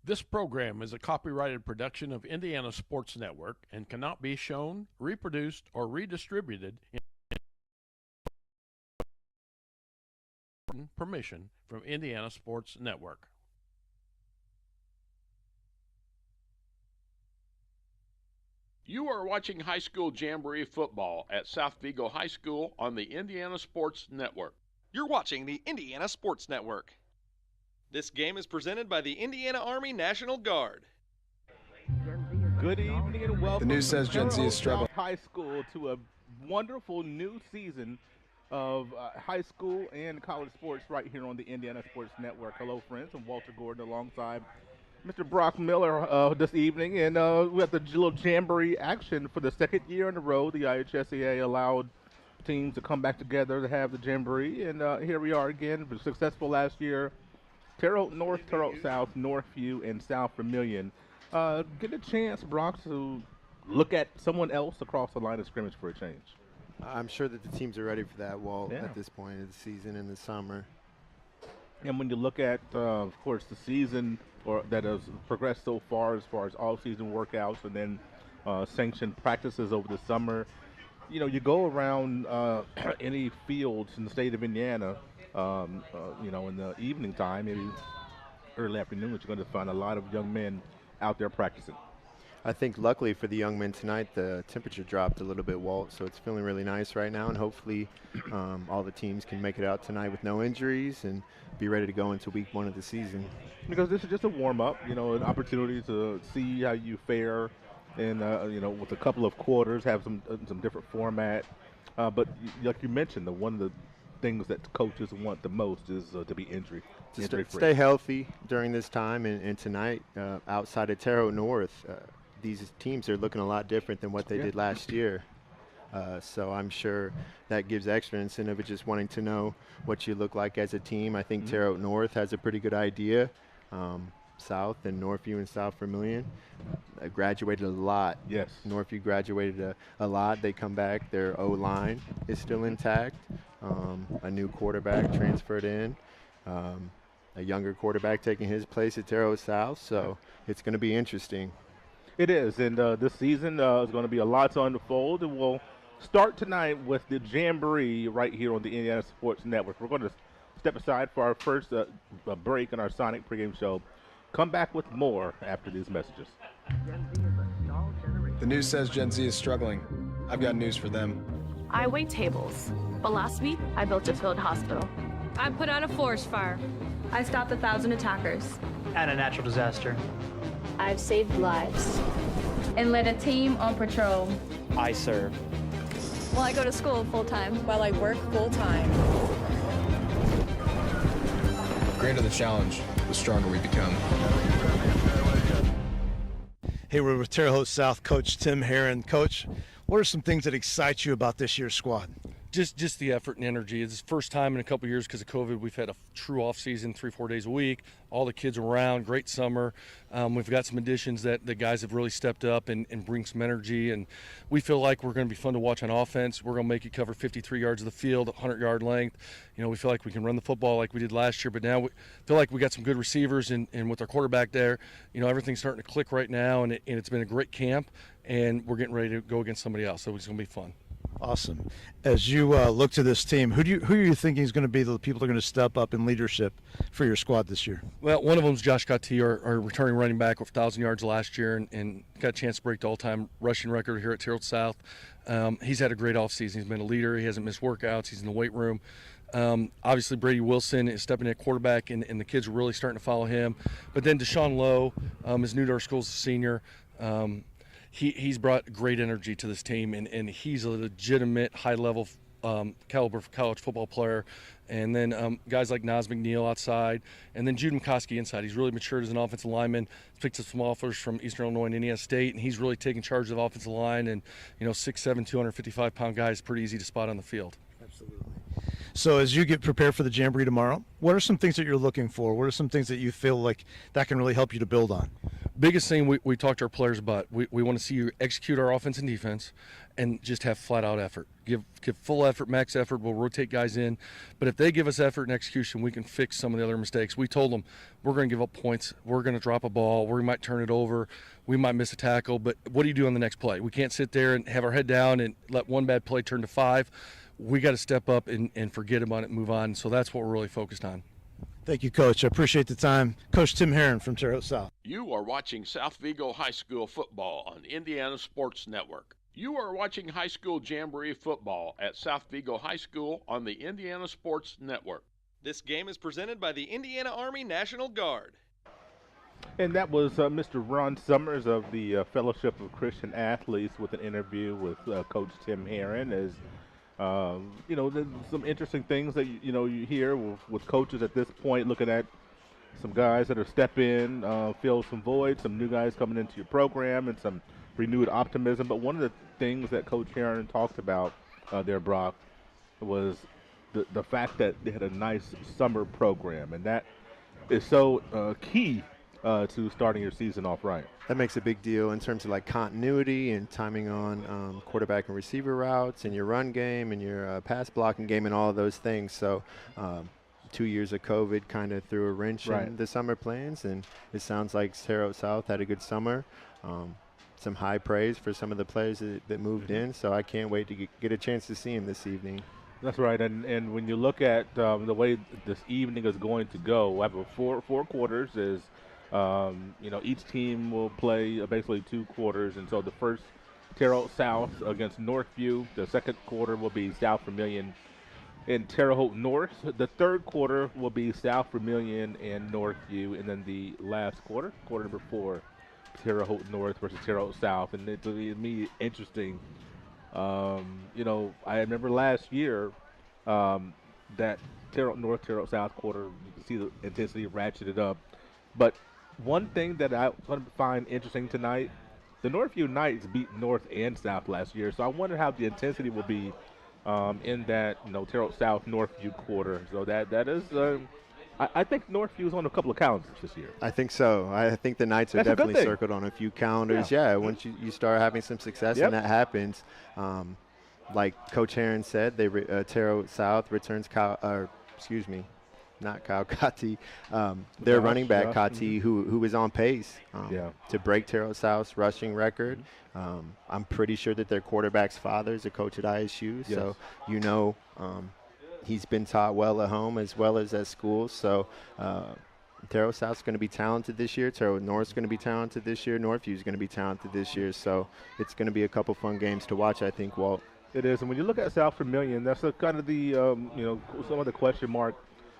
This program is a copyrighted production of Indiana Sports Network and cannot be shown, reproduced, or redistributed in permission from Indiana Sports Network. You are watching high school Jamboree football at South Vigo High School on the Indiana Sports Network. You're watching the Indiana Sports Network. This game is presented by the Indiana Army National Guard. Good evening and welcome. The news says Gen Z is struggling. High School to a wonderful new season of high school and college sports right here on the Indiana Sports Network. Hello, friends. I'm Walter Gordon alongside Mr. Brock Miller this evening, and we have the little Jamboree action for the second year in a row. The IHSAA allowed teams to come back together to have the Jamboree, and here we are again. We were successful last year. Terre Haute North, Terre Haute South, Northview, and South Vermillion. Get a chance, Brock, to look at someone else across the line of scrimmage for a change. I'm sure that the teams are ready for that, Walt, at this point of the season in the summer. And when you look at, of course, the season that has progressed so far as all-season workouts and then sanctioned practices over the summer, you know, you go around any fields in the state of Indiana, you know, in the evening time, maybe early afternoon, you're going to find a lot of young men out there practicing. I think luckily for the young men tonight, the temperature dropped a little bit, Walt, so it's feeling really nice right now, and hopefully all the teams can make it out tonight with no injuries and be ready to go into week one of the season. Because this is just a warm-up, you know, an opportunity to see how you fare and, you know, with a couple of quarters, have some different format. But like you mentioned, one of the things that coaches want the most is to be injury-free. Stay healthy during this time, and tonight, outside of Terre Haute North, these teams are looking a lot different than what they did last year. So I'm sure that gives extra incentive of just wanting to know what you look like as a team. I think Terre Haute North has a pretty good idea. South and Northview and South Vermillion graduated a lot. Yes. Northview graduated a lot. They come back. Their O-line is still intact. A new quarterback transferred in. A younger quarterback taking his place at Terre Haute South. So it's going to be interesting. It is, and this season is going to be a lot to unfold, and we'll start tonight with the Jamboree right here on the Indiana Sports Network. We're going to step aside for our first break in our Sonic pregame show. Come back with more after these messages. The news says Gen Z is struggling. I've got news for them. I wait tables, but last week I built a field hospital. I put out a forest fire. I stopped 1,000 attackers. And a natural disaster. I've saved lives. And led a team on patrol. I serve. Well, I go to school full-time. While I work full-time. The greater the challenge, the stronger we become. Hey, we're with Terre Haute South coach Tim Herron. Coach, what are some things that excite you about this year's squad? Just the effort and energy. It's the first time in a couple of years because of COVID we've had a true off season, 3-4 days a week. All the kids around, great summer. We've got some additions that the guys have really stepped up and bring some energy, and we feel like we're going to be fun to watch on offense. We're going to make you cover 53 yards of the field, 100-yard length. You know, we feel like we can run the football like we did last year, but now we feel like we got some good receivers, and with our quarterback there, you know, everything's starting to click right now, and it's been a great camp, and we're getting ready to go against somebody else, so it's going to be fun. Awesome. As you look to this team, who are you thinking is going to be the people that are going to step up in leadership for your squad this year? Well, one of them is Josh Cottee, our returning running back with 1,000 yards last year, and got a chance to break the all-time rushing record here at Terre Haute South. He's had a great offseason. He's been a leader. He hasn't missed workouts. He's in the weight room. Obviously, Brady Wilson is stepping at quarterback, and the kids are really starting to follow him. But then Deshaun Lowe is new to our school as a senior. He's brought great energy to this team, and he's a legitimate high-level caliber college football player. And then guys like Nas McNeil outside, and then Jude McCoskey inside. He's really matured as an offensive lineman. He's picked up some offers from Eastern Illinois and Indiana State, and he's really taken charge of the offensive line. And, you know, 6'7", 255-pound guy is pretty easy to spot on the field. Absolutely. So as you get prepared for the Jamboree tomorrow, what are some things that you're looking for? What are some things that you feel like that can really help you to build on? Biggest thing we talk to our players about, we want to see you execute our offense and defense and just have flat-out effort. Give full effort, max effort. We'll rotate guys in. But if they give us effort and execution, we can fix some of the other mistakes. We told them we're going to give up points. We're going to drop a ball. We might turn it over. We might miss a tackle. But what do you do on the next play? We can't sit there and have our head down and let one bad play turn to 5. We got to step up and forget about it and move on. So that's what we're really focused on. Thank you, Coach. I appreciate the time. Coach Tim Herron from Terre Haute South. You are watching South Vigo High School football on Indiana Sports Network. You are watching high school Jamboree football at South Vigo High School on the Indiana Sports Network. This game is presented by the Indiana Army National Guard. And that was Mr. Ron Summers of the Fellowship of Christian Athletes with an interview with Coach Tim Herron. As there's some interesting things that you hear with coaches at this point, looking at some guys that are step in, fill some voids, some new guys coming into your program, and some renewed optimism. But one of the things that Coach Herron talked about there, Brock, was the fact that they had a nice summer program, and that is so key to starting your season off right. That makes a big deal in terms of like continuity and timing on quarterback and receiver routes and your run game and your pass blocking game and all of those things. So 2 years of COVID kind of threw a wrench in the summer plans, and it sounds like Terre Haute South had a good summer. Some high praise for some of the players that moved in, so I can't wait to get a chance to see him this evening. That's right, and when you look at the way this evening is going to go, we'll have four quarters. Is each team will play basically 2 quarters, and so the first Terre Haute South against Northview. The second quarter will be South Vermillion and Terre Haute North. The third quarter will be South Vermillion and Northview, and then the last quarter number 4. Terre Haute North versus Terre Haute South, and it'll be interesting. I remember last year that Terre Haute North, Terre Haute South quarter, you can see the intensity ratcheted up. But one thing that I want to find interesting tonight, the Northview Knights beat North and South last year, so I wonder how the intensity will be in that Terre Haute South Northview quarter. So that is. I think Northview's on a couple of calendars this year. I think so. I think the Knights are definitely circled on a few calendars. Yeah, once you start having some success and that happens, like Coach Herron said, Terre Haute South returns not Kyle Kati, their running back Kati, who was on pace to break Terre Haute South's rushing record. I'm pretty sure that their quarterback's father is a coach at IHSAA, so he's been taught well at home as well as at school. So Terre Haute South's going to be talented this year. Terre Haute North's going to be talented this year. Northview's going to be talented this year. So it's going to be a couple fun games to watch, I think, Walt. It is. And when you look at South Vermillion, that's kind of the, some of the question mark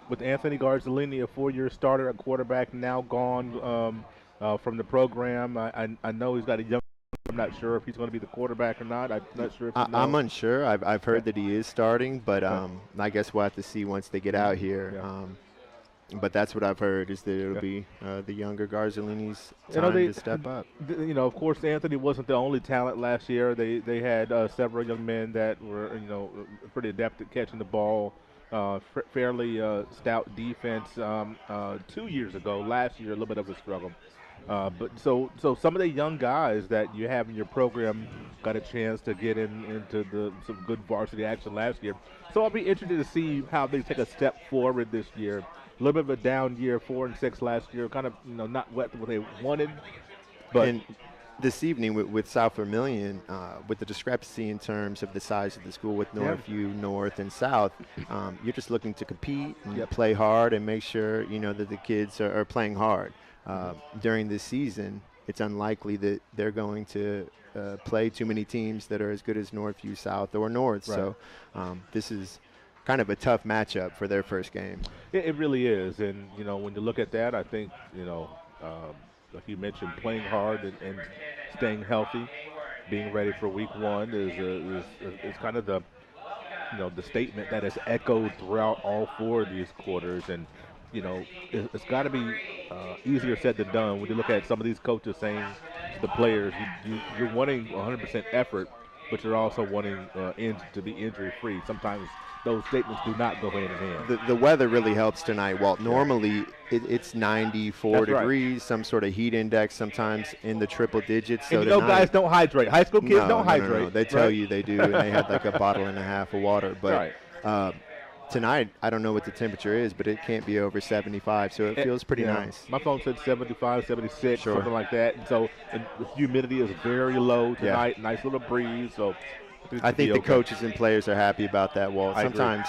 with Anthony Garzolini, a 4-year starter at quarterback, now gone from the program. I know he's got a young. I'm not sure if he's going to be the quarterback or not. I'm not sure if I'm unsure. I've heard that he is starting, but I guess we'll have to see once they get out here. But that's what I've heard, is that it'll be the younger Garzolini's time to step up. Of course, Anthony wasn't the only talent last year. They had several young men that were pretty adept at catching the ball. Fairly stout defense 2 years ago. Last year, a little bit of a struggle. But so some of the young guys that you have in your program got a chance to get into some good varsity action last year. So I'll be interested to see how they take a step forward this year. A little bit of a down year, 4-6 last year, kind of not what they wanted. But and this evening with South Vermillion, with the discrepancy in terms of the size of the school with Northview, North, and South, you're just looking to compete and play hard and make sure that the kids are playing hard. During this season, it's unlikely that they're going to play too many teams that are as good as Northview, South, or North. Right. So this is kind of a tough matchup for their first game. It really is. And, when you look at that, I think, like you mentioned, playing hard and staying healthy, being ready for week 1 is kind of the statement that is echoed throughout all 4 of these quarters. And, it's got to be easier said than done when you look at some of these coaches saying to the players, you're wanting 100% effort, but you're also wanting to be injury-free. Sometimes those statements do not go hand in hand. The weather really helps tonight, Walt. Normally it's 94 degrees, some sort of heat index, sometimes in the triple digits. So and guys don't hydrate. High school kids don't hydrate. No. They tell you they do, and they had like a bottle and a half of water. But tonight, I don't know what the temperature is, but it can't be over 75, so it feels pretty nice. My phone said 75, 76, something like that. And so the humidity is very low tonight. Yeah. Nice little breeze. So I think the coaches and players are happy about that, Walt. Sometimes,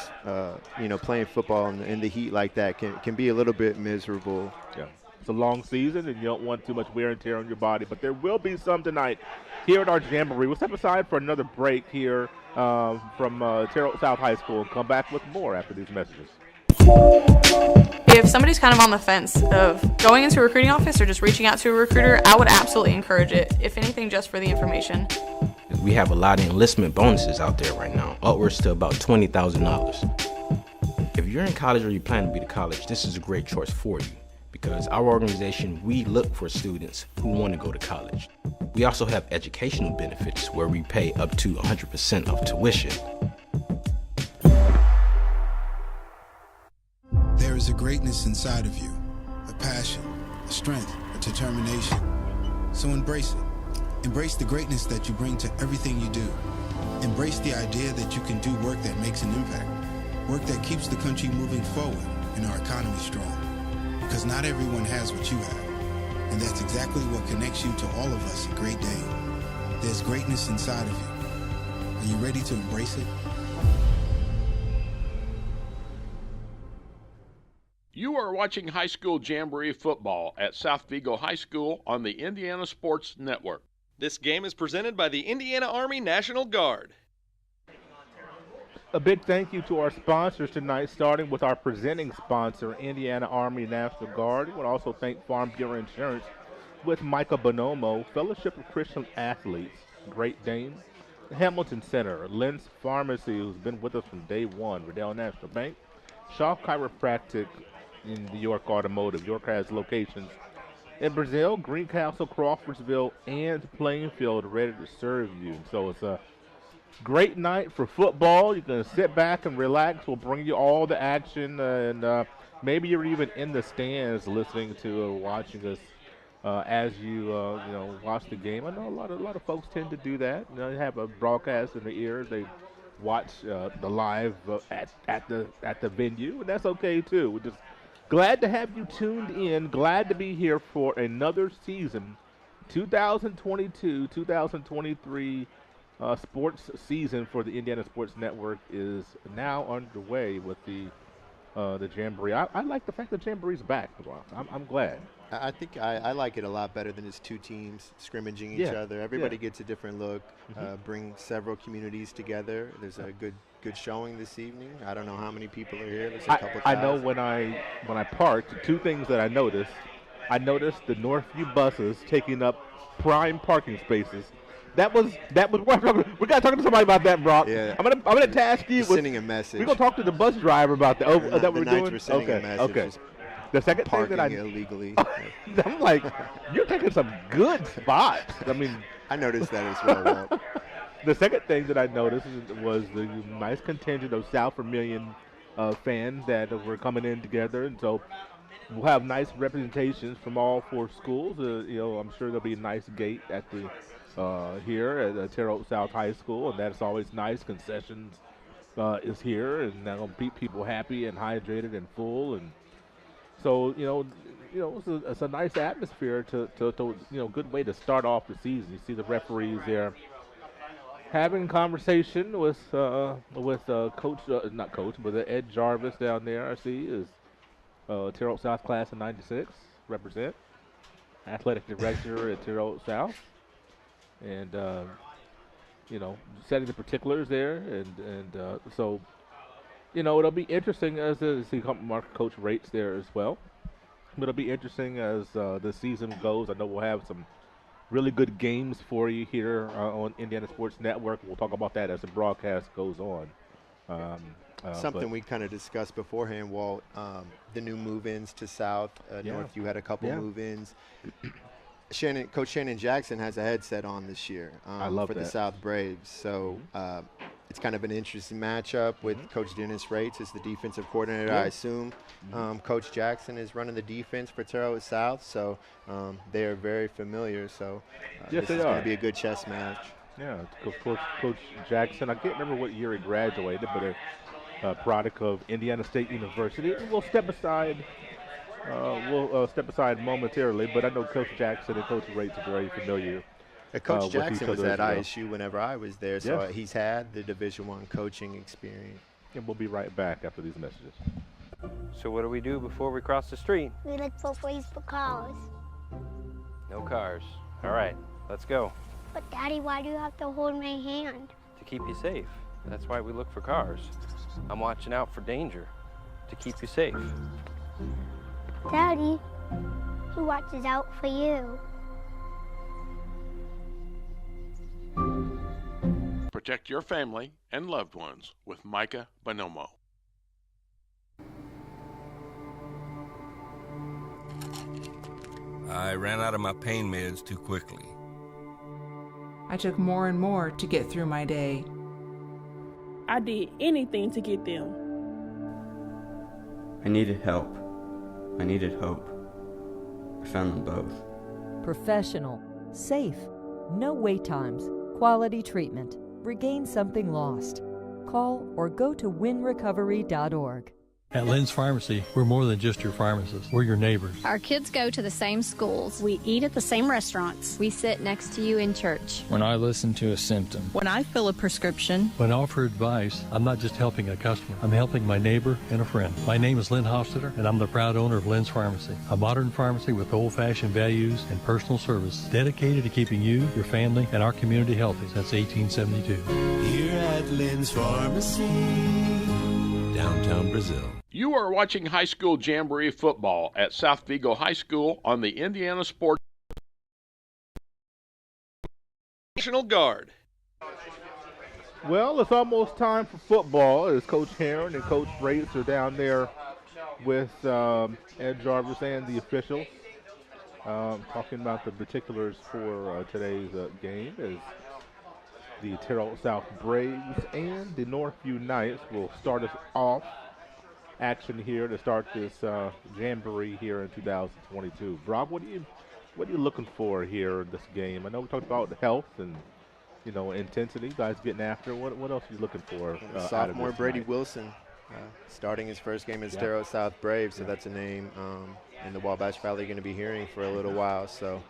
playing football in the heat like that can be a little bit miserable. Yeah. It's a long season, and you don't want too much wear and tear on your body, but there will be some tonight here at our Jamboree. We'll step aside for another break here from Terre Haute South High School and come back with more after these messages. If somebody's kind of on the fence of going into a recruiting office or just reaching out to a recruiter, I would absolutely encourage it, if anything, just for the information. We have a lot of enlistment bonuses out there right now, upwards to about $20,000. If you're in college or you plan to be to college, this is a great choice for you, because our organization, we look for students who want to go to college. We also have educational benefits where we pay up to 100% of tuition. There is a greatness inside of you, a passion, a strength, a determination. So embrace it. Embrace the greatness that you bring to everything you do. Embrace the idea that you can do work that makes an impact, work that keeps the country moving forward and our economy strong. Because not everyone has what you have, and that's exactly what connects you to all of us at Great Dane. There's greatness inside of you. Are you ready to embrace it? You are watching high school Jamboree football at South Vigo High School on the Indiana Sports Network. This game is presented by the Indiana Army National Guard. A big thank you to our sponsors tonight, starting with our presenting sponsor, Indiana Army National Guard. We want to also thank Farm Bureau Insurance with Micah Bonomo, Fellowship of Christian Athletes, Great Dane, Hamilton Center, Lynn's Pharmacy, who's been with us from day one, Riddell National Bank, Shaw Chiropractic in the York Automotive. York has locations in Brazil, Greencastle, Crawfordsville, and Plainfield, ready to serve you. So it's a great night for football. You can sit back and relax. We'll bring you all the action, and maybe you're even in the stands listening to or watching us as you watch the game. I know a lot of folks tend to do that. They have a broadcast in their ears. They watch the live at the venue, and that's okay too. We're just glad to have you tuned in. Glad to be here for another season, 2022-2023. Sports season for the Indiana Sports Network is now underway with the Jamboree. I like the fact that Jamboree's back. I'm glad. I think I like it a lot better than it's two teams scrimmaging each other. Everybody gets a different look, bring several communities together. There's a good showing this evening. I don't know how many people are here. There's a couple thousand. I know when I parked, two things that I noticed. I noticed the Northview buses taking up prime parking spaces. That was we got to talk to somebody about that, Brock. Yeah. I'm gonna task you with sending a message. We're gonna talk to the bus driver about that. That we're doing. We're sending a message. Okay. The second thing that illegally. I'm like, you're taking some good spots. I mean, I noticed that as well. The second thing that I noticed was the nice contingent of South Vermillion fans that were coming in together, and so we'll have nice representations from all four schools. I'm sure there'll be a nice gate at the here at Terre Haute South High School, and that's always nice. Concessions is here, and that'll keep people happy and hydrated and full, and so it's a nice atmosphere to good way to start off the season. You see the referees there having conversation with coach, not coach, but Ed Jarvis down there. I see is Terre Haute South class of '96 represent athletic director at Terre Haute South. And, setting the particulars there. And so, it'll be interesting as the coach rates there as well. But it'll be interesting as the season goes. I know we'll have some really good games for you here on Indiana Sports Network. We'll talk about that as the broadcast goes on. Something we kind of discussed beforehand, Walt, the new move-ins to South. Northview had a couple move-ins. Coach Shannon Jackson has a headset on this year for the South Braves. So it's kind of an interesting matchup with Coach Dennis Rates as the defensive coordinator. I assume Coach Jackson is running the defense for Terre Haute South, so they are very familiar. So this is going to be a good chess match. Yeah, Coach Jackson, I can't remember what year he graduated, but a product of Indiana State University. We'll step aside momentarily, but I know Coach Jackson and Coach Rates are very familiar. Coach Jackson was at ISU whenever I was there, so he's had the Division I coaching experience. And we'll be right back after these messages. So what do we do before we cross the street? We look both ways for cars. No cars. All right, let's go. But Daddy, why do you have to hold my hand? To keep you safe. That's why we look for cars. I'm watching out for danger to keep you safe. Daddy, who watches out for you? Protect your family and loved ones with Micah Bonomo. I ran out of my pain meds too quickly. I took more and more to get through my day. I did anything to get them. I needed help. I needed hope. I found them both. Professional, safe, no wait times, quality treatment. Regain something lost. Call or go to winrecovery.org. At Lynn's Pharmacy, we're more than just your pharmacist. We're your neighbors. Our kids go to the same schools. We eat at the same restaurants. We sit next to you in church. When I listen to a symptom. When I fill a prescription. When I offer advice, I'm not just helping a customer. I'm helping my neighbor and a friend. My name is Lynn Hofstetter, and I'm the proud owner of Lynn's Pharmacy, a modern pharmacy with old-fashioned values and personal service dedicated to keeping you, your family, and our community healthy since 1872. Here at Lynn's Pharmacy, downtown Brazil. You are watching high school Jamboree football at South Vigo High School on the Indiana Sports National Guard. Well, it's almost time for football as Coach Heron and Coach Rates are down there with Ed Jarvis and the officials talking about the particulars for today's game as the Terre Haute South Braves and the Northview Knights will start us off. Action here to start this Jamboree here in 2022. Brock, what are you looking for here in this game? I know we talked about health and intensity, guys getting after. What else are you looking for? Sophomore Brady Wilson starting his first game as Terre Haute South Braves, so that's a name in the Wabash Valley going to be hearing for a little while. So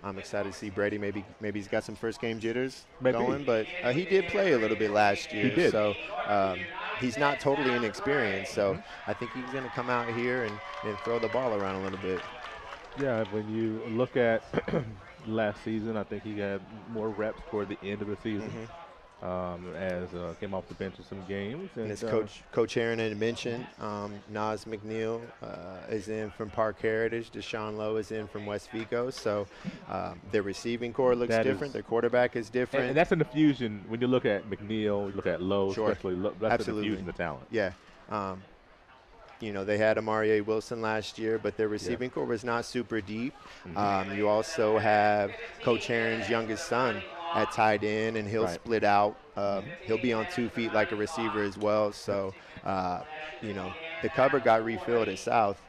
I'm excited to see Brady. Maybe he's got some first game jitters going, but he did play a little bit last year. He did. So he's not totally inexperienced. So I think he's going to come out here and throw the ball around a little bit. Yeah, when you look at last season, I think he had more reps toward the end of the season. As came off the bench in some games. And as Coach Aaron had mentioned, Nas McNeil is in from Park Heritage. Deshaun Lowe is in from West Vigo. So their receiving core looks different. Their quarterback is different. And that's an infusion. When you look at McNeil, you look at Lowe, especially, that's an infusion of talent. Yeah. They had Amari Wilson last year, but their receiving core was not super deep. You also have Coach Aaron's youngest son at tight end, and he'll split out. He'll be on 2 feet like a receiver as well. So, the cover got refilled at South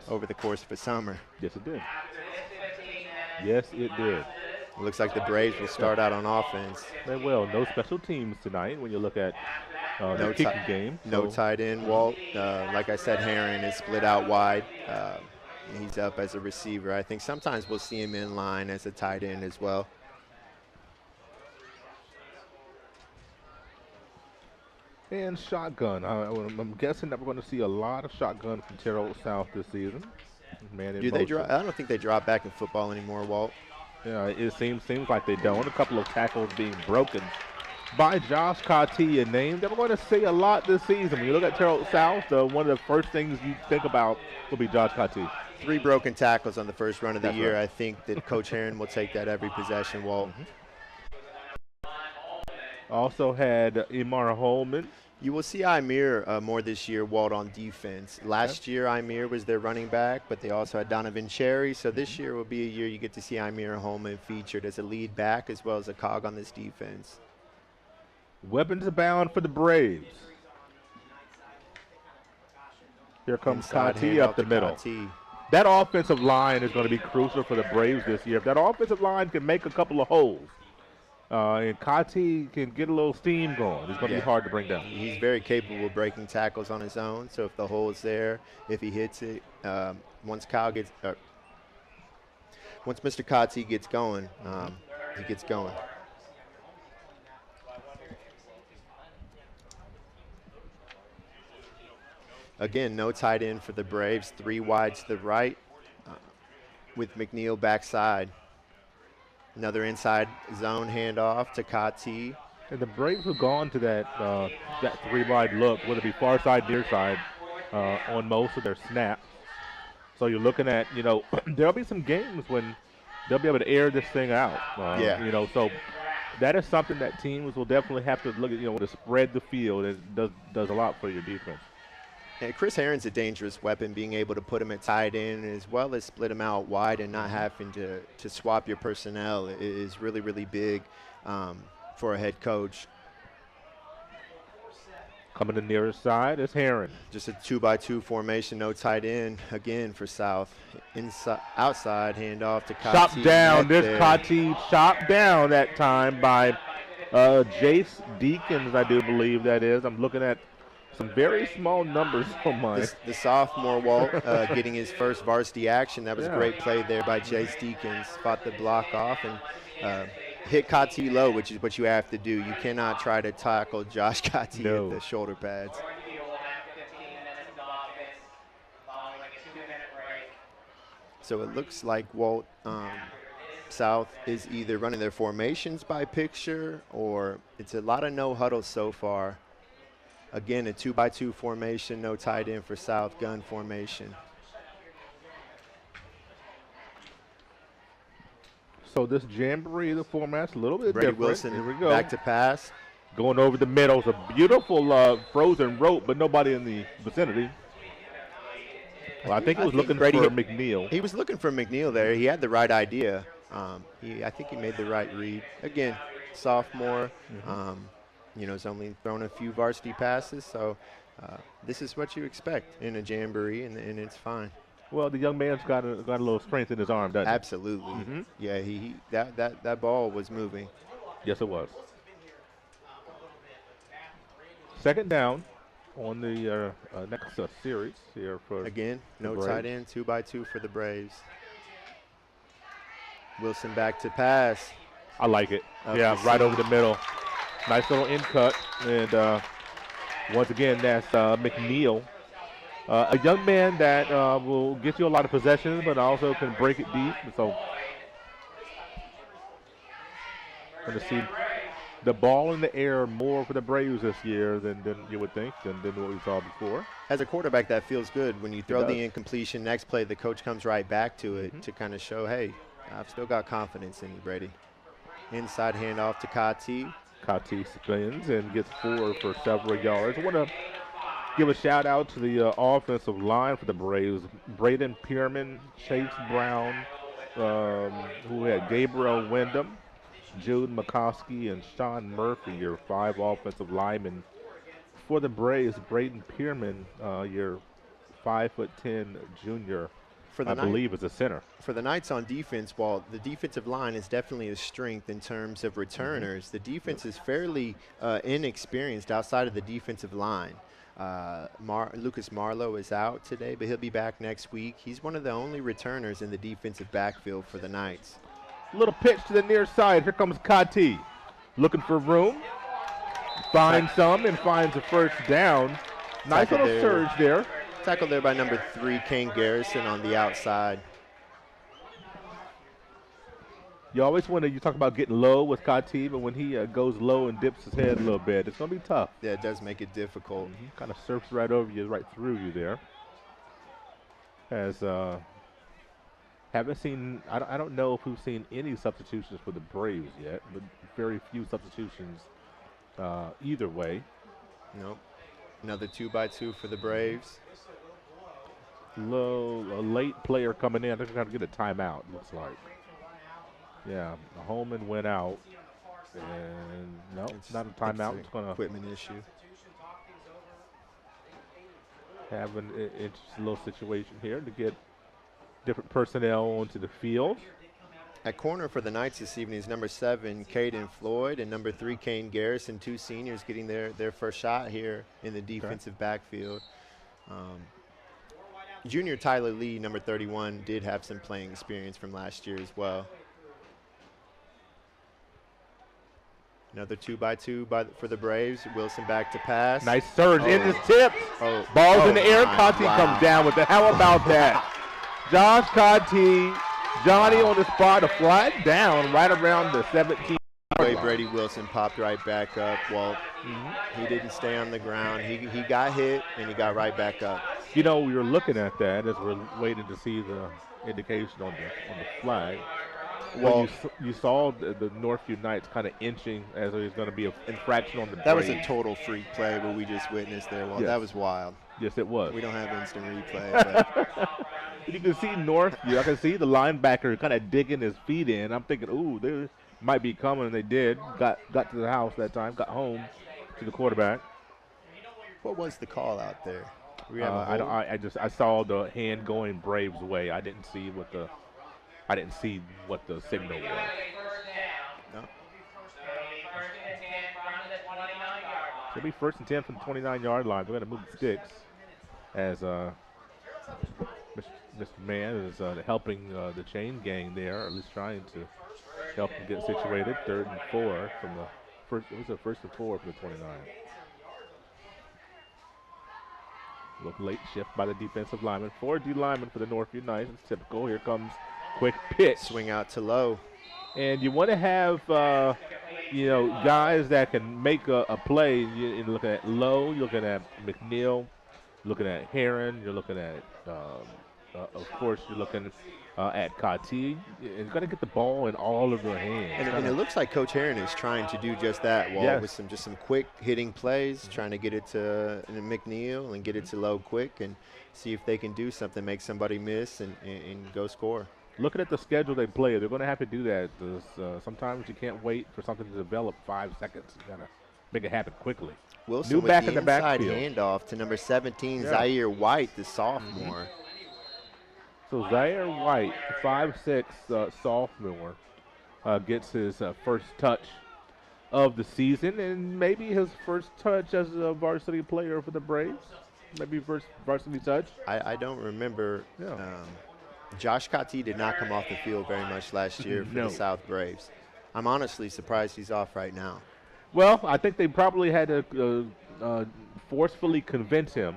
over the course of the summer. Yes, it did. Yes, it did. It looks like the Braves will start out on offense. They will. No special teams tonight when you look at the kicking game. No tight end. Walt, like I said, Heron is split out wide. He's up as a receiver. I think sometimes we'll see him in line as a tight end as well. And shotgun. I'm guessing that we're going to see a lot of shotgun from Terre Haute South this season. I don't think they drop back in football anymore, Walt. Yeah, it seems like they don't. A couple of tackles being broken by Josh Cotti, a name that we're going to see a lot this season. When you look at Terre Haute South, one of the first things you think about will be Josh Cotti. 3 broken tackles on the first run of the year. Right. I think that Coach Heron will take that every possession, Walt. Also had Imara Holman You will see Imir more this year, Walt, on defense. Last year, Imir was their running back, but they also had Donovan Cherry. So this year will be a year you get to see Imir Holman featured as a lead back as well as a cog on this defense. Weapons abound for the Braves. Here comes Kati up the middle. That offensive line is going to be crucial for the Braves this year. If that offensive line can make a couple of holes, and Kati can get a little steam going, it's going to be hard to bring down. He's very capable of breaking tackles on his own. So if the hole is there, if he hits it, once Mr. Kati gets going, he gets going. Again, no tight end for the Braves. 3 wide to the right with McNeil backside. Another inside zone handoff to Kati. And the Braves have gone to that 3-wide look, whether it be far side, near side, on most of their snaps. So you're looking at, there'll be some games when they'll be able to air this thing out. So that is something that teams will definitely have to look at, to spread the field. It does a lot for your defense. And Chris Herron's a dangerous weapon, being able to put him at tight end as well as split him out wide and not having to swap your personnel is really, really big for a head coach. Coming to the nearer side is Herron. Just a 2-by-2 formation, no tight end again for South. Outside handoff to Kati. Chopped down. There's Kati chopped down that time by Jace Deakins, I do believe that is. I'm looking at some very small numbers on mine. The sophomore, Walt, getting his first varsity action. That was a great play there by Jace Deakins. Fought the block off and hit Kati low, which is what you have to do. You cannot try to tackle Josh Kati at the shoulder pads. So it looks like Walt, South is either running their formations by picture or it's a lot of no huddle so far. Again, a 2-by-2 formation, no tight end for South, gun formation. So this Jamboree, the format's a little bit Brady different. Wilson, here we go. back to pass. Going over the middle. It's a beautiful frozen rope, but nobody in the vicinity. Well, I think he was looking for McNeil. He was looking for McNeil there. He had the right idea. I think he made the right read. Again, sophomore. He's only thrown a few varsity passes, so this is what you expect in a Jamboree, and it's fine. Well, the young man's got a little strength in his arm, doesn't he? Absolutely. Yeah, that ball was moving. Yes, it was. Second down on the next series here for again, no tight end, 2-by-2 for the Braves. Wilson back to pass. I like it. Right over the middle. Nice little in cut, and once again, that's McNeil. A young man that will get you a lot of possessions, but also can break it deep. So, going to see the ball in the air more for the Braves this year than you would think, than what we saw before. As a quarterback, that feels good. When you throw the incompletion, next play, the coach comes right back to it to kind of show, hey, I've still got confidence in you, Brady. Inside handoff to Kati. Kati spins and gets 4 for several yards. I want to give a shout out to the offensive line for the Braves. Braden Pierman, Chase Brown, who had Gabriel Wyndham, Jude McCoskey, and Sean Murphy, your 5 offensive linemen. For the Braves, Braden Pierman, your 5'10" junior, I believe is a center. For the Knights on defense, while the defensive line is definitely a strength in terms of returners, the defense is fairly inexperienced outside of the defensive line. Lucas Marlowe is out today, but he'll be back next week. He's one of the only returners in the defensive backfield for the Knights. Little pitch to the near side. Here comes Kati. Looking for room. Finds some and finds a first down. Nice little surge there. Tackled there by number 3, Kane Garrison on the outside. You always want to, you talk about getting low with Kati, but when he goes low and dips his head a little bit, it's going to be tough. Yeah, it does make it difficult. Kind of surfs right over you, right through you there. Haven't seen, I don't know if we've seen any substitutions for the Braves yet, but very few substitutions either way. Nope. Another 2x2 for the Braves. A late player coming in. They're going to get a timeout, looks like. Yeah, Holman went out. And no, it's not a timeout. It's going to equipment issue. Have an interesting little situation here to get different personnel onto the field. At corner for the Knights this evening is number 7, Caden Floyd, and number 3, Kane Garrison, 2 seniors getting their first shot here in the defensive backfield. Junior Tyler Lee, number 31, did have some playing experience from last year as well. Another 2x2 for the Braves. Wilson back to pass. Nice surge in his tip. Ball's in the air. Conti comes down with it. How about that? Josh Conti, Johnny on the spot, a flag down right around the 17. Brady Wilson popped right back up. Well, he didn't stay on the ground. He got hit, and he got right back up. You know, we were looking at that as we're waiting to see the indication on the flag. Well, you saw the Northview Knights kind of inching as it was going to be an infraction on the That was a total freak play what we just witnessed there. Well, that was wild. Yes, it was. We don't have instant replay. But you can see Northview. I can see the linebacker kind of digging his feet in. I'm thinking, ooh, they might be coming, and they did. Got to the house that time, got home to the quarterback. What was the call out there? I saw the hand going Braves' way. I didn't see what the signal was. No. It'll be 1st and 10 from the 29-yard line. We're going to move the sticks as Mr. Mann is helping the chain gang there, or at least trying to help them get situated. 3rd and 4 from the first. It was a 1st and 4 from the 29. Look, late shift by the defensive lineman. 4D lineman for the Northview Knights. It's typical. Here comes quick pitch. Swing out to Low. And you want to have, guys that can make a play. You're looking at Lowe, you're looking at McNeil, looking at Heron, you're looking at, of course, you're looking at Kati. You're going to get the ball in all of their hands. And it looks like Coach Heron is trying to do just that, with some quick hitting plays, trying to get it to McNeil and get it to Lowe quick and see if they can do something, make somebody miss and go score. Looking at the schedule they play, they're going to have to do that. Sometimes you can't wait for something to develop 5 seconds. You got to make it happen quickly. Wilson New with back the in the inside backfield. handoff to number 17, Zaire White, the sophomore. So Zaire White, 5'6", sophomore, gets his first touch of the season and maybe his first touch as a varsity player for the Braves. Maybe first varsity touch. I don't remember. Josh Kati did not come off the field very much last year for the South Braves. I'm honestly surprised he's off right now. Well, I think they probably had to forcefully convince him,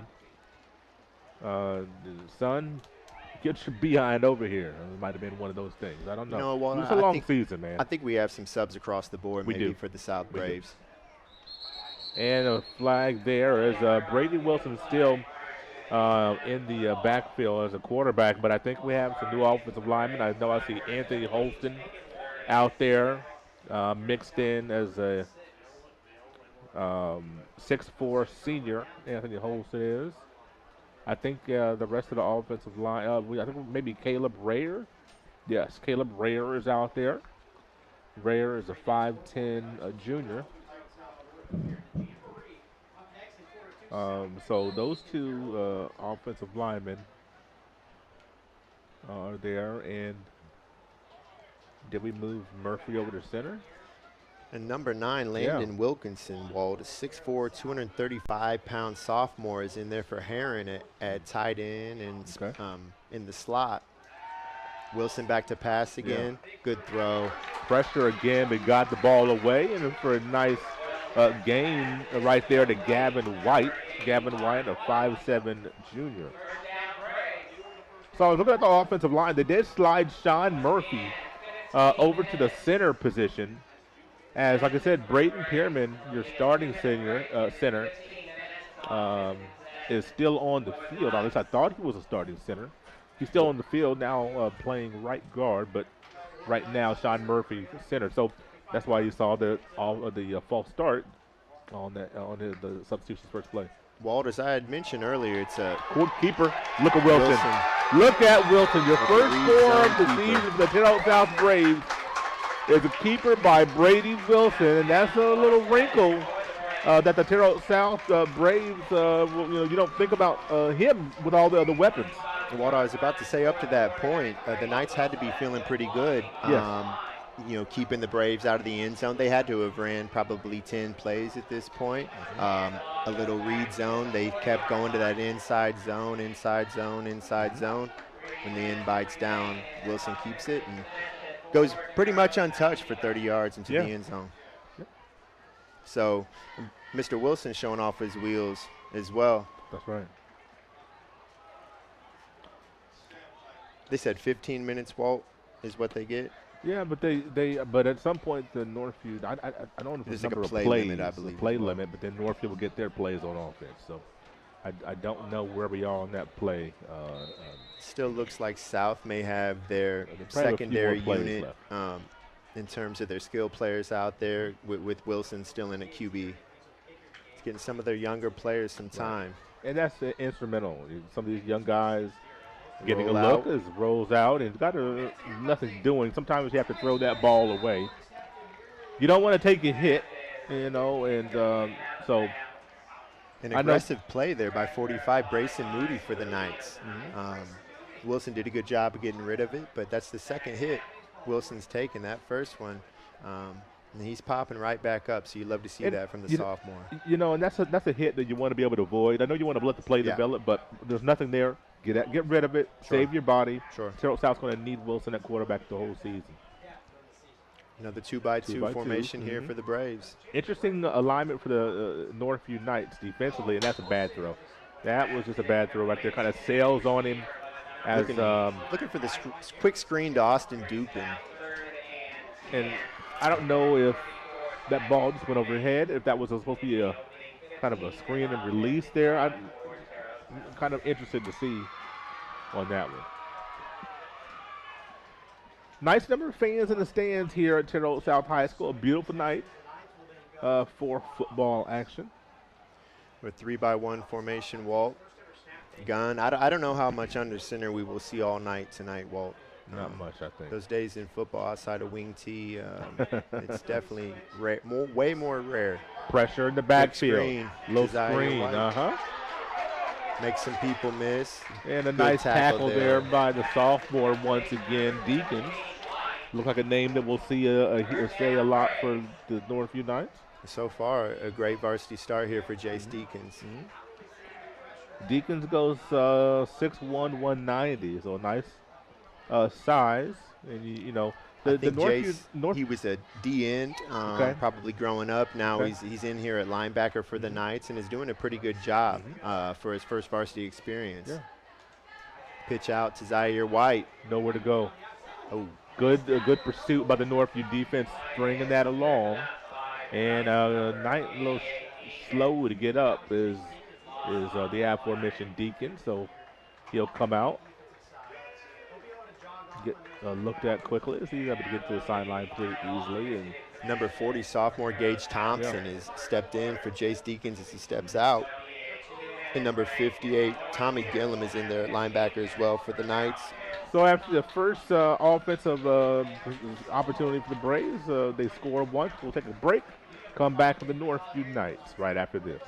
son, get your behind over here. It might have been one of those things. I don't know. It's a long season, man. I think we have some subs across the board for the South Braves. And a flag there as Brady Wilson still in the backfield as a quarterback, but I think we have some new offensive linemen. I know I see Anthony Holston out there mixed in as a 6'4" senior. Anthony Holston is. I think the rest of the offensive line, I think maybe Caleb Rayer. Yes, Caleb Rayer is out there. Rayer is a 5'10" junior. So those two offensive linemen are there. And did we move Murphy over to center? And number 9, Landon Wilkinson, Wald, a 6'4", 235-pound sophomore, is in there for Heron at tight end and in the slot. Wilson back to pass again. Good throw. Pressure again, but got the ball away, and for a nice gain right there to Gavin White. Gavin White, a 5'7" junior. So I was looking at the offensive line. They did slide Sean Murphy over to the center position. As, like I said, Brayton Pierman, your starting center, is still on the field. At least I thought he was a starting center. He's still on the field now playing right guard, but right now Sean Murphy center. So that's why you saw the false start on the substitution's first play. Walt, as I had mentioned earlier, it's a keeper. Look at Wilson. Look at Wilson. Your first score of the season for the Terre Haute South Braves is a keeper by Brady Wilson, and that's a little wrinkle that the Terre Haute South Braves, you don't think about him with all the other weapons. What I was about to say, up to that point, the Knights had to be feeling pretty good. Yes. Keeping the Braves out of the end zone. They had to have ran probably 10 plays at this point. A little read zone. They kept going to that inside zone. When the end bites down, Wilson keeps it and goes pretty much untouched for 30 yards into the end zone. Yep. So Mr. Wilson showing off his wheels as well. That's right. They said 15 minutes, Walt, is what they get. Yeah, but at some point the Northview, I don't know if it's like a number play of plays, limit, I believe. play limit, but then Northview will get their plays on offense. So I don't know where we are on that play. Still looks like South may have their probably secondary a few more plays unit in terms of their skill players out there with Wilson still in at QB. It's getting some of their younger players some time. And that's instrumental. Some of these young guys getting a Roll look as rolls out and got nothing doing. Sometimes you have to throw that ball away. You don't want to take a hit, and so. An aggressive play there by 45, Brayson Moody for the Knights. Wilson did a good job of getting rid of it, but that's the second hit Wilson's taken. That first one, and he's popping right back up, so you love to see that from the sophomore. And that's a hit that you want to be able to avoid. I know you want to let the play develop, but there's nothing there. Get rid of it. Sure. Save your body. Sure. Terre Haute South's going to need Wilson at quarterback the whole season. Another 2x2 formation here for the Braves. Interesting alignment for the Northview Knights defensively, and that's a bad throw. That was just a bad throw right there. Kind of sails on him. As looking for the quick screen to Austin Dupin. And I don't know if that ball just went overhead, if that was supposed to be a kind of a screen and release there. I'm kind of interested to see on that one. Nice number of fans in the stands here at Terre Haute South High School. A beautiful night for football action. With 3x1 formation, Walt. Gun. I don't know how much under center we will see all night tonight, Walt. Not much, I think. Those days in football outside of wing tee, it's definitely way more rare. Pressure in the backfield. Low screen. Make some people miss. And a nice tackle there by the sophomore once again, Deacons. Look like a name that we'll see say a lot for the Northview Knights. So far, a great varsity start here for Jace Deacons. Deacons goes 6'1", 190, so a nice size. And I think Jace, he was a D-end, probably growing up. Now he's in here at linebacker for the Knights and is doing a pretty good job for his first varsity experience. Yeah. Pitch out to Zaire White. Nowhere to go. Oh, good pursuit by the Northview defense, bringing that along. And Knight a little slow to get up is the aforementioned Deacon, so he'll come out. Get looked at quickly. So he's able to get to the sideline pretty easily. And number 40 sophomore Gage Thompson has stepped in for Jace Deacons as he steps out. And number 58 Tommy Gillum is in there at linebacker as well for the Knights. So after the first offensive opportunity for the Braves, they score once. We'll take a break. Come back to the Northview Knights right after this.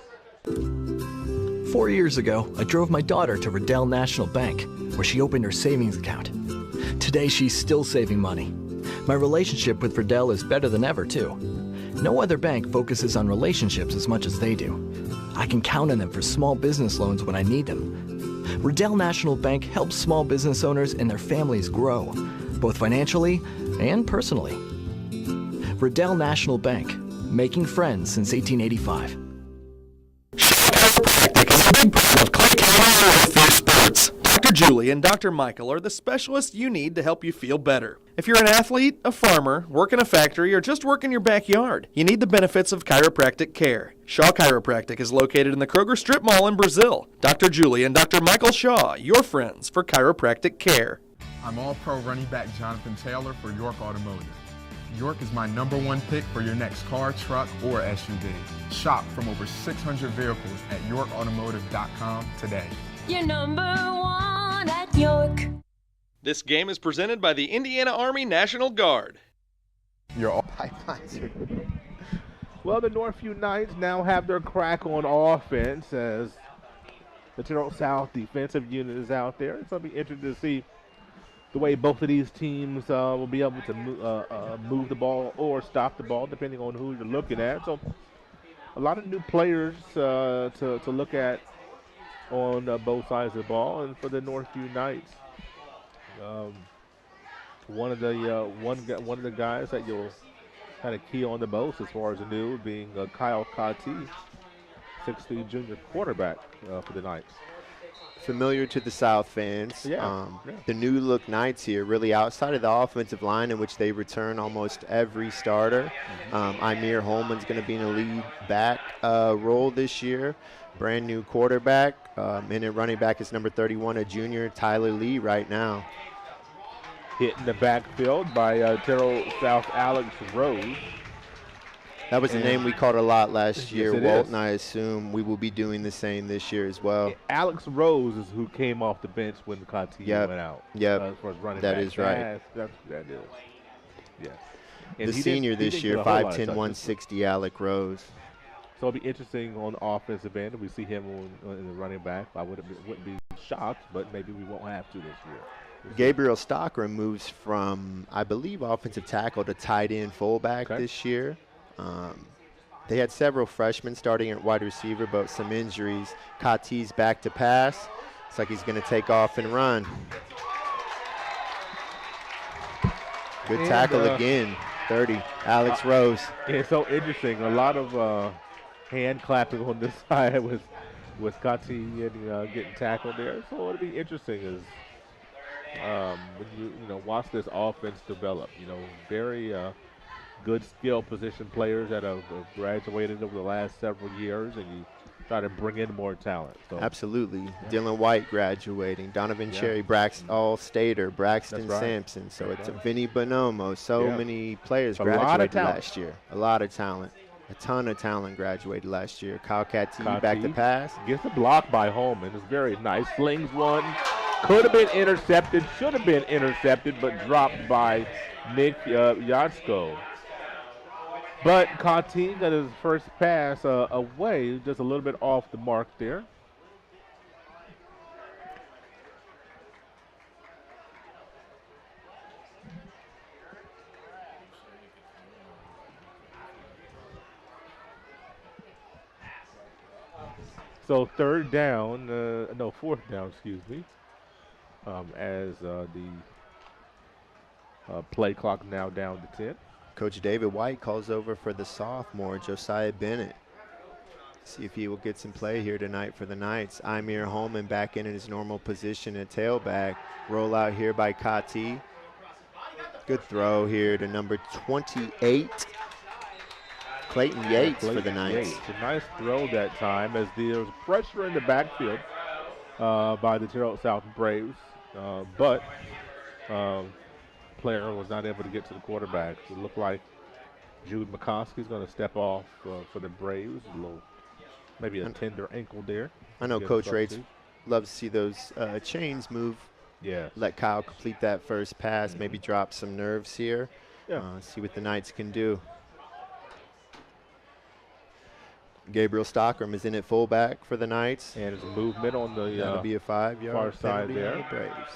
4 years ago, I drove my daughter to Riddell National Bank, where she opened her savings account. Today, she's still saving money. My relationship with Riddell is better than ever, too. No other bank focuses on relationships as much as they do. I can count on them for small business loans when I need them. Riddell National Bank helps small business owners and their families grow, both financially and personally. Riddell National Bank, making friends since 1885. Dr. Julie and Dr. Michael are the specialists you need to help you feel better. If you're an athlete, a farmer, work in a factory, or just work in your backyard, you need the benefits of chiropractic care. Shaw Chiropractic is located in the Kroger Strip Mall in Brazil. Dr. Julie and Dr. Michael Shaw, your friends for chiropractic care. I'm All-Pro running back Jonathan Taylor for York Automotive. York is my #1 pick for your next car, truck, or SUV. Shop from over 600 vehicles at yorkautomotive.com today. You're #1 at York. This game is presented by the Indiana Army National Guard. Your all pipelines are... Well, the Northview Knights now have their crack on offense as the Terre Haute South defensive unit is out there. It's going to be interesting to see the way both of these teams will be able to move the ball or stop the ball, depending on who you're looking at. So a lot of new players to look at on both sides of the ball. And for the Northview Knights, one of the guys that you'll kind of key on the most as far as the new being Kyle Kati, 6'3" junior quarterback for the Knights. Familiar to the South fans. The new look Knights here, really outside of the offensive line in which they return almost every starter. Imir Holman's going to be in a lead back role this year. Brand new quarterback. And at running back is number 31, a junior, Tyler Lee right now. Hit in the backfield by Terre Haute South Alex Rose. That was a name we called a lot last year. Walt is. and I assume we will be doing the same this year as well. Alex Rose is who came off the bench when the Conti went out. Yep, for running that back. is right. That is. Yes. The senior this year, 5'10", 160, Alec Rose. So it'll be interesting on the offensive end. We see him in the running back. I wouldn't be shocked, but maybe we won't have to this year. Gabriel Stockram moves from, I believe, offensive tackle to tight end fullback this year. They had several freshmen starting at wide receiver, but some injuries. Kati's back to pass. Looks like he's going to take off and run. Good tackle again. 30, Alex Rose. It's so interesting. A lot of hand clapping on this side with Kati getting tackled there. So it'll be interesting as when you watch this offense develop. Very good skill position players that have graduated over the last several years, and you try to bring in more talent. So. Absolutely. Dylan White graduating, Donovan Cherry, All-Stater, Braxton Sampson. So it's a Vinny Bonomo. So many players graduated last year. A lot of talent. A ton of talent graduated last year. Kyle Kati back to pass. Gets a block by Holman. It's very nice. Slings one. Could have been intercepted. Should have been intercepted, but dropped by Nick Yatsko. But Kati got his first pass away, just a little bit off the mark there. So fourth down, excuse me, as the play clock now down to 10. Coach David White calls over for the sophomore, Josiah Bennett. See if he will get some play here tonight for the Knights. Imir Holman back in his normal position at tailback. Roll out here by Kati. Good throw here to number 28, Clayton Yates for the Knights. A nice throw that time as there's pressure in the backfield by the Terre Haute South Braves. But player was not able to get to the quarterback. It looked like Jude McCoskey's going to step off for the Braves. Maybe a tender ankle there. I know Coach Rates loves to see those chains move. Yeah. Let Kyle complete that first pass, maybe drop some nerves here. See what the Knights can do. Gabriel Stockram is in at fullback for the Knights. And there's movement on the that'll be a 5-yard far side there. The Braves.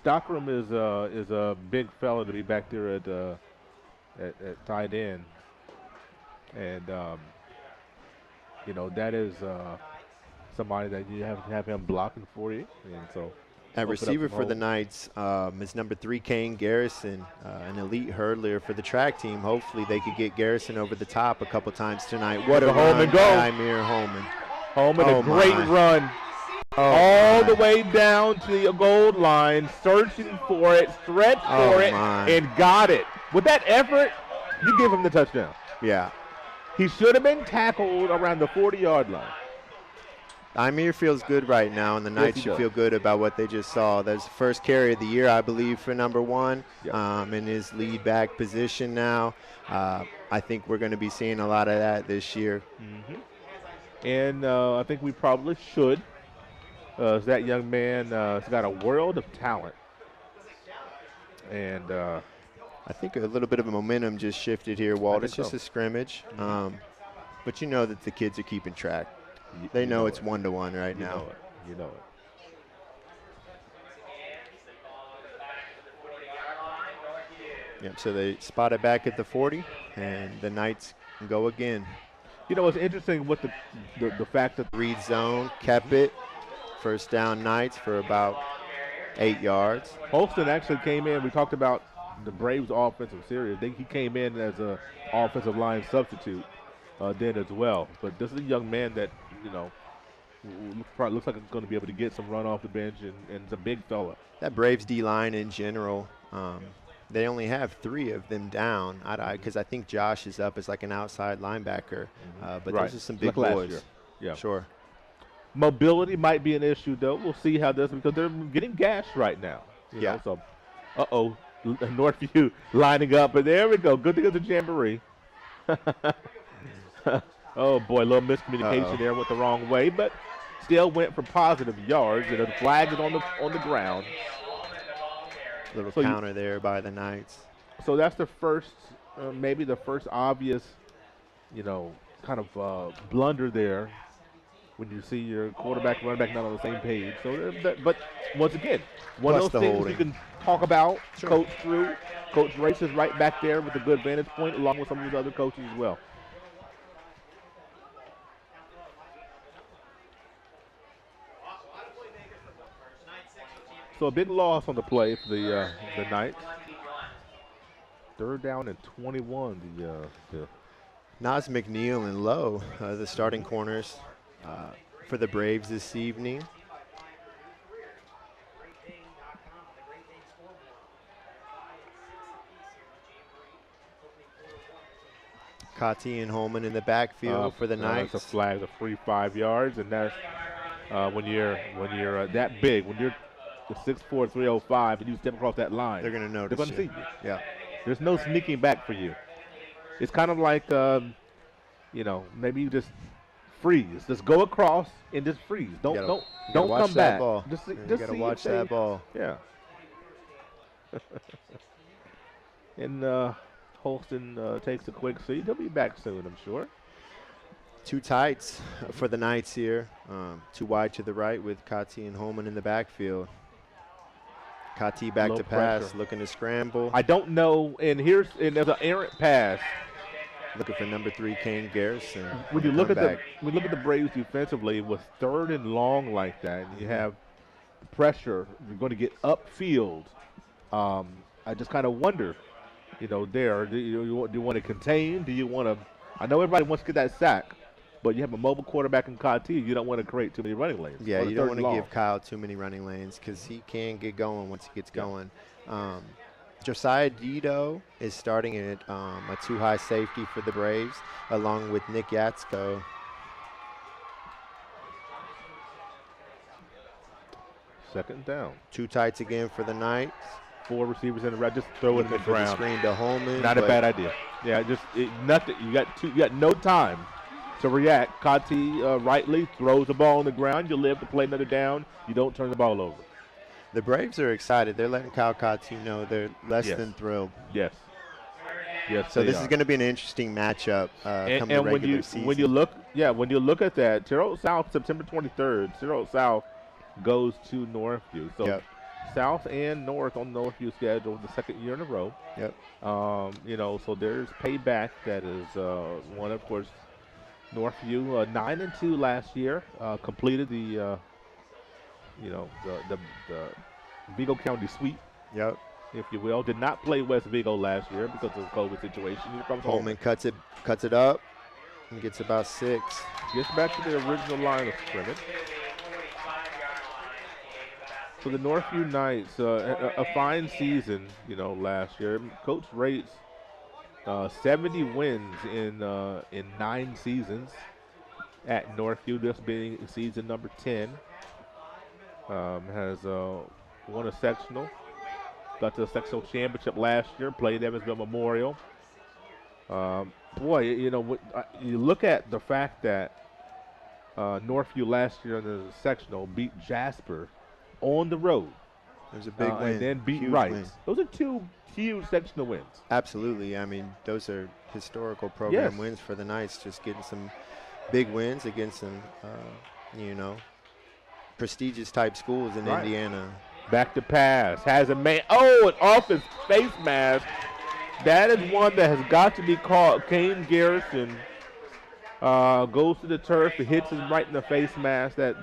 Stockram is a big fella to be back there at tight end, and that is somebody that you have to have him blocking for you, and so. At receiver for the Knights is number 3, Kane Garrison, an elite hurdler for the track team. Hopefully they could get Garrison over the top a couple times tonight. What a run by Imir Holman. A great run. All the way down to the goal line, searching for it, stretched for it, and got it. With that effort, you give him the touchdown. Yeah. He should have been tackled around the 40-yard line. Imir feels good right now, and the Knights should feel good about what they just saw. That's the first carry of the year, I believe, for number 1 in his lead back position now. I think we're going to be seeing a lot of that this year. And I think we probably should. That young man has got a world of talent. And I think a little bit of momentum just shifted here, Walt. It's just a scrimmage. But you know that the kids are keeping track. They know it's 1-to-1 right now. You know it. Yep, so they spot it back at the 40, and the Knights go again. You know, it's interesting with the fact that read zone, kept it. First down Knights for about 8 yards. Holston actually came in. We talked about the Braves' offensive series. I think he came in as an offensive line substitute then as well. But this is a young man that, you know, looks like it's going to be able to get some run off the bench, and it's a big fella. That Braves D-line in general, they only have 3 of them down, because I think Josh is up as like an outside linebacker. But those are some big boys. Yeah, sure. Mobility might be an issue, though. We'll see how this, because they're getting gashed right now. You know, so, Northview lining up, and there we go. Good thing it's a Jamboree. Oh, boy, a little miscommunication there, went the wrong way, but still went for positive yards, and the flag is on the ground. Little counter there by the Knights. So that's the first, maybe the first obvious, you know, kind of blunder there when you see your quarterback, running back not on the same page. So, but once again, one of those things you can talk about, coach through. Coach Race is right back there with a good vantage point, along with some of these other coaches as well. So a big loss on the play for the Knights. 3rd down and 21. Nas McNeil and Lowe, the starting corners for the Braves this evening. Kati and Holman in the backfield for the Knights. That's a flag, a free 5 yards, and that's when you're that big, when you're the 6'4", 305, and you step across that line, they're going to notice. They're going to see you. Yeah. There's no sneaking back for you. It's kind of like, you know, maybe you just freeze. Just go across and just freeze. Don't come back. Ball. Just you got to watch that ball. Yeah. And Holston takes a quick seat. He'll be back soon, I'm sure. 2 tights for the Knights here. 2 wide to the right with Kati and Holman in the backfield. Kati back to pass, looking to scramble. I don't know, and there's an errant pass. Looking for number 3, Kane Garrison. When you look at the Braves defensively, with 3rd and long like that, and you have pressure, you're going to get upfield. I just kind of wonder, you know, do you want to contain? Do you want to? I know everybody wants to get that sack, but you have a mobile quarterback in Kati. You don't want to create too many running lanes. Yeah, you don't want to give Kyle too many running lanes because he can get going once he gets going. Josiah Dido is starting at a 2-high safety for the Braves, along with Nick Yatsko. Second down. 2 tights again for the Knights. 4 receivers in the right. Just throw it in the ground. Screen to Holman. Not a bad idea. Yeah, just nothing. You got no time to react. Kati rightly throws the ball on the ground. You live to play another down. You don't turn the ball over. The Braves are excited. They're letting Kyle Kati know they're less than thrilled. Yes. Yes. So this is going to be an interesting matchup come the regular season. When you look at that, Terre Haute South, September 23rd, Terre Haute South goes to Northview. So South and North on the Northview schedule the 2nd year in a row. Yep. You know, so there's payback. That is one, of course, Northview 9-2 last year. Completed the Vigo County sweep. Yep. If you will. Did not play West Vigo last year because of the COVID situation. Holman cuts it up and gets about 6. Gets back to the original line of scrimmage. So the Northview Knights, a fine season, you know, last year. Coach Rates 70 wins in 9 seasons at Northview, this being season number 10. Has won a sectional, got to the sectional championship last year, played Evansville Memorial. Boy, you look at the fact that Northview last year in the sectional beat Jasper on the road. It was a big win. And then beat Huge Rice. win. Those are 2 huge sectional wins. Absolutely. I mean, those are historical program wins for the Knights, just getting some big wins against some, prestigious type schools in Indiana. Back to pass. Has a man. Oh, and off his face mask. That is one that has got to be called. Kane Garrison goes to the turf. It hits him right in the face mask. That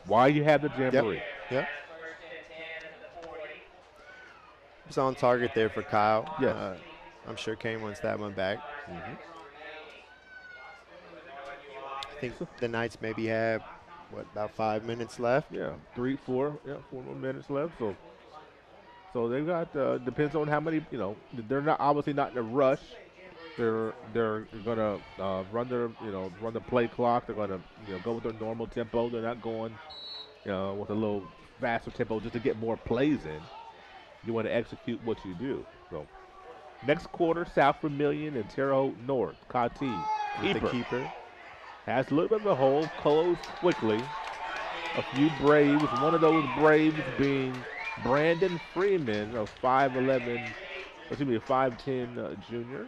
why you have the Jamboree. Yep. It's on target there for Kyle. Yes. I'm sure Kane wants that one back. Mm-hmm. I think the Knights maybe have, about 5 minutes left? Yeah, 3, 4. Yeah, 4 more minutes left. So they've got, depends on how many, they're not obviously not in a rush. They're going to run the play clock. They're going to, go with their normal tempo. They're not going, with a little faster tempo just to get more plays in. You want to execute what you do. So next quarter, South Vermillion and Terre Haute North. Kati, the keeper. Has a little bit of a hole, closed quickly. A few Braves, one of those Braves being Brandon Freeman, a 5'10" junior.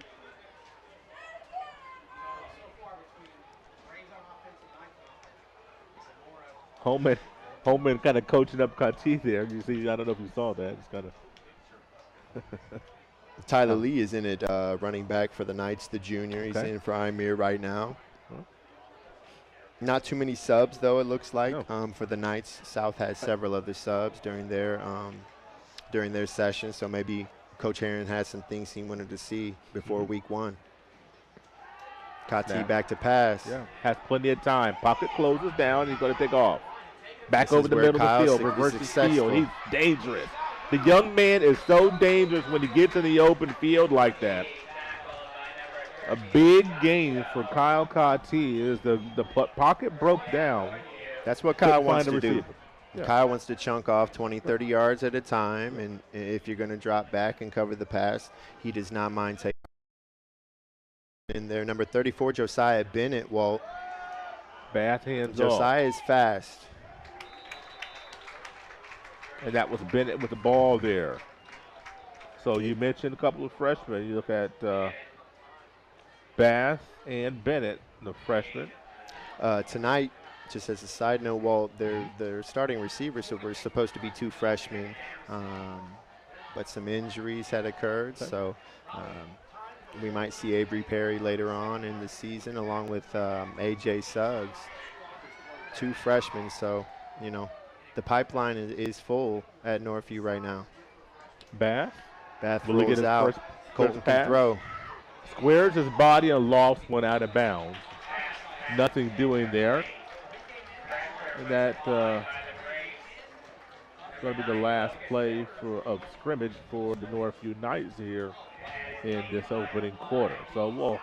Holman kind of coaching up Kati there. You see, I don't know if you saw that. It's kind of. Tyler Lee is in it, running back for the Knights, the junior. He's in for Imir right now. Not too many subs, though, it looks like, for the Knights. South has several other subs during their session, so maybe Coach Herron has some things he wanted to see before week 1. Kati back to pass. Yeah, has plenty of time. Pocket closes down. He's going to take off. Back over the middle of the field, reverses field. He's dangerous. The young man is so dangerous when he gets in the open field like that. A big game for Kyle Kati is the pocket broke down. That's what Kyle wants to do. Yeah. Kyle wants to chunk off 20, 30 yards at a time, and if you're going to drop back and cover the pass, he does not mind taking. In there, number 34, Josiah Bennett, Walt. Bad hands Josiah is fast. And that was Bennett with the ball there. So you mentioned a couple of freshmen. You look at Bass and Bennett, the freshmen. Tonight, just as a side note, Walt, they're starting receivers, so we're supposed to be 2 freshmen, but some injuries had occurred, so we might see Avery Perry later on in the season, along with A.J. Suggs. 2 freshmen, so, the pipeline is full at Northview right now. Bath rolls out. Colton can throw. Squares his body and lofts one out of bounds. Nothing doing there. And that's going to be the last play of scrimmage for the Northview Knights here in this opening quarter. So we'll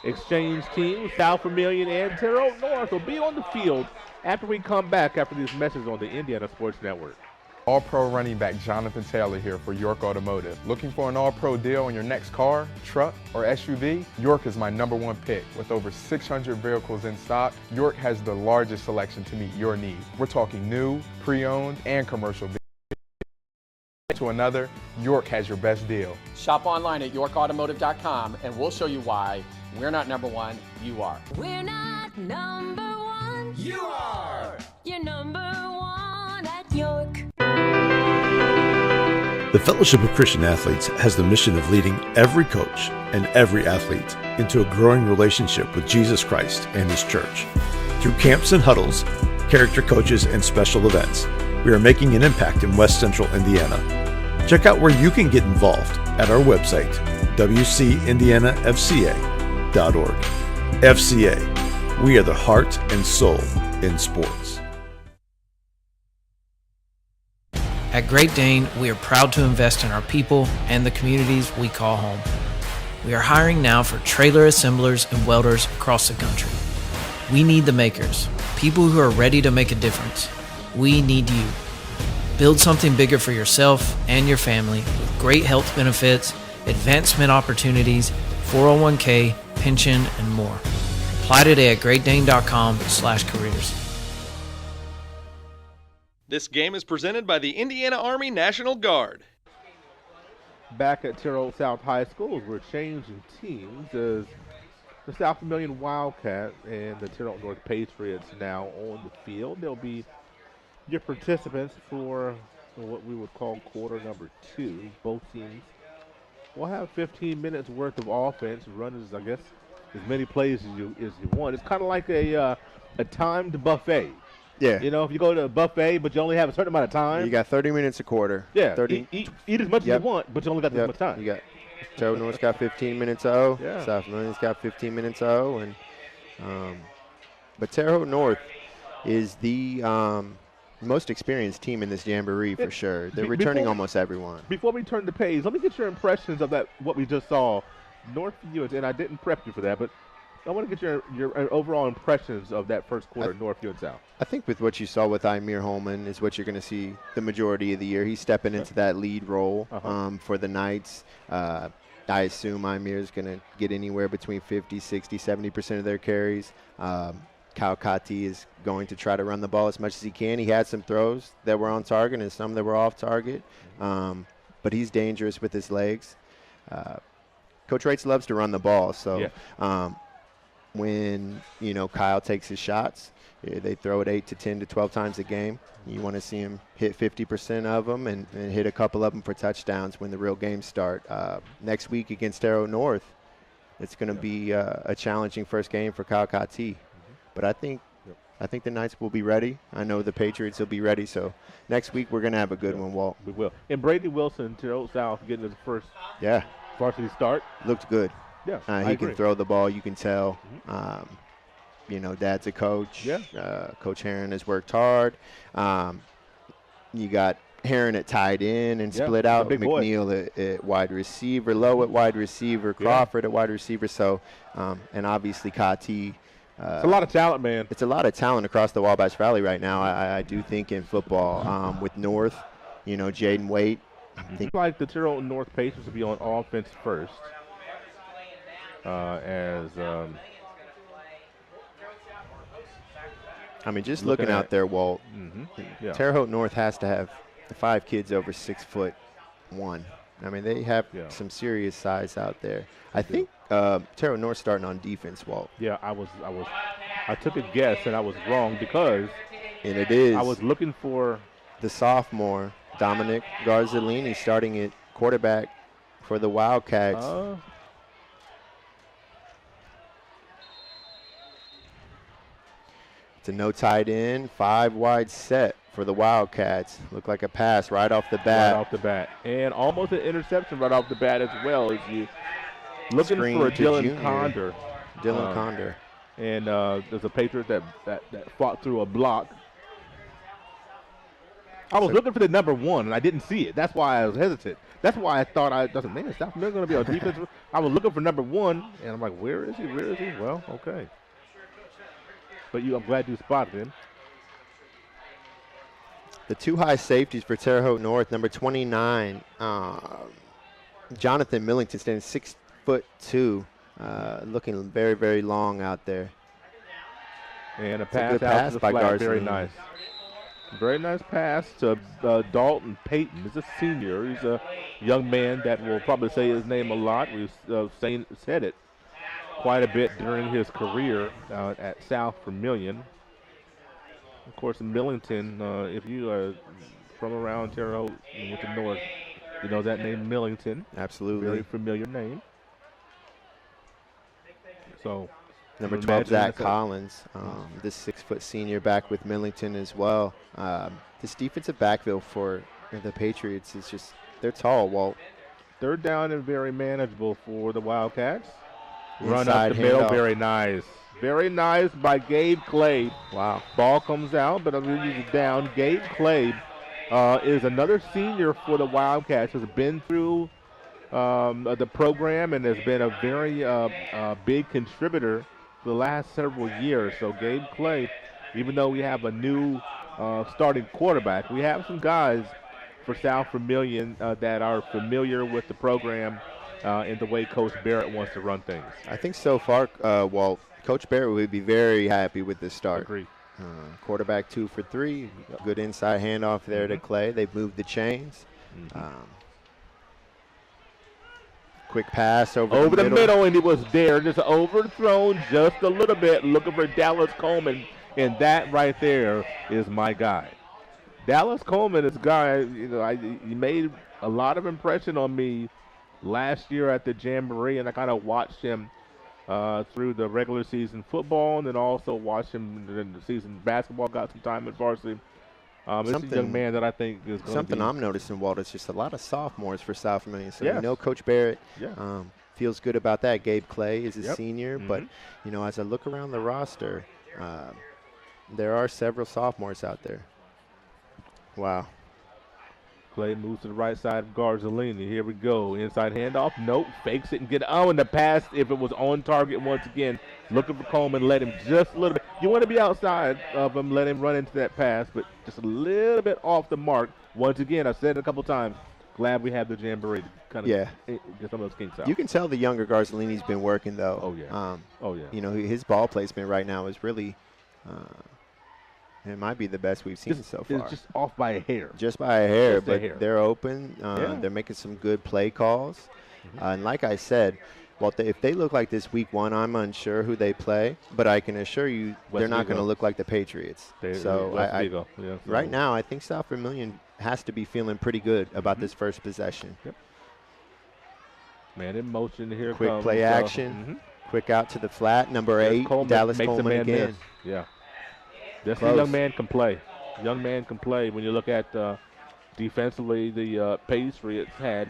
exchange teams. South Vermillion and Terre Haute North will be on the field after we come back after these messages on the Indiana Sports Network. All-Pro running back Jonathan Taylor here for York Automotive. Looking for an all-pro deal on your next car, truck, or SUV? York is my #1 pick. With over 600 vehicles in stock, York has the largest selection to meet your needs. We're talking new, pre-owned, and commercial vehicles. To another, York has your best deal. Shop online at yorkautomotive.com and we'll show you why we're not #1, you are. We're not #1. You are. You're #1 at York. The Fellowship of Christian Athletes has the mission of leading every coach and every athlete into a growing relationship with Jesus Christ and His church. Through camps and huddles, character coaches, and special events, we are making an impact in West Central Indiana. Check out where you can get involved at our website, wcindianafca.org. FCA, we are the heart and soul in sports. At Great Dane, we are proud to invest in our people and the communities we call home. We are hiring now for trailer assemblers and welders across the country. We need the makers, people who are ready to make a difference. We need you. Build something bigger for yourself and your family with great health benefits, advancement opportunities, 401k, pension, and more. Apply today at greatdane.com/careers. This game is presented by the Indiana Army National Guard. Back at Terre Haute South High School, we're changing teams as the South Vermillion Wildcats and the Terre Haute North Patriots now on the field. They'll be your participants for what we would call quarter number 2. Both teams will have 15 minutes worth of offense, run as many plays as you want. It's kind of like a timed buffet. Yeah. You know, if you go to a buffet, but you only have a certain amount of time. You got 30 minutes a quarter. Yeah. 30. Eat as much as you want, but you only got this much time. You got Terre Haute North's got 15 minutes O. Yeah. South Vermillion's got 15 minutes O, and but Terre Haute North is the most experienced team in this Jamboree for sure. They're returning almost everyone. Before we turn the page, let me get your impressions of what we just saw. Northview, and I didn't prep you for that, but I want to get your overall impressions of that first quarter, Northview and South. I think with what you saw with Imir Holman is what you're going to see the majority of the year. He's stepping into that lead role for the Knights. I assume Imir is going to get anywhere between 50, 60, 70% of their carries. Kyle Kati is going to try to run the ball as much as he can. He had some throws that were on target and some that were off target, but he's dangerous with his legs. Coach Reitz loves to run the ball, so when Kyle takes his shots, they throw it 8 to 10 to 12 times a game. You want to see him hit 50% of them and hit a couple of them for touchdowns when the real games start. Next week against Terre Haute North, it's going to be a challenging first game for Kyle Kati. But I think the Knights will be ready. I know the Patriots will be ready. So next week we're going to have a good one, Walt. We will. And Brady Wilson, Terre Haute South, getting his first varsity start. Looked good. Yeah, he can throw the ball. You can tell. Dad's a coach. Yeah. Coach Herron has worked hard. You got Herron at tight end and split out. McNeil at wide receiver, Lowe at wide receiver, Crawford at wide receiver. So, and obviously Kati. It's a lot of talent, man. It's a lot of talent across the Wabash Valley right now. I do think in football with North, Jaden Waite. I think like the Terre Haute North Patriots will be on offense first. Just looking out there, Walt, Terre Haute North has to have 5 kids over 6'1". They have some serious size out there. I think Terre Haute North starting on defense, Walt. Yeah, I took a guess and I was wrong because I was looking for the sophomore Dominic Garzolini starting at quarterback for the Wildcats. It's a no tight end, 5 wide set for the Wildcats. Looked like a pass right off the bat. And almost an interception right off the bat as well as you looking for a Dylan Condor. Condor. And there's a Patriot that fought through a block. I was looking for the number 1, and I didn't see it. That's why I was hesitant. That's why I thought man, South Vermillion going to be on defense. I was looking for number 1, and I'm like, where is he? Well, okay. But I'm glad you spotted him. The 2 high safeties for Terre Haute North, number 29, Jonathan Millington, standing 6'2", looking very, very long out there. And a pass out to the by flat. Very nice. Very nice pass to Dalton Payton. He's a senior. He's a young man that will probably say his name a lot. We've said it quite a bit during his career at South Vermillion. Of course, Millington, if you are from around Terre Haute and with the North, you know that name Millington. Absolutely. Very familiar name. So, number 12, Zach Collins, this 6' senior back with Millington as well. This defensive backfield for the Patriots is just, they're tall, Walt. Third down and very manageable for the Wildcats. Run Inside up the middle, handoff. very nice. Very nice by Gabe Clay. Wow. Ball comes out, but I'm going to use it down. Gabe Clay is another senior for the Wildcats. Has been through the program and has been a very big contributor for the last several years. So Gabe Clay, even though we have a new starting quarterback, we have some guys for South Vermillion that are familiar with the program and the way Coach Barrett wants to run things. I think so far, Walt, Coach Barrett would be very happy with this start. Agreed. Quarterback 2 for 3. Good inside handoff there to Clay. They've moved the chains. Quick pass over the middle, and he was there. Just overthrown just a little bit. Looking for Dallas Coleman, and that right there is my guy. Dallas Coleman is a guy, he made a lot of impression on me last year at the Jamboree, and I kind of watched him through the regular season football, and then also watched him in the season basketball. Got some time at varsity. This is a young man that I think is going something I'm noticing, Walt. It's just a lot of sophomores for South Vermillion. So we know Coach Barrett feels good about that. Gabe Clay is a senior, but as I look around the roster, there are several sophomores out there. Wow. Clay moves to the right side of Garzalini. Here we go. Inside handoff. Nope. Fakes it and get in the pass. If it was on target once again, looking for Coleman. Let him just a little bit. You want to be outside of him. Let him run into that pass, but just a little bit off the mark. Once again, I've said it a couple times. Glad we have the Jamboree to kind of get some of those kinks out. You can tell the younger Garzalini's been working, though. Oh, yeah. His ball placement right now is really it might be the best we've seen so far. It's just off by a hair. Just by a hair, but they're open. They're making some good play calls. And like I said, if they look like this week 1, I'm unsure who they play, but I can assure you they're not going to look like the Patriots. Right now, I think South Vermillion has to be feeling pretty good about this first possession. Man in motion here. Quick play action. Quick out to the flat. Number 8, Dallas Coleman again. Yeah. This young man can play. Young man can play. When you look at defensively, the Patriots had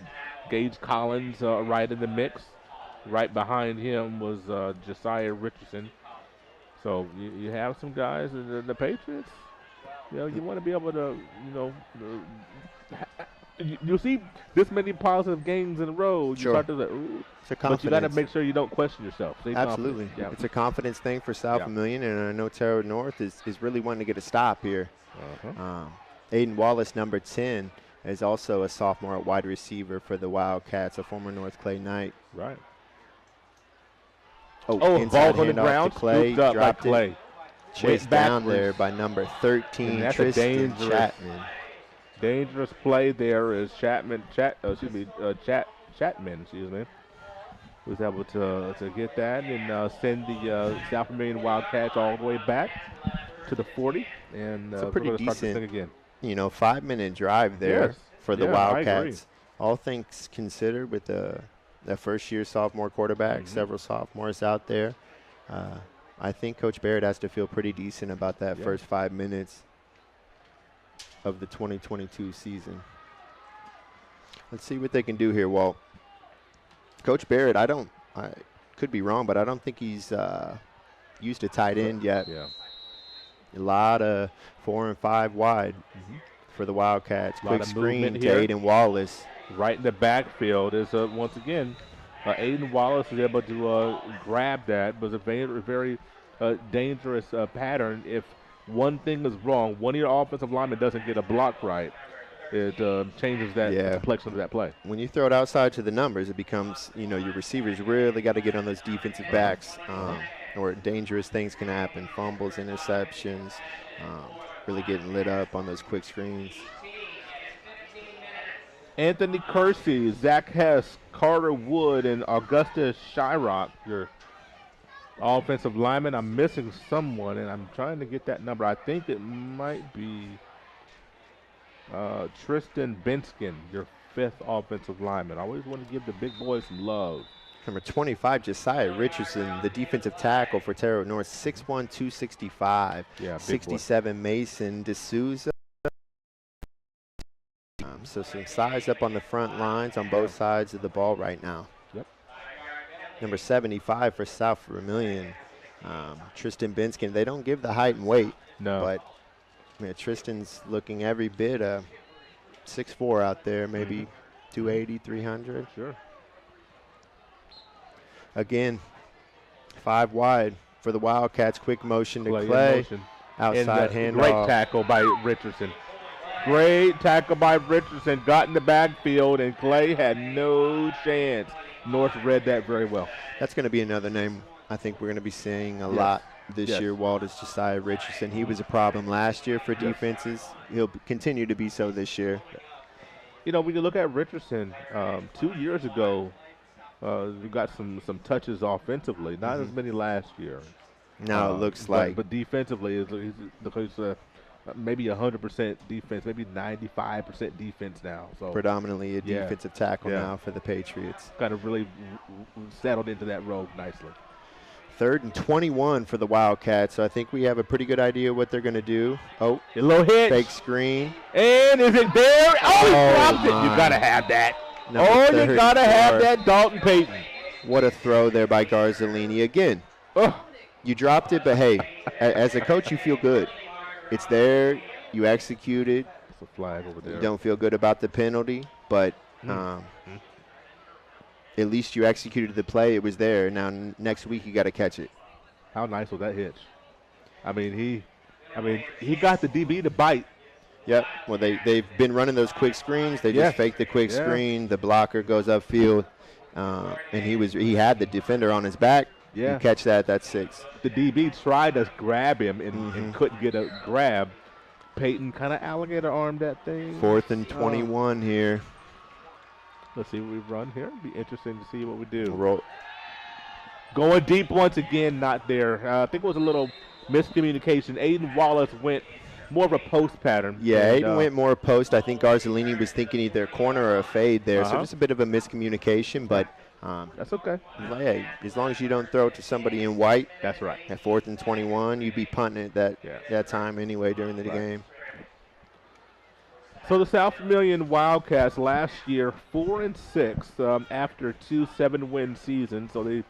Gage Collins right in the mix. Right behind him was Josiah Richardson. So you have some guys in the Patriots. You want to be able to, you see this many positive games in a row. You start to ooh. But you got to make sure you don't question yourself. Absolutely. It's a confidence thing for South Vermillion, and I know Terre Haute North is really wanting to get a stop here. Aiden Wallace, number 10, is also a sophomore at wide receiver for the Wildcats, a former North Clay Knight. Right. Inside ball on the ground, to Clay, dropped by Clay. It. Chased down there by number 13, Tristan Chapman. Dangerous play there is Chapman, was able to get that and send the South Vermillion Wildcats all the way back to the 40. And it's a pretty decent, again. 5-minute drive there for the Wildcats. All things considered, with the first-year sophomore quarterback, several sophomores out there, I think Coach Barrett has to feel pretty decent about that first 5 minutes of the 2022 season. Let's see what they can do here, Walt. Coach Barrett, I could be wrong, but I don't think he's used a tight end yet. A lot of 4 and 5 wide for the Wildcats. Quick screen to Aiden Wallace. Right in the backfield is, once again, Aiden Wallace is able to grab that. But it's a very dangerous pattern. If one thing is wrong, one of your offensive linemen doesn't get a block right, it changes that complexion of that play. When you throw it outside to the numbers, it becomes, your receivers really got to get on those defensive backs, or dangerous things can happen. Fumbles, interceptions, really getting lit up on those quick screens. Anthony Kersey, Zach Hess, Carter Wood, and Augusta Shyrock, your offensive lineman. I'm missing someone, and I'm trying to get that number. I think it might be Tristan Benskin, your 5th offensive lineman. I always want to give the big boys some love. Number 25, Josiah Richardson, the defensive tackle for Terre Haute North, 6'1", 265. 67, Mason D'Souza. So some size up on the front lines on both sides of the ball right now. Number 75 for South Vermillion, Tristan Benskin. They don't give the height and weight. No. But Tristan's looking every bit 6'4" out there, maybe 280, 300. Sure. Again, 5 wide for the Wildcats. Quick motion to Clay in Clay. motion. Outside and handoff. Great tackle by Richardson. Great tackle by Richardson. Got in the backfield, and Clay had no chance. North read that very well. That's going to be another name I think we're going to be seeing a lot this year. Waldus Josiah Richardson. He was a problem last year for defenses. He'll continue to be so this year. You know, when you look at Richardson, 2 years ago, we got some touches offensively. Not as many last year. Now it looks like. But defensively, he's maybe 100% defense, maybe 95% defense now. So predominantly a defensive tackle now for the Patriots. Kind of really settled into that role nicely. 3rd and 21 for the Wildcats. So I think we have a pretty good idea what they're going to do. Oh, a little hit. Fake screen. And is it there? Oh, he dropped it. You got to have that. You got to have that, Dalton Payton. What a throw there by Garzolini. Again, you dropped it, but hey, as a coach, you feel good. It's there. You executed. It's a flag over there. You don't feel good about the penalty, but at least you executed the play. It was there. Now, next week, you got to catch it. How nice was that hitch? I mean, he got the DB to bite. Yep. Well, they've been running those quick screens. They just fake the quick screen. The blocker goes upfield, and he had the defender on his back. Yeah. You catch that, that's 6. The DB tried to grab him and couldn't get a grab. Peyton kind of alligator armed that thing. 4th and 21 here. Let's see what we run here. Be interesting to see what we do. Roll. Going deep once again, not there. I think it was a little miscommunication. Aiden Wallace went more of a post pattern. Yeah, Aiden went more post. I think Garzolini was thinking either a corner or a fade there. So just a bit of a miscommunication, but that's okay. Hey, as long as you don't throw it to somebody in white. That's right. At 4th and 21, you'd be punting it that time anyway during the game. So the South Vermillion Wildcats last year 4-6 after 2 7-win seasons. So they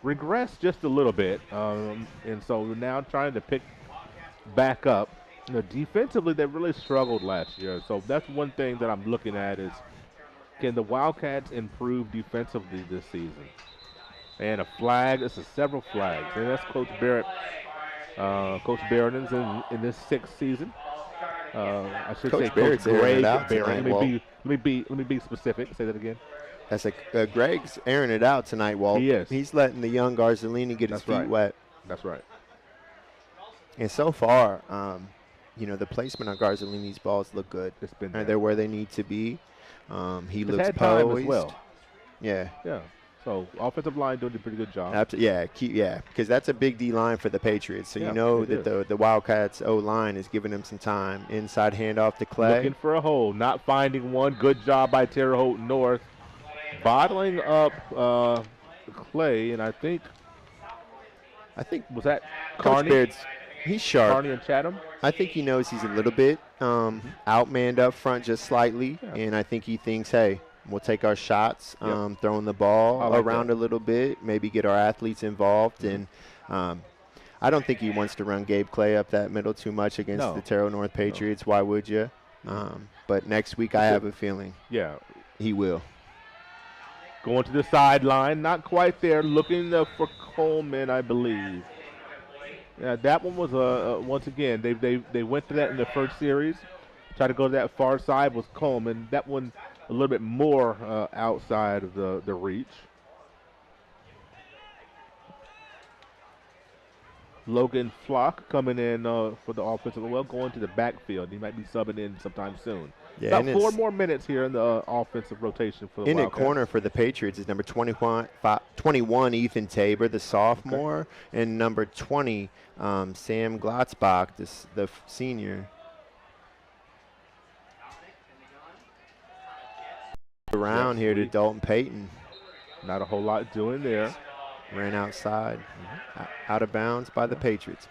regressed just a little bit, and so we're now trying to pick back up. You know, defensively, they really struggled last year. So that's one thing that I'm looking at is, can the Wildcats improve defensively this season? And a flag. This is several flags, and that's Coach Barrett. Coach Barrett's in this 6th season. I should say Coach Greg Barrett. Let me be specific. Say that again. That's Greg's airing it out tonight, Walt. He is. He's letting the young Garzolini get his feet wet. That's right. And so far, the placement on Garzolini's balls look good. It's been they're where they need to be. He looks had poised. time as well. Yeah. Yeah. So offensive line doing a pretty good job. Because that's a big D line for the Patriots. So you know that the Wildcats O line is giving them some time. Inside handoff to Clay. Looking for a hole, not finding one. Good job by Terre Haute North, bottling up Clay, and I think was that Carney? He's sharp. Carney and Chatham. I think he knows he's a little bit outmanned up front just slightly, and I think he thinks, hey, we'll take our shots, throwing the ball around a little bit, maybe get our athletes involved. And I don't think he wants to run Gabe Clay up that middle too much against the Terre Haute North Patriots. Why would you? But next week I have a feeling he will. Going to the sideline, not quite there, looking for Coleman, I believe. Yeah, that one was once again they went to that in the first series. Tried to go to that far side was Coleman. That one a little bit more outside of the reach. Logan Flock coming in for the offensive, going to the backfield. He might be subbing in sometime soon. Yeah, about 4 more minutes here in the offensive rotation for the in Wildcats. the corner for the Patriots is number 21 Ethan Tabor, the sophomore, and number 20 Sam Glotzbach, the senior. Around here to Dalton Payton. Not a whole lot doing there. Ran outside, out of bounds by the Patriots.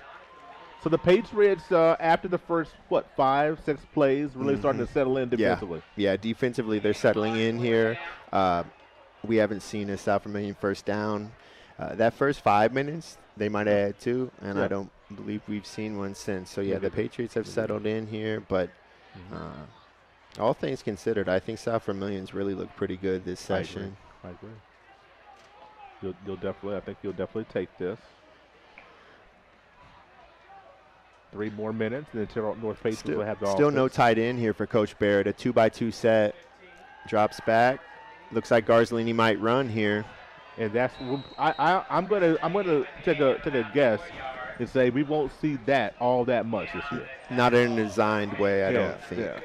So the Patriots, after the first, 5-6 plays, really starting to settle in defensively. Yeah, defensively they're settling in here. We haven't seen a South Vermillion first down. That first 5 minutes, they might have had 2, and I don't believe we've seen one since. So, the Patriots have settled in here, but All things considered, I think South Vermillion's really looked pretty good this session. I agree. You'll definitely, I think you'll definitely take this. 3 more minutes, and then Terre Haute North Patriots will have the Still offense. no tight end here for Coach Barrett. A 2-by-2 set. Drops back. Looks like Garzolini might run here. And that's I'm gonna take a guess and say we won't see that all that much this year. Not in a designed way, I don't think.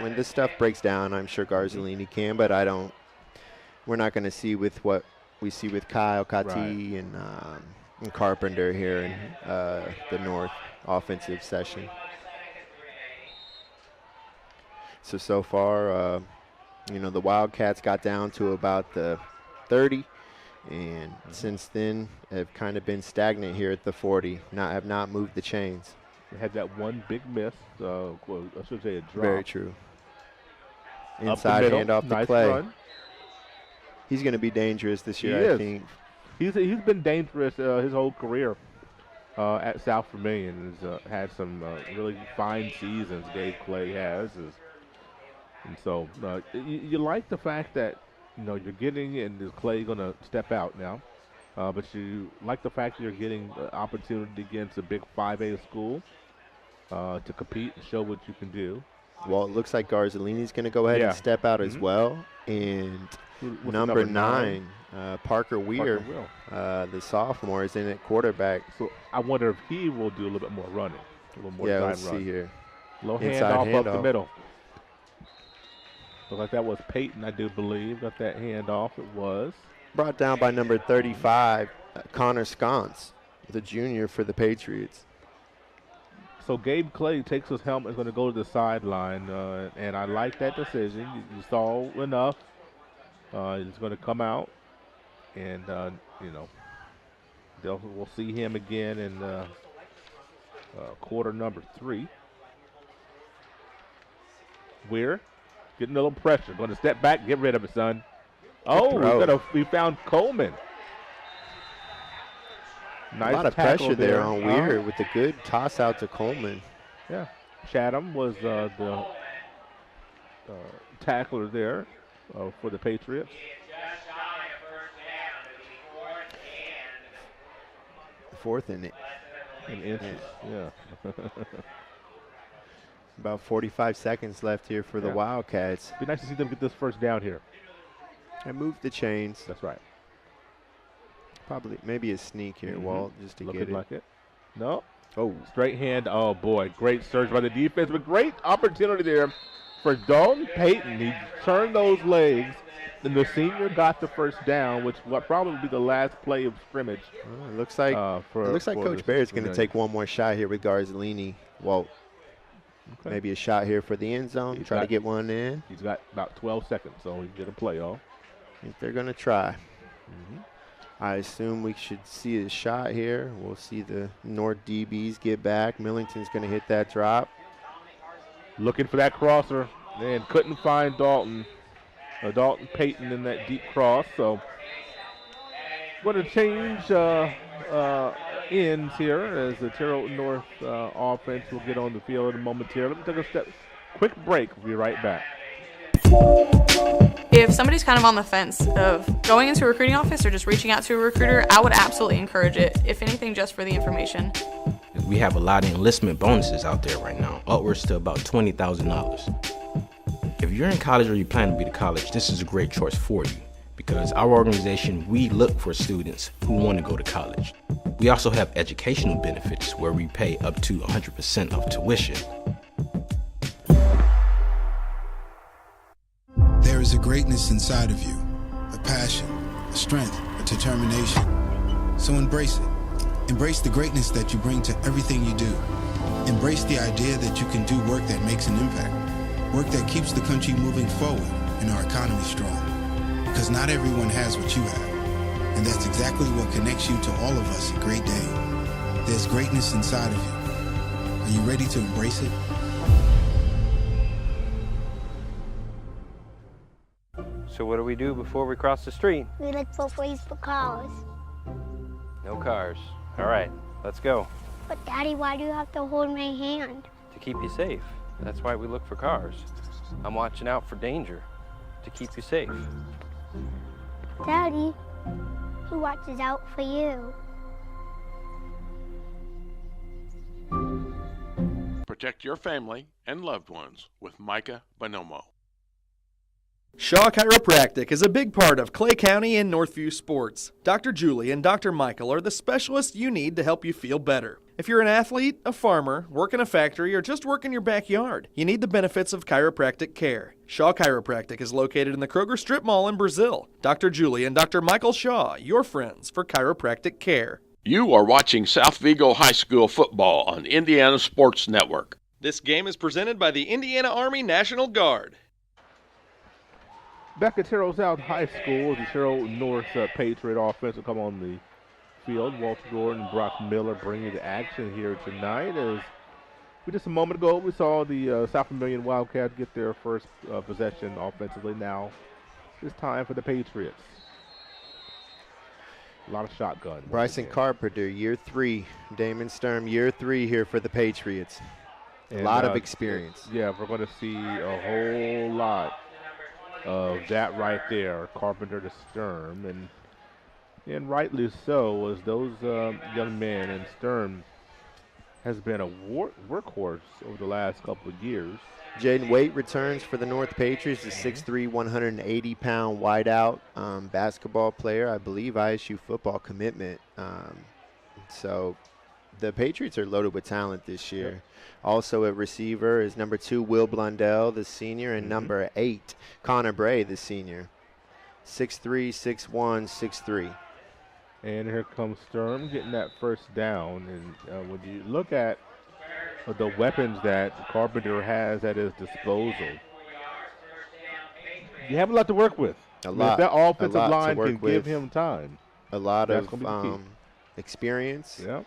When this stuff breaks down, I'm sure Garzolini can, but we're not going to see with what we see with Kyle Kati and Carpenter here in the North offensive session. So far, the Wildcats got down to about the 30. And since then, have kind of been stagnant here at the 40. Have not moved the chains. They had that one big miss. I should say a drop. Very true. Inside handoff to Clay. Run. He's going to be dangerous this year, I think. He's been dangerous his whole career at South Vermillion. He's had some really fine seasons. Gabe Clay has, and so you like the fact that. You're getting, and is Clay going to step out now? But you like the fact that you're getting the opportunity against a big 5A school to compete and show what you can do. Well, it looks like Garzolini's going to go ahead and step out as well. And number 9, Parker Weir, the sophomore, is in at quarterback. So I wonder if he will do a little bit more running, a little more side let's run. see here. Low handoff up the middle. Looked like that was Peyton, I do believe. Got that handoff. It was. Brought down by number 35, Connor Sconce, the junior for the Patriots. So Gabe Clay takes his helmet, is going to go to the sideline, and I like that decision. You saw enough. He's going to come out, and, we'll see him again in quarter number 3. Weir. Getting a little pressure. Going to step back, get rid of it, son. Oh, we found Coleman. Nice a lot of pressure there on Weir with a good toss out to Coleman. Yeah. Chatham was the tackler there for the Patriots. Fourth and inches. Yeah. About 45 seconds left here for the Wildcats. Be nice to see them get this first down here. And move the chains. That's right. Probably maybe a sneak here, Walt, just to get it. Like it. No. Oh. Straight hand. Oh, boy. Great surge by the defense, but great opportunity there for Dalton Payton. He turned those legs, and the senior got the first down, which will probably be the last play of scrimmage. It looks like Coach Barrett's going to take one more shot here with Garzolini. Walt. Okay. Maybe a shot here for the end zone. Try to get one in. He's got about 12 seconds, so he can get a play off. I think they're going to try. I assume we should see a shot here. We'll see the North DBs get back. Millington's going to hit that drop. Looking for that crosser. Man, couldn't find Dalton. Dalton Payton in that deep cross. So, what a change ends here as the Terre Haute North offense will get on the field momentarily. Let me take a quick break. We'll be right back. If somebody's kind of on the fence of going into a recruiting office or just reaching out to a recruiter, I would absolutely encourage it, if anything, just for the information. We have a lot of enlistment bonuses out there right now, upwards to about $20,000. If you're in college or you plan to be to college, this is a great choice for you. Because our organization, we look for students who want to go to college. We also have educational benefits where we pay up to 100% of tuition. There is a greatness inside of you, a passion, a strength, a determination. So embrace it. Embrace the greatness that you bring to everything you do. Embrace the idea that you can do work that makes an impact, work that keeps the country moving forward and our economy strong. Because not everyone has what you have. And that's exactly what connects you to all of us at Great Dane. There's greatness inside of you. Are you ready to embrace it? So what do we do before we cross the street? We look both ways for cars. No cars. All right, let's go. But Daddy, why do you have to hold my hand? To keep you safe. That's why we look for cars. I'm watching out for danger to keep you safe. Daddy, he watches out for you. Protect your family and loved ones with Micah Bonomo. Shaw Chiropractic is a big part of Clay County and Northview sports. Dr. Julie and Dr. Michael are the specialists you need to help you feel better. If you're an athlete, a farmer, work in a factory, or just work in your backyard, you need the benefits of chiropractic care. Shaw Chiropractic is located in the Kroger Strip Mall in Brazil. Dr. Julie and Dr. Michael Shaw, your friends for chiropractic care. You are watching South Vigo High School football on Indiana Sports Network. This game is presented by the Indiana Army National Guard. Back at Terre Haute South High School, the Terre Haute North Patriot offense will come on the field. Walter Gordon and Brock Miller bringing the action here tonight. As just a moment ago, we saw the South Vermillion Wildcats get their first possession offensively. Now it's time for the Patriots. A lot of shotgun. Bryson Carpenter, year 3. Damon Sturm, year 3 here for the Patriots. A lot of experience. Yeah, we're going to see a whole lot of that right there, Carpenter to Sturm, and rightly so, as those young men, and Sturm has been a workhorse over the last couple of years. Jaden Waite returns for the North Patriots, a 6'3", 180-pound wideout basketball player, I believe ISU football commitment. So the Patriots are loaded with talent this year. Yep. Also at receiver is number 2, Will Blundell, the senior, and number 8, Connor Bray, the senior. 6'3", 6'1", 6'3". And here comes Sturm getting that first down. And when you look at the weapons that Carpenter has at his disposal, you have a lot to work with. A lot. If that offensive line can give him time. A lot of experience. Yep.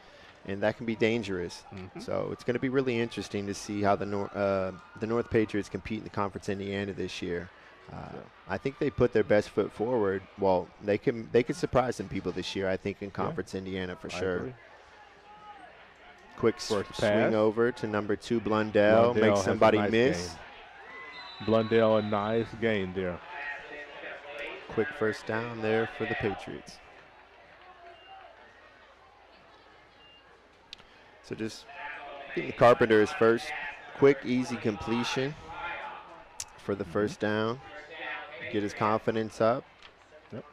And that can be dangerous. So it's going to be really interesting to see how the North Patriots compete in the Conference Indiana this year. I think they put their best foot forward. Well, they could surprise some people this year, I think, in Conference Indiana for sure. Quick swing over to number 2, Blundell. Makes somebody miss. Game. Blundell, a nice gain there. Quick first down there for the Patriots. So just getting Carpenter his first quick, easy completion for the first down. Get his confidence up. Yep.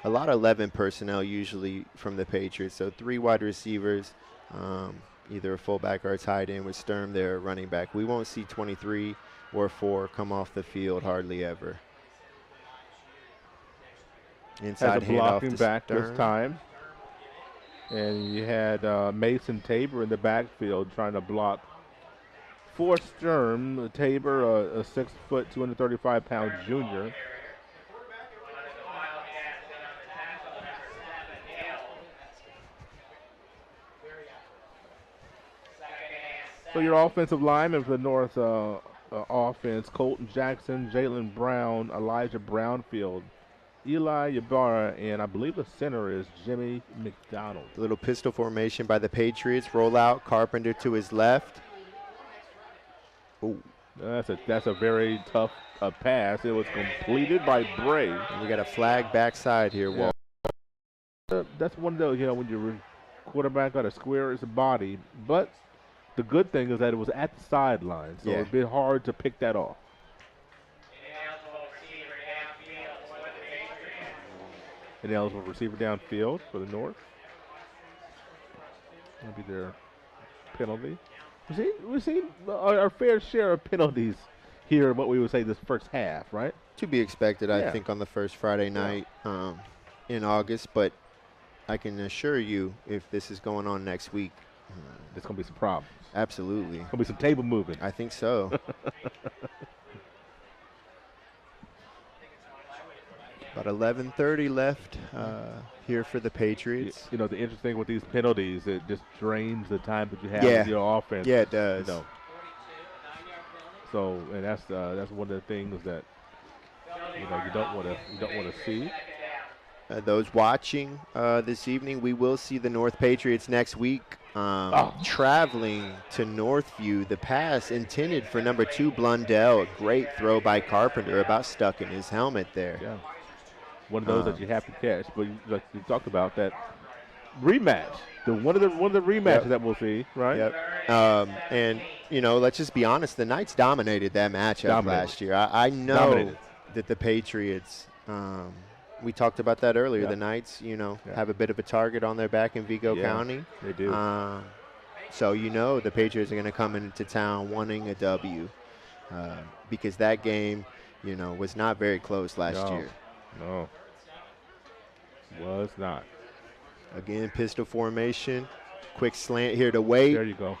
A lot of 11 personnel usually from the Patriots. So 3 wide receivers, either a fullback or a tight end with Sturm there, running back. We won't see 23 or 4 come off the field hardly ever. Inside has a blocking back Sturm this time. And you had Mason Tabor in the backfield trying to block for Sturm. Tabor, a 6 foot, 235-pound junior. So your offensive linemen for the North offense, Colton Jackson, Jalen Brown, Elijah Brownfield, Eli Ybarra, and I believe the center is Jimmy McDonald. A little pistol formation by the Patriots. Roll out, Carpenter to his left. Ooh. That's a very tough pass. It was completed by Bray. And we got a flag backside here, Walt. That's one of those, when your quarterback got to square his body. But the good thing is that it was at the sideline, so it'd be hard to pick that off. An eligible receiver downfield for the North. That'll be their penalty. We've seen our fair share of penalties here, what we would say this first half, right? To be expected, I think, on the first Friday night in August. But I can assure you, if this is going on next week, there's going to be some problems. Absolutely. Going to be some table moving. I think so. About 11:30 left here for the Patriots. The interesting with these penalties, it just drains the time that you have with your offense. Yeah, it does. So, and that's one of the things that you don't want to see. those watching this evening, we will see the North Patriots next week traveling to Northview. The pass intended for number 2, Blundell. A great throw by Carpenter, about stuck in his helmet there. Yeah. One of those that you have to catch. But like you talked about, that rematch. One of the rematches that we'll see, right? Yep. And, let's just be honest. The Knights dominated that matchup last year. I know that the Patriots we talked about that earlier. The Knights, have a bit of a target on their back in Vigo County. They do. So the Patriots are going to come into town wanting a W because that game, was not very close last year. No, was not. Again, pistol formation, quick slant here to Wade. There you go.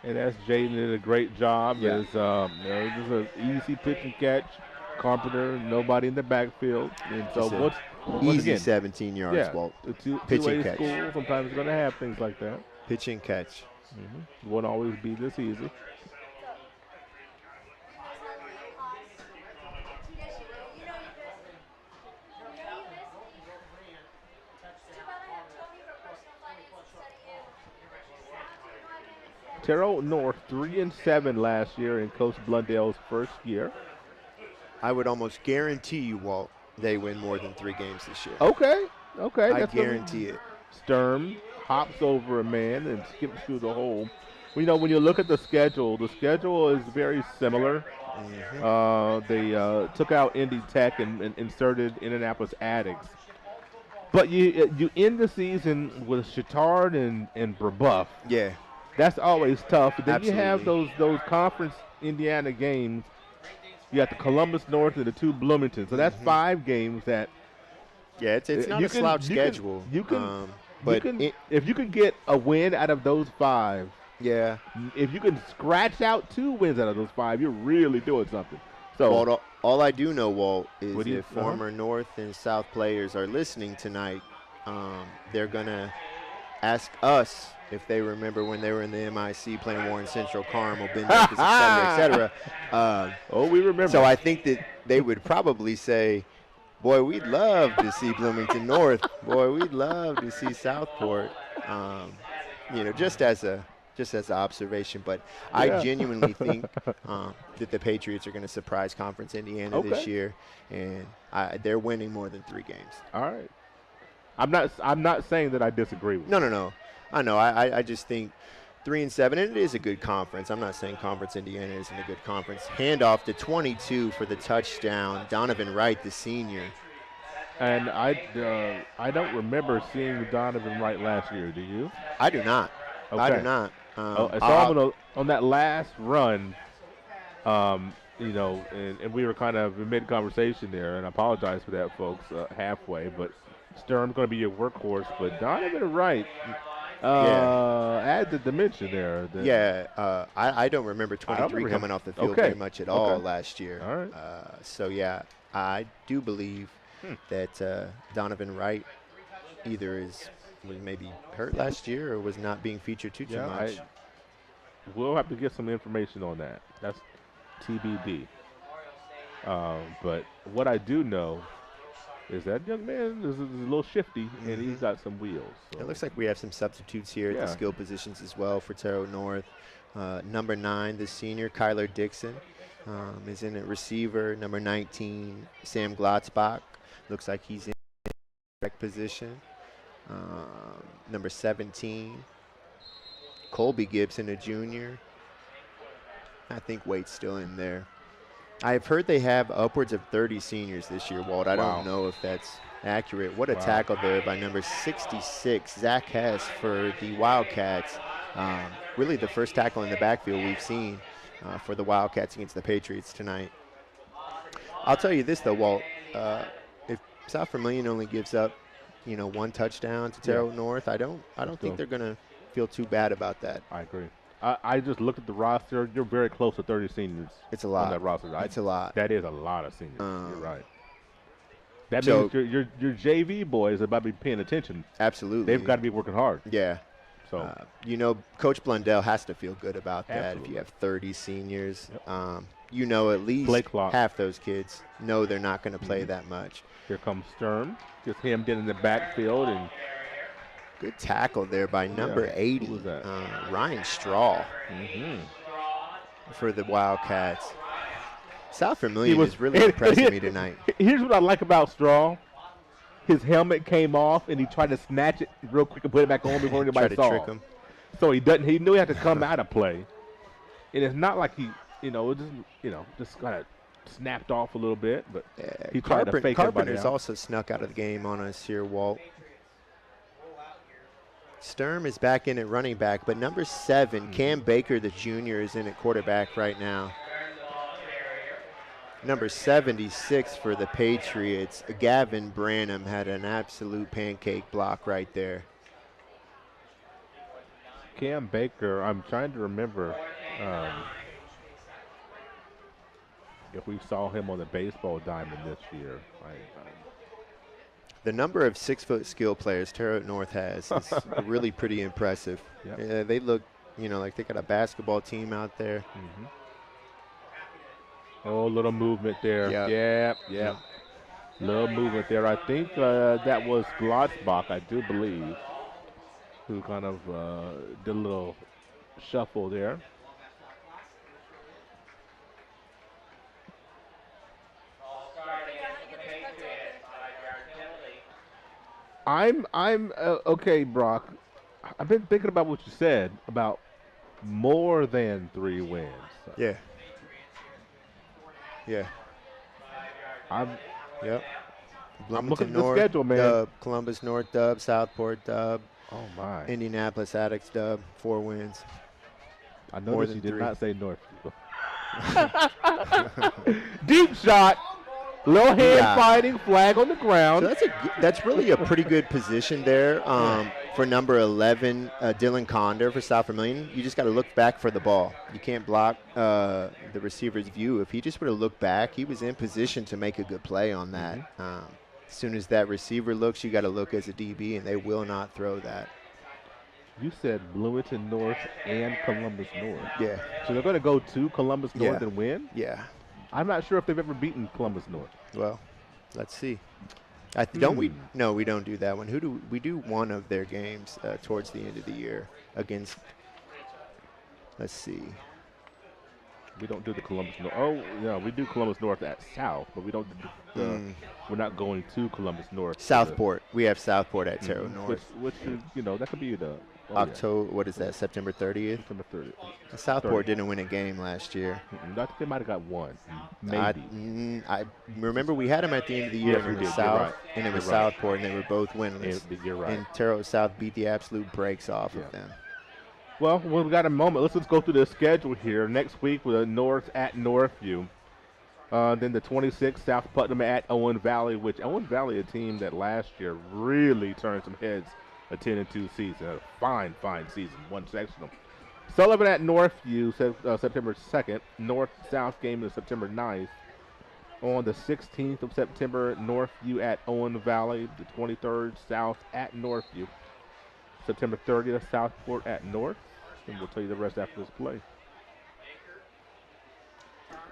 And that's Jaden did a great job. Yeah. This is an easy pitch and catch. Carpenter, nobody in the backfield. And so easy 17 yards, Walt. Pitch and catch. School sometimes it's going to have things like that. Pitch and catch. Won't always be this easy. Terre Haute North 3-7 last year in Coach Blundell's first year. I would almost guarantee you, Walt, they win more than 3 games this year. Okay. I guarantee it. Sturm hops over a man and skips through the hole. When you look at the schedule is very similar. They took out Indy Tech and inserted Indianapolis Addicts. But you end the season with Chittard and Brebeuf. Yeah. That's always tough. But then Absolutely. you have those conference Indiana games. You got the Columbus North and the 2 Bloomington. So that's 5 games that. Yeah, it's not a slouch schedule. If you can get a win out of those 5. Yeah. If you can scratch out 2 wins out of those 5, you're really doing something. So Walt, all I do know, Walt, is if former North and South players are listening tonight, they're going to ask us if they remember when they were in the MIC playing Warren Central, Carmel, Ben Davis, et cetera. We remember. So I think that they would probably say, boy, we'd love to see Bloomington North. Boy, we'd love to see Southport. Just as an observation. But I genuinely think that the Patriots are going to surprise Conference Indiana this year, and they're winning more than 3 games. All right. I'm not saying that I disagree with you. No. I know. I just think 3-7, and it is a good conference. I'm not saying Conference Indiana isn't a good conference. Handoff to 22 for the touchdown. Donovan Wright, the senior. And I don't remember seeing Donovan Wright last year. Do you? I do not. Okay. I do not. I saw him on that last run, and we were kind of in mid-conversation there, and I apologize for that, folks, halfway. But Sturm's going to be your workhorse, but Donovan Wright add the dimension there. I don't remember 23 coming off the field very much at all last year. All right. I do believe that Donovan Wright either was maybe hurt last year or was not being featured too much. We'll have to get some information on that. That's TBD. But what I do know is that young man is a little shifty, and he's got some wheels. So. It looks like we have some substitutes here at the skill positions as well for Terre Haute North. Number 9, the senior, Kyler Dixon, is in at receiver. Number 19, Sam Glotzbach. Looks like he's in the correct position. Number 17, Colby Gibson, a junior. I think Wade's still in there. I've heard they have upwards of 30 seniors this year, Walt. I don't know if that's accurate. What a tackle there by number 66, Zach Hess, for the Wildcats. Really the first tackle in the backfield we've seen for the Wildcats against the Patriots tonight. I'll tell you this, though, Walt. If South Vermillion only gives up, 1 touchdown to Terre Haute North, I don't think they're going to feel too bad about that. I agree. I just looked at the roster. You're very close to 30 seniors. It's a lot. On that roster. It's a lot. That is a lot of seniors. You're right. That means your JV boys are about to be paying attention. Absolutely. They've got to be working hard. Yeah. So Coach Blundell has to feel good about that. Absolutely. If you have 30 seniors, at least half those kids know they're not going to play that much. Here comes Sturm. Just hemmed in the backfield. And good tackle there by number 80, who was that? Ryan Straw for the Wildcats. South Vermillion is really impressing me tonight. Here's what I like about Straw. His helmet came off, and he tried to snatch it real quick and put it back on before anybody saw. Trick him. So he knew he had to come out of play. And it's not like he, just kind of snapped off a little bit, but he tried to fake Carpenter's also snuck out of the game on us here, Walt. Sturm is back in at running back, but number 7, Cam Baker, the junior, is in at quarterback right now. Number 76 for the Patriots, Gavin Branham, had an absolute pancake block right there. Cam Baker, I'm trying to remember if we saw him on the baseball diamond this year. The number of 6-foot skill players Terre Haute North has is really pretty impressive. Yep. They look, like they got a basketball team out there. Mm-hmm. Oh, a little movement there. Yep. Little movement there. I think that was Glotzbach, I do believe, who kind of did a little shuffle there. I'm okay, Brock. I've been thinking about what you said about more than 3 wins. Yeah. I'm looking Bloomington at North the schedule, man. dub, Columbus North dub, Southport dub. Oh my. Indianapolis Attucks dub, 4 wins. I noticed you did not say Northview. Deep shot. Low hand fighting, flag on the ground. So that's really a pretty good position there for number 11, Dylan Conder for South Vermillion. You just got to look back for the ball. You can't block the receiver's view. If he just would have looked back, he was in position to make a good play on that. As soon as that receiver looks, you got to look as a DB, and they will not throw that. You said Bloomington North and Columbus North. Yeah. So they're going to go to Columbus North and win? Yeah. I'm not sure if they've ever beaten Columbus North. Well, let's see. Don't we? No, we don't do that one. We do one of their games towards the end of the year against. Let's see. We don't do the Columbus North. Oh, yeah, we do Columbus North at South, but we don't. We're not going to Columbus North. Southport. We have Southport at Terre Haute North. Which is, that could be the. October, what is that, September 30th? September 30th. Southport didn't win a game last year. I think they might have got one. Maybe. I remember we had them at the end of the year, and it was Southport, and they were both winless. You're right. And Terre Haute South beat the absolute brakes off of them. Well, we've got a moment. Let's go through the schedule here. Next week, with North at Northview. Then the 26th, South Putnam at Owen Valley, which Owen Valley, a team that last year really turned some heads. A 10-2 season, a fine season, one section. Sullivan at Northview, September 2nd. North-South game is September 9th. On the 16th of September, Northview at Owen Valley. The 23rd, South at Northview. September 30th, Southport at North. And we'll tell you the rest after this play.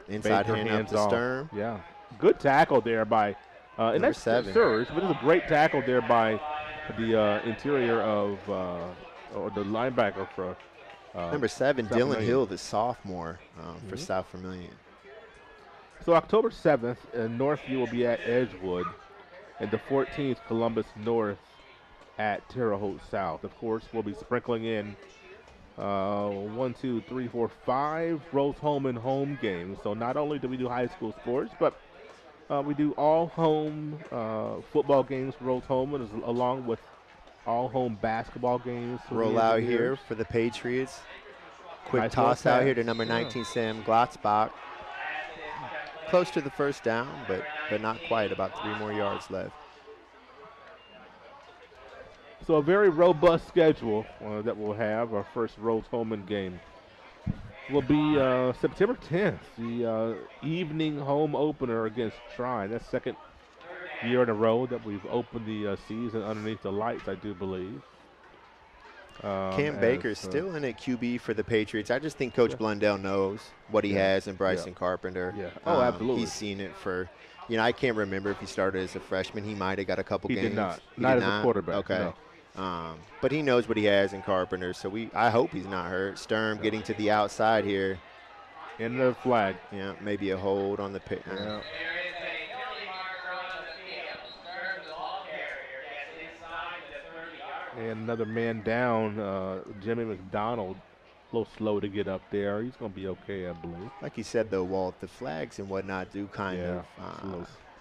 Inside hand to Sturm. Yeah. Good tackle there by, and that's 7. Surge, but it's a great tackle there by the interior of, or the linebacker for number 7, South Dylan Vermillion. Hill, the sophomore for South Vermillion. So October 7th, Northview will be at Edgewood, and the 14th, Columbus North at Terre Haute South. Of course, we'll be sprinkling in 5 Rose Holman home games. So not only do we do high school sports, but we do all home football games for Rose Holman, along with all home basketball games. Roll out here for the Patriots. Quick toss out here to number 19, Sam Glotzbach. Close to the first down, but not quite. About 3 more yards left. So a very robust schedule that we'll have. Our first Rose Holman game will be September 10th, the evening home opener against Trine. That's second year in a row that we've opened the season underneath the lights, I do believe. Cam Baker's still in at QB for the Patriots. I just think Coach Blundell knows what he has in Bryson Carpenter. Yeah. Oh, absolutely. He's seen it for I can't remember if he started as a freshman. He might have got a couple games. He did not. He not did as a quarterback. Okay. No. But he knows what he has in Carpenter, so I hope he's not hurt. Sturm getting to the outside here. In the flag. Yeah, maybe a hold on the pick. Yeah. And another man down, Jimmy McDonald, a little slow to get up there. He's going to be okay, I believe. Like you said, though, Walt, the flags and whatnot do kind of,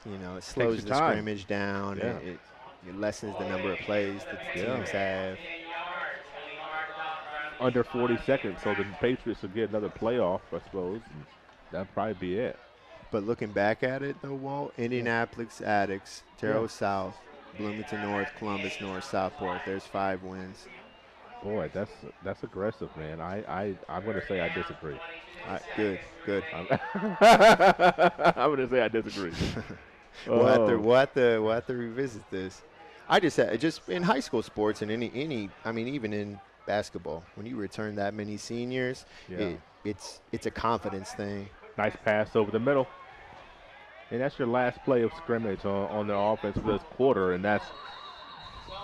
it slows the time. scrimmage down. Yeah. It lessens the number of plays that the teams have. Under 40 seconds, so the Patriots will get another playoff, I suppose. That'll probably be it. But looking back at it, though, Walt, Indianapolis, Attucks, Terre Haute South, Bloomington North, Columbus North, Southport. There's 5 wins. Boy, that's aggressive, man. I'm going to say I disagree. Good. I'm going to say I disagree. We'll have to revisit this. I just in high school sports and even in basketball, when you return that many seniors, it's a confidence thing. Nice pass over the middle. And that's your last play of scrimmage on the offense for this quarter, and that's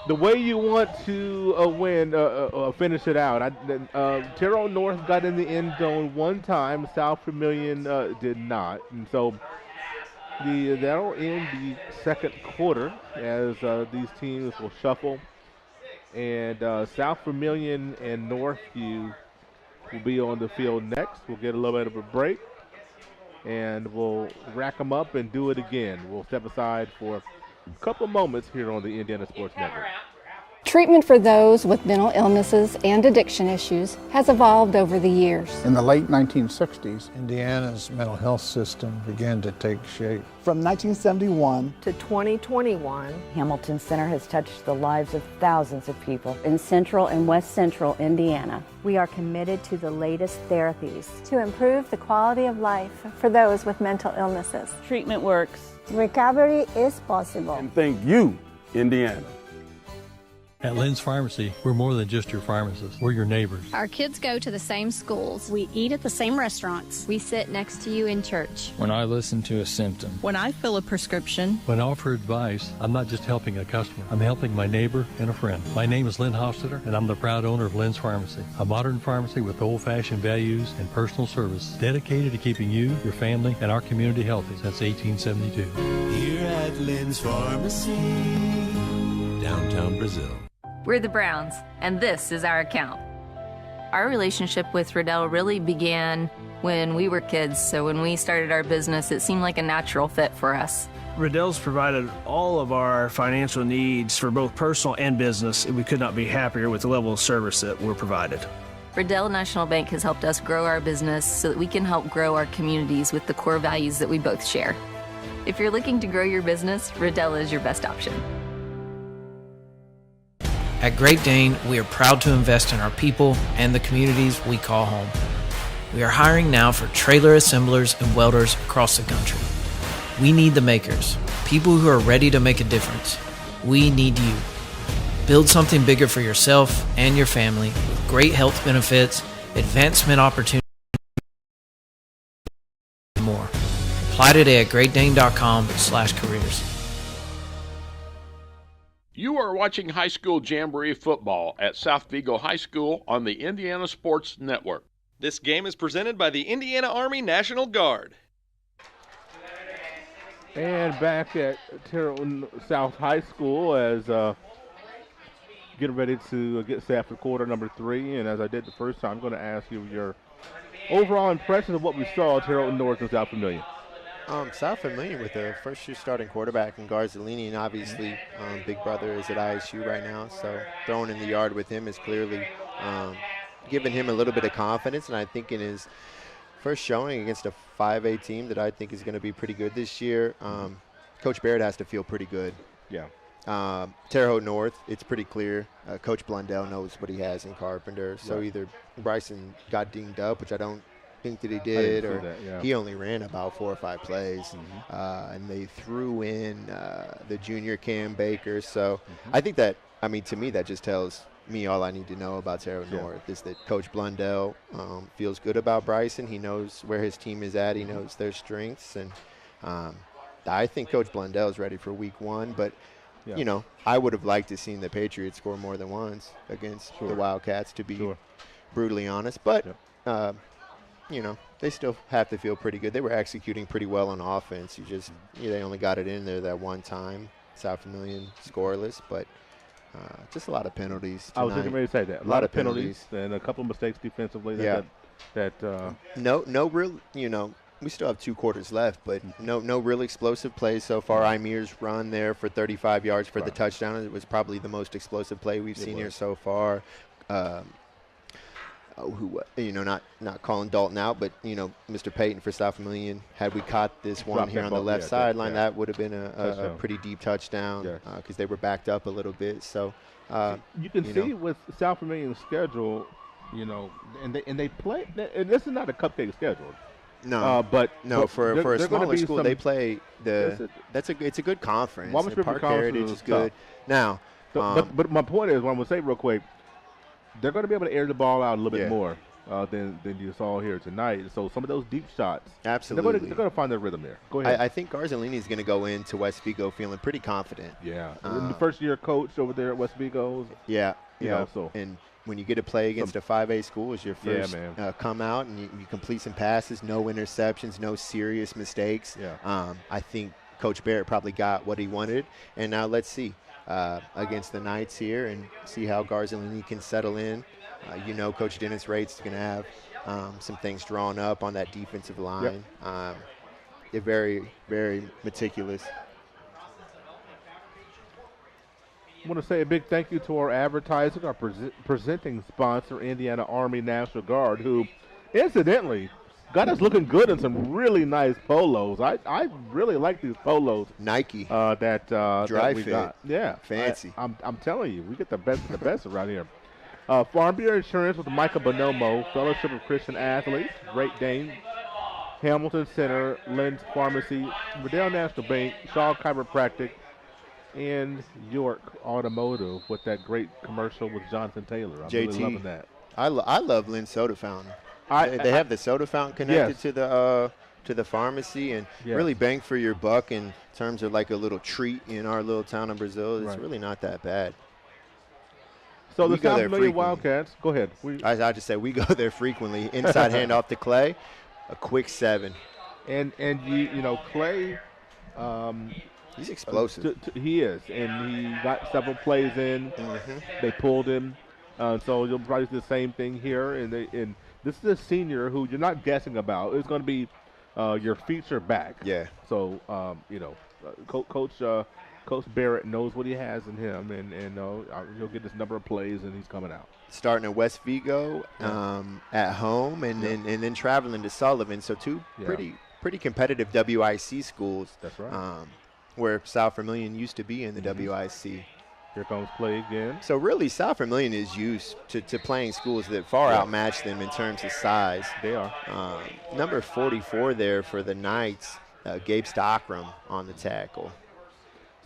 the way you want to win, finish it out. Terre Haute North got in the end zone one time. South Vermillion did not. And so that'll end the second quarter as these teams will shuffle. And South Vermillion and Northview will be on the field next. We'll get a little bit of a break, and we'll rack them up and do it again. We'll step aside for a couple moments here on the Indiana Sports Network. Treatment for those with mental illnesses and addiction issues has evolved over the years. In the late 1960s, Indiana's mental health system began to take shape. From 1971 to 2021, Hamilton Center has touched the lives of thousands of people in Central and West Central Indiana. We are committed to the latest therapies to improve the quality of life for those with mental illnesses. Treatment works. Recovery is possible. And thank you, Indiana. At Lynn's Pharmacy, we're more than just your pharmacist. We're your neighbors. Our kids go to the same schools. We eat at the same restaurants. We sit next to you in church. When I listen to a symptom. When I fill a prescription. When I offer advice, I'm not just helping a customer. I'm helping my neighbor and a friend. My name is Lynn Hofstetter, and I'm the proud owner of Lynn's Pharmacy, a modern pharmacy with old-fashioned values and personal service dedicated to keeping you, your family, and our community healthy since 1872. Here at Lynn's Pharmacy, downtown Brazil. We're the Browns, and this is our account. Our relationship with Riddell really began when we were kids, so when we started our business, it seemed like a natural fit for us. Riddell's provided all of our financial needs for both personal and business, and we could not be happier with the level of service that we're provided. Riddell National Bank has helped us grow our business so that we can help grow our communities with the core values that we both share. If you're looking to grow your business, Riddell is your best option. At Great Dane, we are proud to invest in our people and the communities we call home. We are hiring now for trailer assemblers and welders across the country. We need the makers, people who are ready to make a difference. We need you. Build something bigger for yourself and your family with great health benefits, advancement opportunities, and more. Apply today at greatdane.com/careers. You are watching high school Jamboree football at South Vigo High School on the Indiana Sports Network. This game is presented by the Indiana Army National Guard. And back at Terre Haute South High School as getting ready to get set for quarter number 3. And as I did the first time, I'm going to ask you your overall impression of what we saw at Terre Haute North and South Vermillion. South Vermillion with a first-year starting quarterback in Garzalini, and obviously Big Brother is at IHSAA right now, so throwing in the yard with him is clearly giving him a little bit of confidence, and I think in his first showing against a 5A team that I think is going to be pretty good this year, Coach Barrett has to feel pretty good. Yeah. Terre Haute North, it's pretty clear. Coach Blundell knows what he has in Carpenter, so either Bryson got dinged up, which I don't think that he did, or he only ran about 4 or 5 plays, and they threw in the junior Cam Baker. So I think that, to me, that just tells me all I need to know about Terre Haute North is that Coach Blundell feels good about Bryson. He knows where his team is at. He knows their strengths, and I think Coach Blundell's ready for week 1, but you know, I would have liked to seen the Patriots score more than once against the Wildcats, to be brutally honest. But, you know, they still have to feel pretty good. They were executing pretty well on offense. They only got it in there that one time. South Vermillion scoreless, but just a lot of penalties tonight. I was just ready to say that. A lot of penalties and a couple of mistakes defensively. No real, you know, we still have 2 quarters left, but no real explosive plays so far. Imir's run there for 35 yards for the touchdown. It was probably the most explosive play we've seen here so far. You know, not calling Dalton out, but, you know, Mr. Payton for South Vermillion, had we caught this one here on the left sideline, that would have been a pretty deep touchdown because they were backed up a little bit. So you can see with South Vermillion's schedule, you know, and they play, and this is not a cupcake schedule. No, but for a smaller school, they play it's a good conference. Park Heritage is good. Now, but my point is, what I'm gonna say real quick, they're going to be able to air the ball out a little bit more than you saw here tonight. So some of those deep shots, absolutely, they're going to find their rhythm there. Go ahead. I think Garzolini is going to go into West Vigo feeling pretty confident. Yeah, the first-year coach over there at West Vigo. Yeah, you know, so. And when you get to play against a 5A school, it's your first come out, and you complete some passes, no interceptions, no serious mistakes. Yeah. I think Coach Barrett probably got what he wanted, and now let's see. Against the Knights here and see how Garzolini can settle in. You know, Coach Dennis Rates is going to have some things drawn up on that defensive line. They're very, very meticulous. I want to say a big thank you to our advertising, our presenting sponsor, Indiana Army National Guard, who, incidentally, got us looking good in some really nice polos. I really like these polos. Nike. Dry fit. Got. Yeah. Fancy. I'm telling you, we get the best around here. Farm Bureau Insurance with Micah Bonomo, Fellowship of Christian Athletes, Great Dane, Hamilton Center, Lynn's Pharmacy, Riddell National Bank, Shaw Chiropractic, and York Automotive with that great commercial with Jonathan Taylor. I'm JT. really loving that. I love Lynn's Soda Fountain. They have the soda fountain connected to the pharmacy, and really bang for your buck in terms of like a little treat in our little town of Brazil. It's really not that bad. So the South Vermillion Wildcats, go ahead. I just say we go there frequently. Inside handoff to Clay, a quick 7. And you know Clay, he's explosive. He is, and he got several plays in. They pulled him, so you'll probably see the same thing here. And this is a senior who you're not guessing about. It's going to be your feature back. Yeah. So you know, Coach Barrett knows what he has in him, and he'll get this number of plays, and he's coming out. Starting at West Vigo at home, and then traveling to Sullivan. So two pretty competitive WIC schools. That's right. Where South Vermillion used to be in the WIC. Here comes play again. So really, South Vermillion is used to playing schools that far outmatch them in terms of size. They are. Number 44 there for the Knights, Gabe Stockram on the tackle.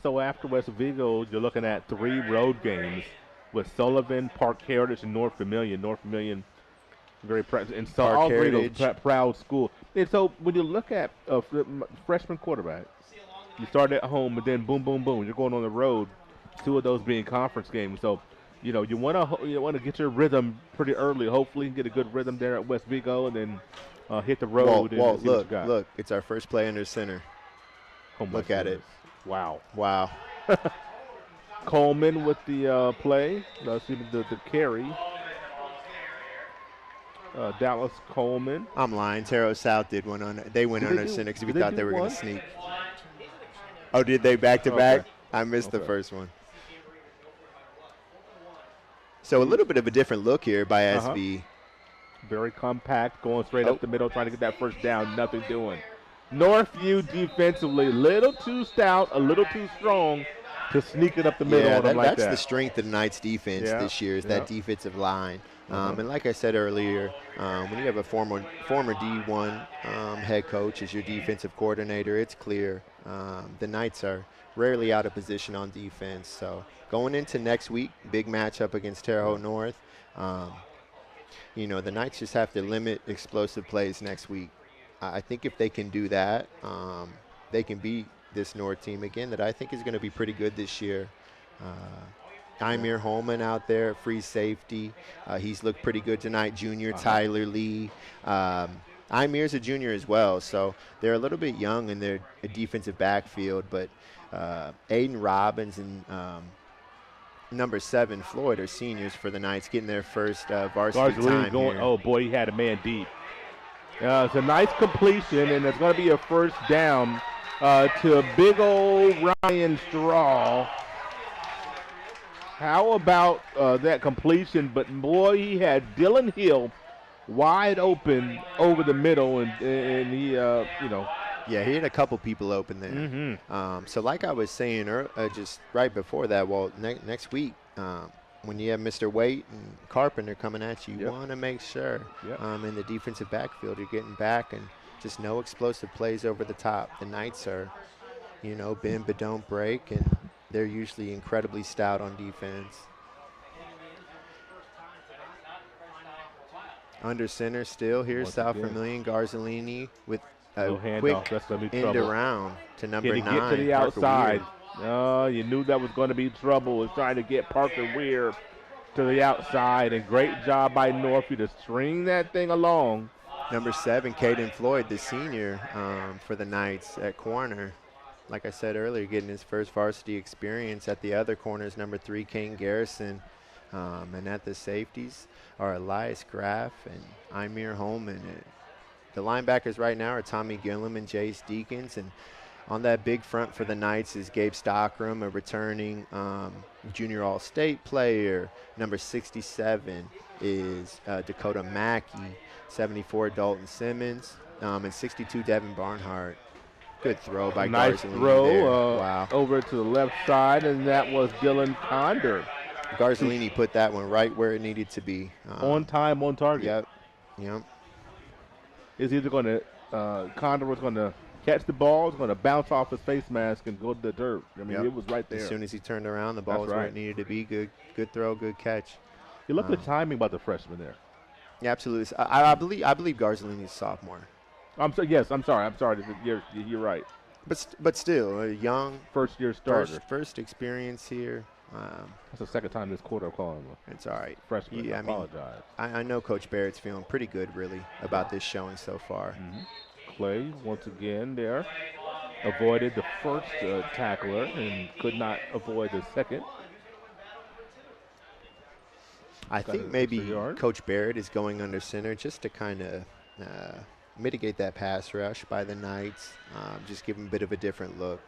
So after West Vigo, you're looking at 3 road games with Sullivan, Park Heritage, and North Vermillion. North Vermillion, very proud. And so all 3 of those proud school. And so when you look at a freshman quarterback, you start at home, and then boom, boom, boom, you're going on the road. 2 of those being conference games. So, you know, you want to get your rhythm pretty early. Hopefully, get a good rhythm there at West Vigo, and then hit the road. Walt, look! It's our first play under center. Look at it! Wow! Coleman with the play. See the carry. Dallas Coleman. I'm lying. Terre Haute South did one on. They went under center because we thought they were going to sneak. Oh, did they back to back? I missed the first one. So a little bit of a different look here by SB. Very compact, going straight up the middle, trying to get that first down. Nothing doing. Northview defensively, a little too stout, a little too strong to sneak it up the middle on them like that. That's the strength of the Knights defense this year is that defensive line. And like I said earlier, when you have a former D1 head coach as your defensive coordinator, it's clear the Knights are rarely out of position on defense. So going into next week, big matchup against Terre Haute North. You know, the Knights just have to limit explosive plays next week. I think if they can do that, they can beat this North team again that I think is going to be pretty good this year. Imir Holman out there, free safety. He's looked pretty good tonight. Junior Tyler Lee. Imir's a junior as well, so they're a little bit young in their defensive backfield, but Aiden Robbins and number 7 Floyd are seniors for the Knights, getting their first varsity time here. Oh, boy, he had a man deep. It's a nice completion, and it's going to be a first down to a big old Ryan Straw. How about that completion? But, boy, he had Dylan Hill wide open over the middle, and he, Yeah, he had a couple people open there. So like I was saying just right before that, well, next week, when you have Mr. Waite and Carpenter coming at you, you want to make sure in the defensive backfield you're getting back and just no explosive plays over the top. The Knights are, bend but don't break, and they're usually incredibly stout on defense. Under center still, here's South Vermillion. Garzolini with a quick end around to number 9. Get to the outside. You knew that was going to be trouble. Was trying to get Parker Weir to the outside, and great job by Northview to string that thing along. Number 7, Caden Floyd, the senior for the Knights at corner. Like I said earlier, getting his first varsity experience. At the other corners, number 3, Kane Garrison. And at the safeties are Elias Graff and Imir Holman. The linebackers right now are Tommy Gillum and Jace Deacons. And on that big front for the Knights is Gabe Stockram, a returning junior all-state player. Number 67 is Dakota Mackey, 74 Dalton Simmons, and 62 Devin Barnhart. Good throw by nice Garzolini throw wow. Over to the left side, and that was Dylan Condor. Garzolini put that one right where it needed to be. On time, on target. Yep. Is either going to Condor was going to catch the ball, is going to bounce off his face mask and go to the dirt. I mean, it was right there. As soon as he turned around, the ball was where it needed to be. Good throw, good catch. You look at the timing about the freshman there. Yeah, absolutely. I believe Garzolini's sophomore. I'm sorry. You're right. But still, a young first-year starter. First experience here. That's the second time this quarter I'm calling him. It's all right. Freshman. Yeah, I apologize. I know Coach Barrett's feeling pretty good, really, about this showing so far. Clay, once again, there, avoided the first tackler and could not avoid the second. I think maybe Coach Barrett is going under center just to kind of mitigate that pass rush by the Knights, just give them a bit of a different look.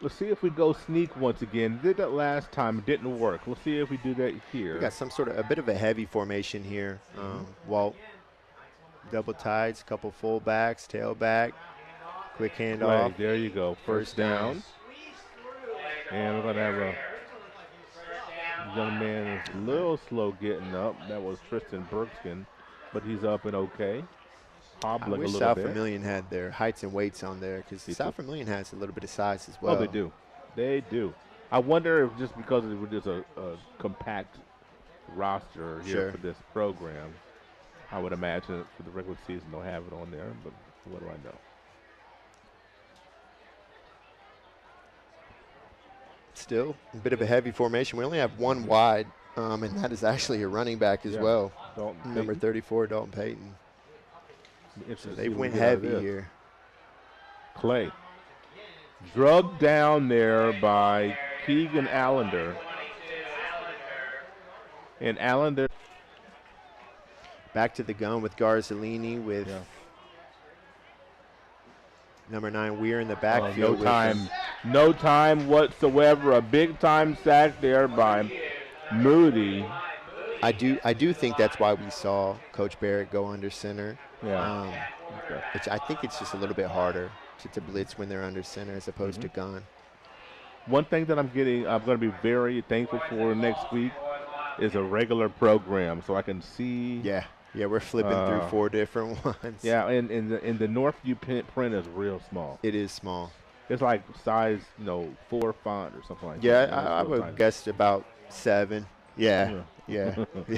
Let's see if we go sneak once again. Did that last time, it didn't work. Let's see if we do that here. We got some sort of a bit of a heavy formation here. Walt, double tides, couple fullbacks, tailback, quick handoff. There you go, first down. And we're gonna have a young man that's a little slow getting up. That was Tristan Berkskin, but he's up and okay. Hobbling I wish a little South bit. Vermillion had their heights and weights on there because South Vermillion has a little bit of size as well. Oh, they do. They do. I wonder if just because it was just a compact roster here for this program, I would imagine for the regular season they'll have it on there, but what do I know? Still a bit of a heavy formation. We only have one wide, and that is actually a running back as well. Number 34, Dalton Payton. So they went heavy here. Clay. Drugged down there by Keegan Allender. And Allender. Back to the gun with Garzolini with number 9 Weir in the backfield. No time whatsoever. A big time sack there by Moody. I do think that's why we saw Coach Barrett go under center. Which I think it's just a little bit harder to blitz when they're under center as opposed to gun. One thing that I'm going to be very thankful for next week is a regular program, so I can see. Yeah, we're flipping through 4 different ones. Yeah, and the Northview print is real small. It is small. It's like size 4 font or something like that. Yeah, I would guess about 7. Yeah,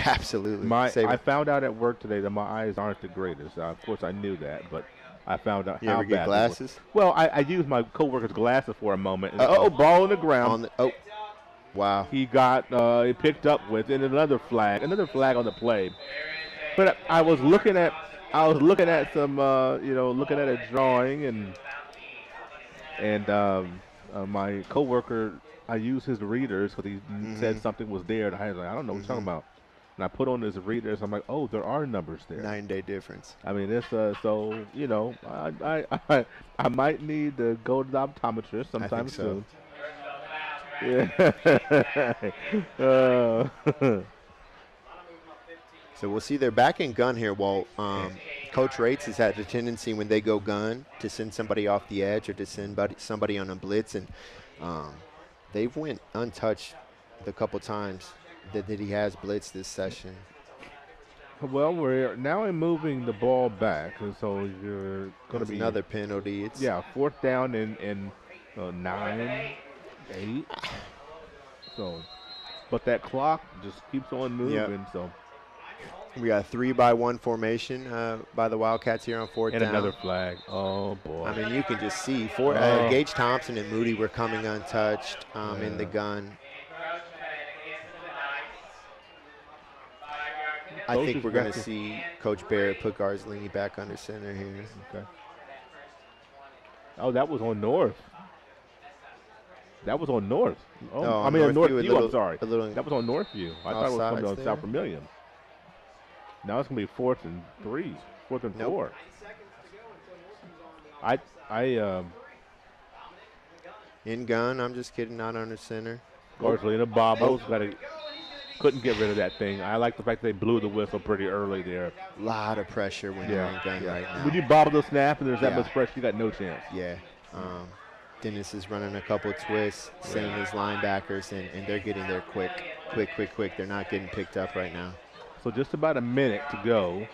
absolutely. I found out at work today that my eyes aren't the greatest. Of course, I knew that, but I found out how ever bad get glasses? Well, I used my coworker's glasses for a moment. And, ball on the ground. Wow. He got he picked up with and another flag on the play. But I was looking at some looking at a drawing and my coworker, I used his readers because he said something was there, and I was like, I don't know what you're talking about. And I put on his readers. I'm like, oh, there are numbers there. 9-day difference. I mean, it's so I might need to go to the optometrist sometime soon. Yeah. So we'll see. They're back in gun here, Walt. Coach Rates has had a tendency when they go gun to send somebody off the edge or to send somebody on a blitz, and they've went untouched the couple times that he has blitzed this session. Well, we're now moving the ball back, and so you're going to be another penalty. It's 4th down and 9, 8. So, but that clock just keeps on moving. Yep. So we got a 3-by-1 formation by the Wildcats here on 4th down. And another flag. Oh boy! I mean, you can just see Gage Thompson and Moody were coming untouched in the gun. I think we're going to see Coach Barrett put Garzlini back under center here. Okay. Oh, that was on North. That was on North. Oh, I mean, on Northview, I'm sorry. That was on Northview. I thought it was coming on South Vermillion. Now it's going to be 4th and 3, 4th and 4. In gun, I'm just kidding, not under center. Garzlini bobbles, couldn't get rid of that thing. I like the fact they blew the whistle pretty early there. A lot of pressure when you're in gun right now. When you bobble the snap and there's that much pressure, you got no chance. Yeah. Dennis is running a couple twists, same as linebackers, and they're getting there quick. They're not getting picked up right now. So just about a minute to go.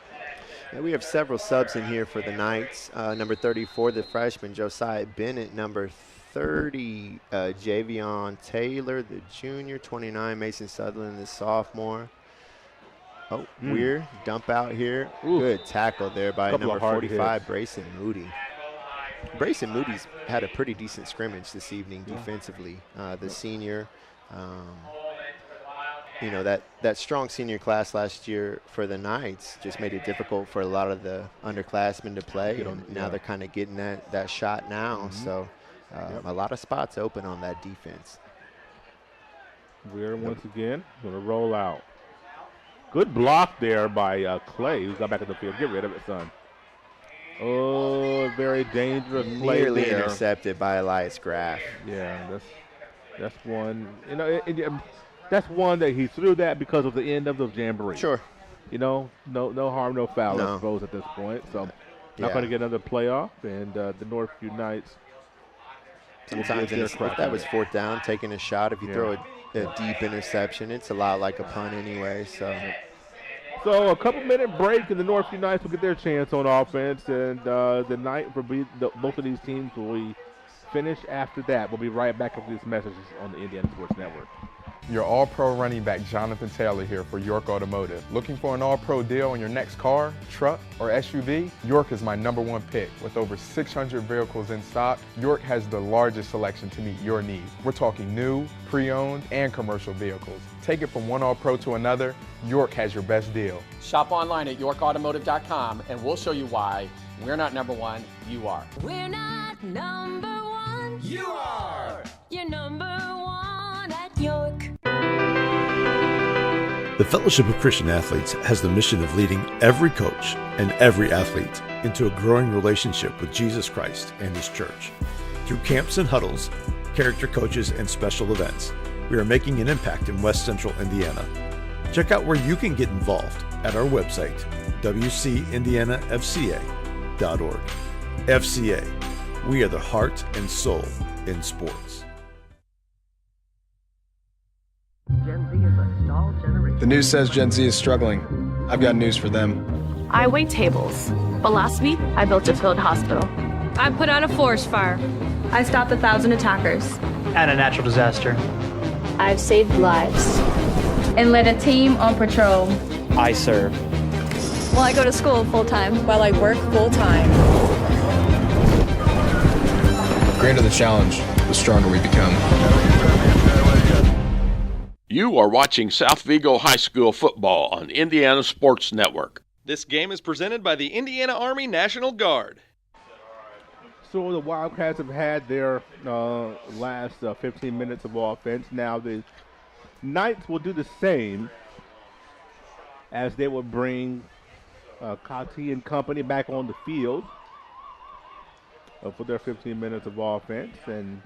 And we have several subs in here for the Knights. Number 34, the freshman, Josiah Bennett. Number 30, Javion Taylor, the junior. 29, Mason Sutherland, the sophomore. Oh, Weir, dump out here. Ooh. Good tackle there by number 45, Brayson Moody. Brayson Moody's had a pretty decent scrimmage this evening defensively. The senior, that strong senior class last year for the Knights just made it difficult for a lot of the underclassmen to play. And now they're kind of getting that shot now. So a lot of spots open on that defense. We're once again going to roll out. Good block there by Clay, who got back in the field. Get rid of it, son. Oh, very dangerous play Nearly there. Intercepted by Elias Graff. Yeah, that's one. That's one that he threw that because of the end of the Jamboree. Sure. No harm, no foul, I suppose, at this point. So not going to get another playoff, and the Northview Knights. Sometimes if that was 4th down, taking a shot, if you throw a deep interception, it's a lot like a punt anyway. So a couple-minute break, and the Northview Knights will get their chance on offense, and the night for both of these teams will be finished after that. We'll be right back with these messages on the Indiana Sports Network. Your All-Pro running back Jonathan Taylor here for York Automotive. Looking for an All-Pro deal on your next car, truck, or SUV? York is my #1 pick. With over 600 vehicles in stock, York has the largest selection to meet your needs. We're talking new, pre-owned, and commercial vehicles. Take it from one All-Pro to another, York has your best deal. Shop online at yorkautomotive.com and we'll show you why we're not #1, you are. We're not #1, you are. You're #1 at York. The Fellowship of Christian Athletes has the mission of leading every coach and every athlete into a growing relationship with Jesus Christ and His church. Through camps and huddles, character coaches, and special events, we are making an impact in West Central Indiana. Check out where you can get involved at our website, wcindianafca.org. FCA, we are the heart and soul in sports. The news says Gen Z is struggling. I've got news for them. I wait tables, but last week I built a field hospital. I put out a forest fire. I stopped 1,000 attackers. And a natural disaster. I've saved lives. and lead a team on patrol. I serve. Well, I go to school full-time. While I work full-time. The greater the challenge, the stronger we become. You are watching South Vigo High School football on Indiana Sports Network. This game is presented by the Indiana Army National Guard. So the Wildcats have had their last 15 minutes of offense. Now the Knights will do the same, as they will bring Kati and company back on the field for their 15 minutes of offense. And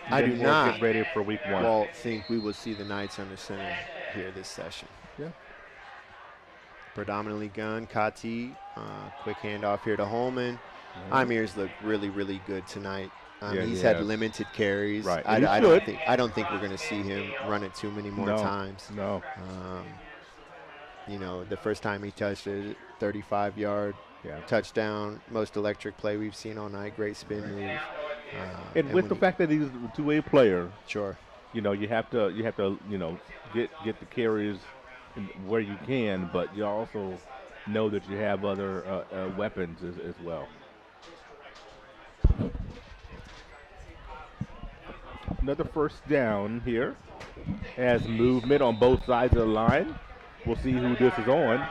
I do not get ready for week 1. Well, think we will see the Knights under center here this session. Yeah. Predominantly gun, Kati, quick handoff here to Holman. Amir's looked really, really good tonight. He's had limited carries. Right. I don't think we're going to see him run it too many more times. No. You know, the first time he touched it, 35-yard touchdown, most electric play we've seen all night. Great spin move. And with the fact that he's a two-way player, sure, you know, you have to get the carries where you can, but you also know that you have other weapons as well. Another first down here. Has movement on both sides of the line. We'll see who this is on.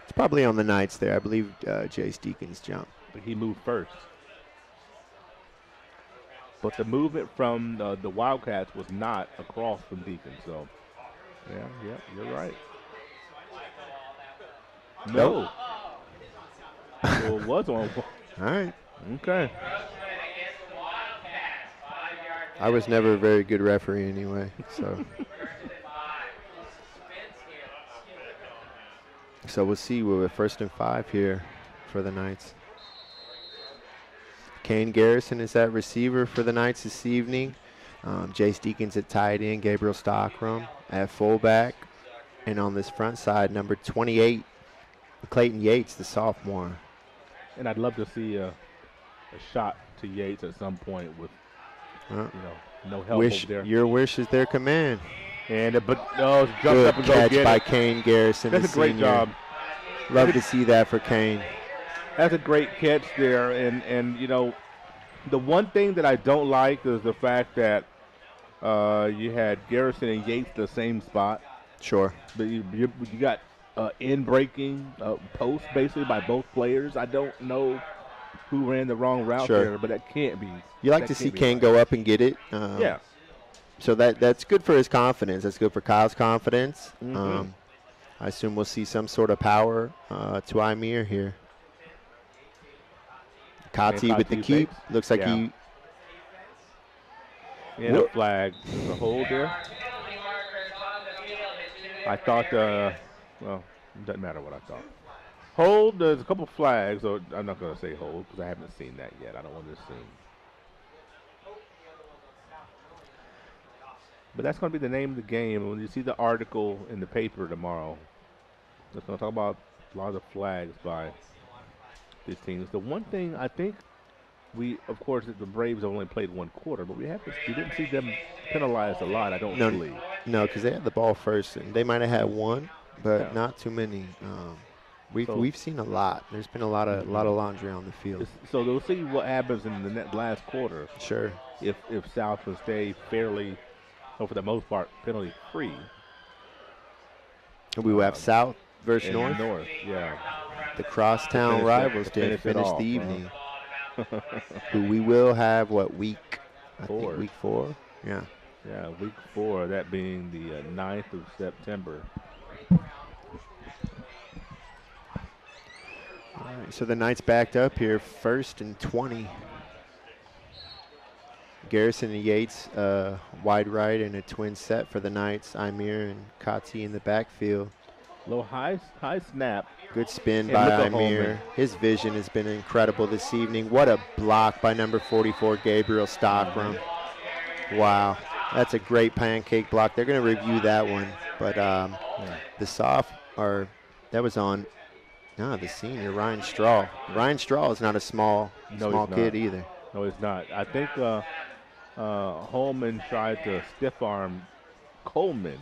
It's probably on the Knights there. I believe Jace Deacons jumped. But he moved first. But the movement from the Wildcats was not across from Deacons. So, yeah, you're right. No. Well, it was on. All right. Okay. I was never a very good referee anyway, so. So we'll see. We're at 1st and 5 here for the Knights. Kane Garrison is that receiver for the Knights this evening. Jace Deacons at tight end, Gabriel Stockram at fullback. And on this front side, number 28, Clayton Yates, the sophomore. And I'd love to see a shot to Yates at some point with, no help over there. Your wish is their command. And jumped good up and go catch get by it. Kane Garrison. That's a great job. Love to see that for Kane. That's a great catch there. And the one thing that I don't like is the fact that you had Garrison and Yates the same spot. Sure. But you got in-breaking post basically by both players. I don't know who ran the wrong route there, but that can't be. You like to see Kane go up and get it. Yeah. So that's good for his confidence. That's good for Kyle's confidence. Mm-hmm. I assume we'll see some sort of power to Amir here. Kati with the keep. Looks like he. And a flag. There's a hold there. I thought, well, it doesn't matter what I thought. Hold, there's a couple flags. Or I'm not going to say hold because I haven't seen that yet. I don't want to assume. But that's going to be the name of the game. When you see the article in the paper tomorrow, it's going to talk about a lot of the flags by these teams. The one thing I think of course, the Braves only played one quarter, but we didn't see them penalized a lot, I don't believe. No, because they had the ball first. And they might have had one, but not too many. We've seen a lot. There's been a lot of laundry on the field. So we'll see what happens in the last quarter. Sure. If South can stay fairly, or for the most part, penalty free. We will have South versus North. North, yeah. The crosstown rivals to finish the evening. Who we will have week? I think week 4. Yeah. Yeah, week 4. That being the 9th of September. All right, so the Knights backed up here, 1st and 20. Garrison and Yates wide right and a twin set for the Knights. Amir and Kati in the backfield. Little high snap. Good spin by Amir. His vision has been incredible this evening. What a block by number 44, Gabriel Stockram. Wow, that's a great pancake block. They're going to review that one. But that was on the senior, Ryan Straw. Ryan Straw is not a small kid either. No, he's not. I think Holman tried to stiff arm Coleman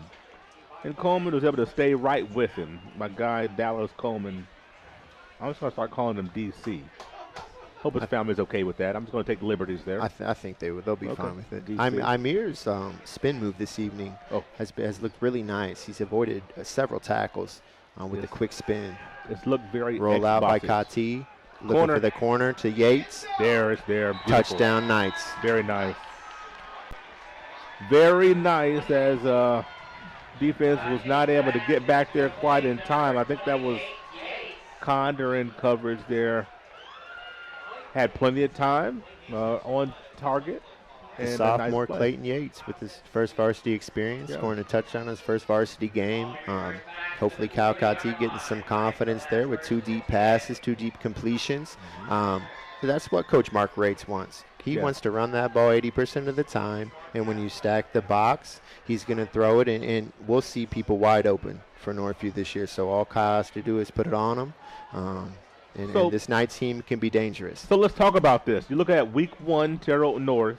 And Coleman was able to stay right with him. My guy, Dallas Coleman. I'm just going to start calling him DC. Hope his family's okay with that. I'm just going to take liberties there. I think they would. They'll be fine with it. DC. Amir's spin move this evening has looked really nice. He's avoided several tackles with the quick spin. It's looked very roll out by Kati. Looking for the corner to Yates. It's there. Beautiful. Touchdown Knights. Very nice. Very nice as defense was not able to get back there quite in time. I think that was Condor in coverage there. Had plenty of time on target. And sophomore nice Clayton Yates with his first varsity experience, scoring a touchdown in his first varsity game. Hopefully Kyle Kati getting some confidence there with 2 deep passes, 2 deep completions. That's what Coach Mark Rates wants. He wants to run that ball 80% of the time, and when you stack the box, he's going to throw it, and we'll see people wide open for Northview this year. So all Kyle has to do is put it on them. And this Knights team can be dangerous. So let's talk about this. You look at Week 1, Terre Haute North.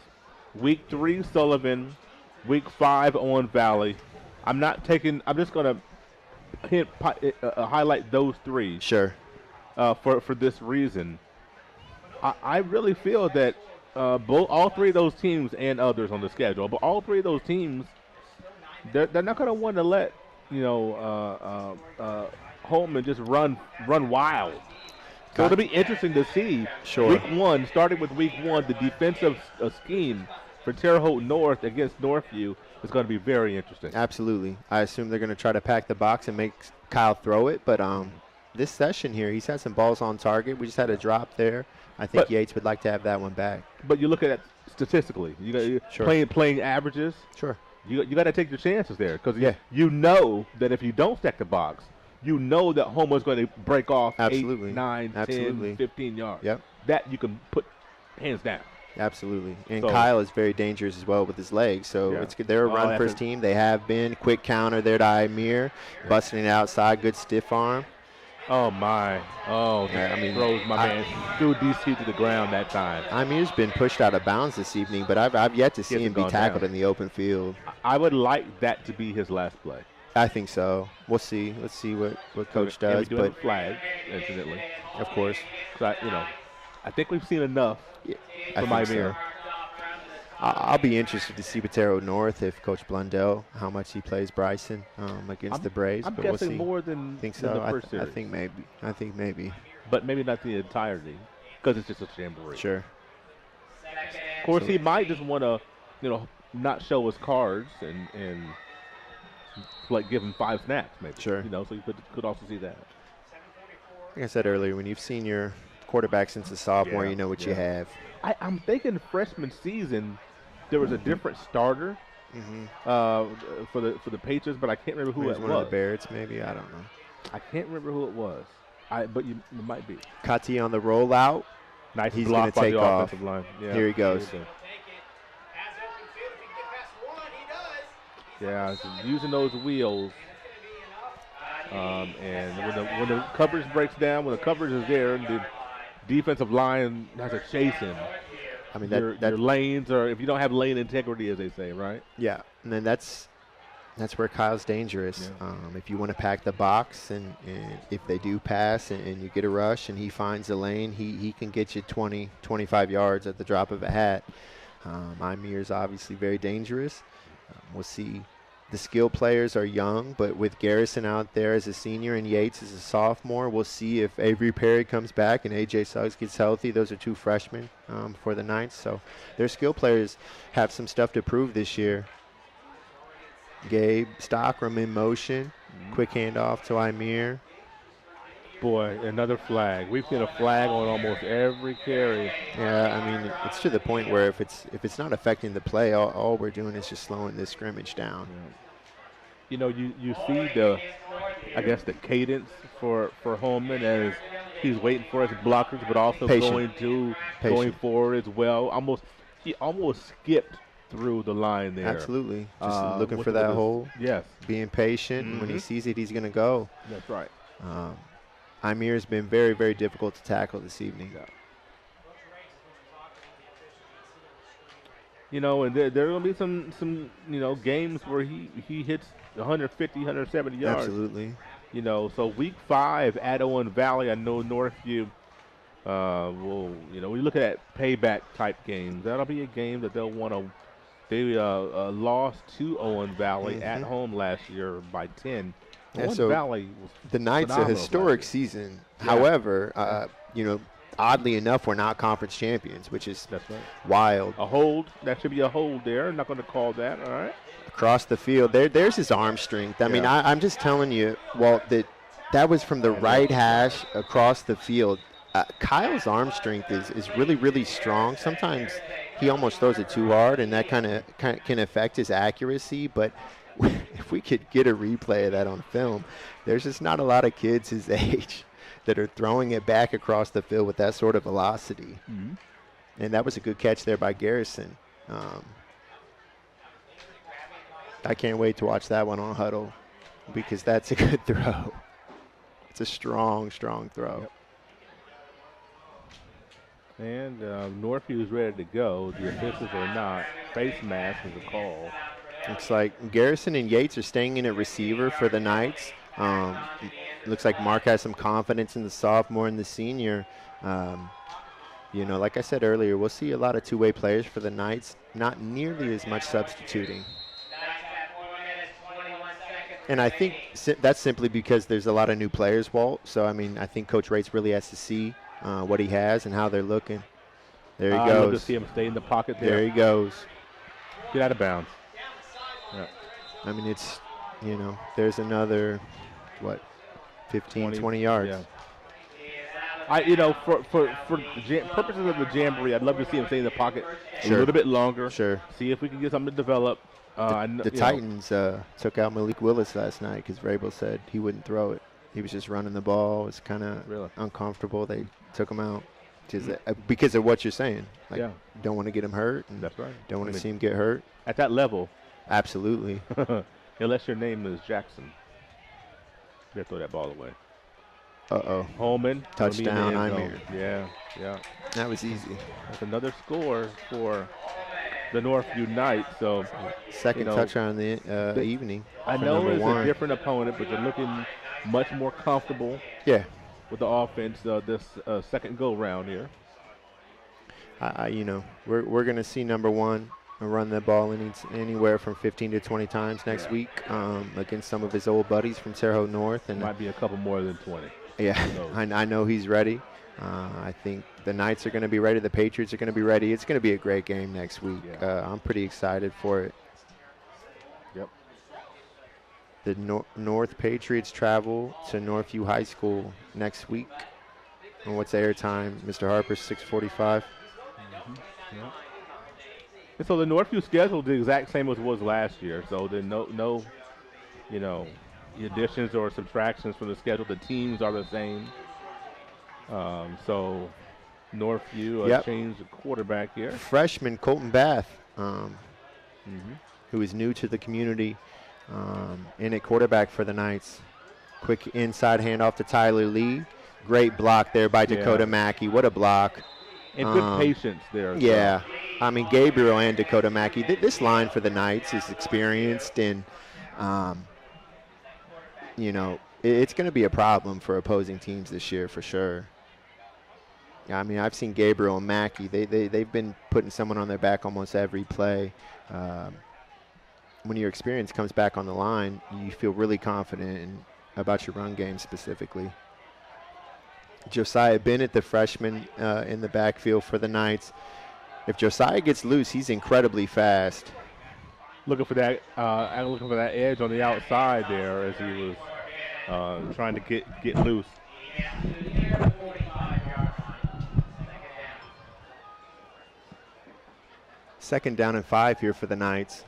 Week 3, Sullivan. Week 5, Owen Valley. I'm just going to highlight those 3. Sure. For this reason. I really feel that all 3 of those teams and others on the schedule, but all 3 of those teams, they're not going to want to let Holman just run wild. So it'll be interesting to see Week 1, starting with Week 1, the defensive scheme for Terre Haute North against Northview is going to be very interesting. Absolutely. I assume they're going to try to pack the box and make Kyle throw it, but this session here, he's had some balls on target. We just had a drop there. I think Yates would like to have that one back. But you look at it statistically. You got playing averages. Sure. You got to take your chances there because you know that if you don't stack the box, you know that Homer's going to break off 8, 9, 10, 15 yards. Yep. That you can put hands down. Absolutely. And Kyle is very dangerous as well with his legs. So they're a run-first team. They have been. Quick counter there to Amir. Busting it outside. Good stiff arm. Oh, my. Oh, throws my man. Threw DC to the ground that time. Amir's been pushed out of bounds this evening, but I've yet to see him be tackled in the open field. I would like that to be his last play. I think so. We'll see. Let's see what Coach does. But a flag, incidentally. Of course. I think we've seen enough from Amir. I'll be interested to see with Terre Haute North if Coach Blundell, how much he plays Bryson against the Braves. I'm but guessing we'll see. more than think so. The first series. I think maybe. But maybe not the entirety because it's just a jamboree. Sure. Of course, he might just want to, not show his cards and like give him 5 snaps maybe. Sure. So you could also see that. Like I said earlier, when you've seen your quarterback since a sophomore, you know what you have. I'm thinking freshman season there was a different starter for the Patriots, but I can't remember who it was. One of the Barretts, maybe. I don't know. I can't remember who it was. But it might be. Kati on the rollout. Nice He's block going to take off. Line. Yeah, here he goes. Yeah, using those wheels. And when the coverage breaks down, when the coverage is there, and the defensive line has to chase him. I mean, your lanes are, if you don't have lane integrity, as they say, right? Yeah, and then that's where Kyle's dangerous. Yeah. If you want to pack the box, and if they do pass and you get a rush and he finds a lane, he can get you 20, 25 yards at the drop of a hat. Amir's obviously very dangerous. We'll see. The skill players are young, but with Garrison out there as a senior and Yates as a sophomore, we'll see if Avery Perry comes back and A.J. Suggs gets healthy. Those are 2 freshmen for the Knights. So their skill players have some stuff to prove this year. Gabe Stockram in motion. Quick handoff to Amir. Boy, another flag. We've seen a flag on almost every carry. Yeah, I mean, it's to the point where if it's not affecting the play, all we're doing is just slowing this scrimmage down. Yeah. You see the cadence for Holman as he's waiting for his blockers, but also going forward as well. He almost skipped through the line there. Absolutely, just looking for that hole. Yes, being patient. And when he sees it, he's going to go. That's right. Amir's been very, very difficult to tackle this evening. You know, and there will be some games where he hits 150, 170 yards. Absolutely. You know, so week 5 at Owen Valley, I know Northview will, we look at payback type games. That'll be a game that they'll want to. They lost to Owen Valley at home last year by 10. Owen Valley was the Knights a historic season. Yeah. However, oddly enough, we're not conference champions, which is wild. A hold. That should be a hold there. I'm not going to call that. All right. Across the field. There's his arm strength. I mean, I'm just telling you, Walt, that was from the right hash across the field. Kyle's arm strength is really, really strong. Sometimes he almost throws it too hard, and that kind of can affect his accuracy. But if we could get a replay of that on film, there's just not a lot of kids his age that are throwing it back across the field with that sort of velocity. Mm-hmm. And that was a good catch there by Garrison. I can't wait to watch that one on Huddle because that's a good throw. It's a strong, strong throw. Yep. And Northview is ready to go. The officials are not. Face mask is a call. Looks like Garrison and Yates are staying in at receiver for the Knights. Looks like Mark has some confidence in the sophomore and the senior. Like I said earlier, we'll see a lot of two-way players for the Knights, not nearly as much substituting. And I think that's simply because there's a lot of new players, Walt. So, I mean, I think Coach Rates really has to see what he has and how they're looking. There he goes. I love to see him stay in the pocket there. There he goes. Get out of bounds. Yeah. I mean, it's, there's another, 15, 20 yards. Yeah. For purposes of the Jamboree, I'd love to see him stay in the pocket a little bit longer. Sure. See if we can get something to develop. The Titans took out Malik Willis last night because Vrabel said he wouldn't throw it. He was just running the ball. It was kind of uncomfortable. They took him out because of what you're saying. Don't want to get him hurt. And that's right. Don't want to see him get hurt. At that level. Absolutely. Unless your name is Jackson. You have to throw that ball away. Uh-oh. Holman. Touchdown, I'm here. Yeah. That was easy. That's another score for the Northview Knights. So second touchdown in the evening. I know it's a different opponent, but they're looking much more comfortable. Yeah. With the offense this second go round here. We're going to see number one run the ball anywhere from 15 to 20 times next week against some of his old buddies from Terre Haute North. And might be a couple more than 20. Yeah, I know he's ready. I think the Knights are going to be ready. The Patriots are going to be ready. It's going to be a great game next week. Yeah. I'm pretty excited for it. Yep. The North Patriots travel to Northview High School next week. And what's the airtime, Mr. Harper? 6:45. Mm-hmm. Yeah. And so the Northview schedule is the exact same as it was last year. So there's no additions or subtractions from the schedule. The teams are the same. So Northview changed the quarterback here. Freshman Colton Bath, who is new to the community, in at quarterback for the Knights. Quick inside handoff to Tyler Lee. Great block there by Dakota Mackey. What a block. And good patience there. Yeah. I mean, Gabriel and Dakota Mackey. This line for the Knights is experienced, and, it's going to be a problem for opposing teams this year for sure. I mean, I've seen Gabriel and Mackey. They've been putting someone on their back almost every play. When your experience comes back on the line, you feel really confident about your run game specifically. Josiah Bennett, the freshman in the backfield for the Knights. If Josiah gets loose, he's incredibly fast. Looking for that edge on the outside there as he was trying to get loose. Second down and 5 here for the Knights.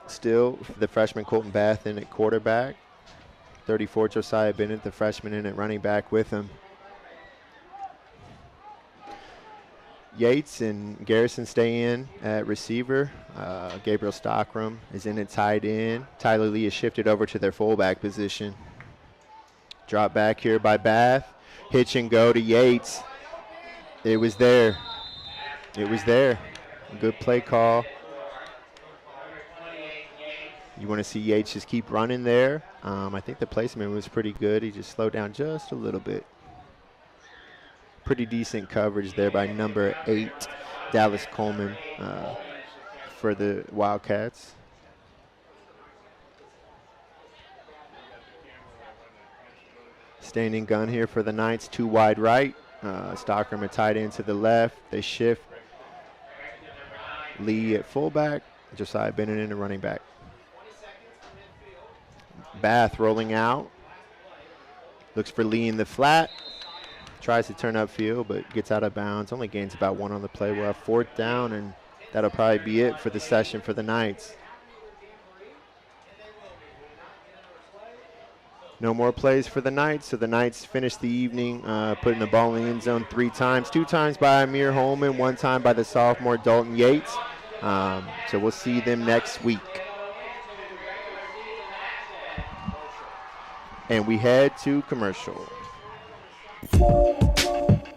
Still the freshman Colton Bath in at quarterback. 34 Josiah Bennett, the freshman, in at running back with him. Yates and Garrison stay in at receiver. Gabriel Stockram is in at tight end. Tyler Lee is shifted over to their fullback position. Drop back here by Bath. Hitch and go to Yates. It was there. It was there. Good play call. You want to see Yates just keep running there. I think the placement was pretty good. He just slowed down just a little bit. Pretty decent coverage there by number 8, Dallas Coleman, for the Wildcats. Standing gun here for the Knights, 2 wide right. Stockerman tight end to the left. They shift. Lee at fullback, Josiah Bennett in the running back. Bath rolling out. Looks for Lee in the flat. Tries to turn upfield, but gets out of bounds. Only gains about 1 on the play. We'll have 4th down, and that'll probably be it for the session for the Knights. No more plays for the Knights, so the Knights finish the evening putting the ball in the end zone 3 times. 2 times by Amir Holman, 1 time by the sophomore Dalton Yates. So we'll see them next week. And we head to commercial.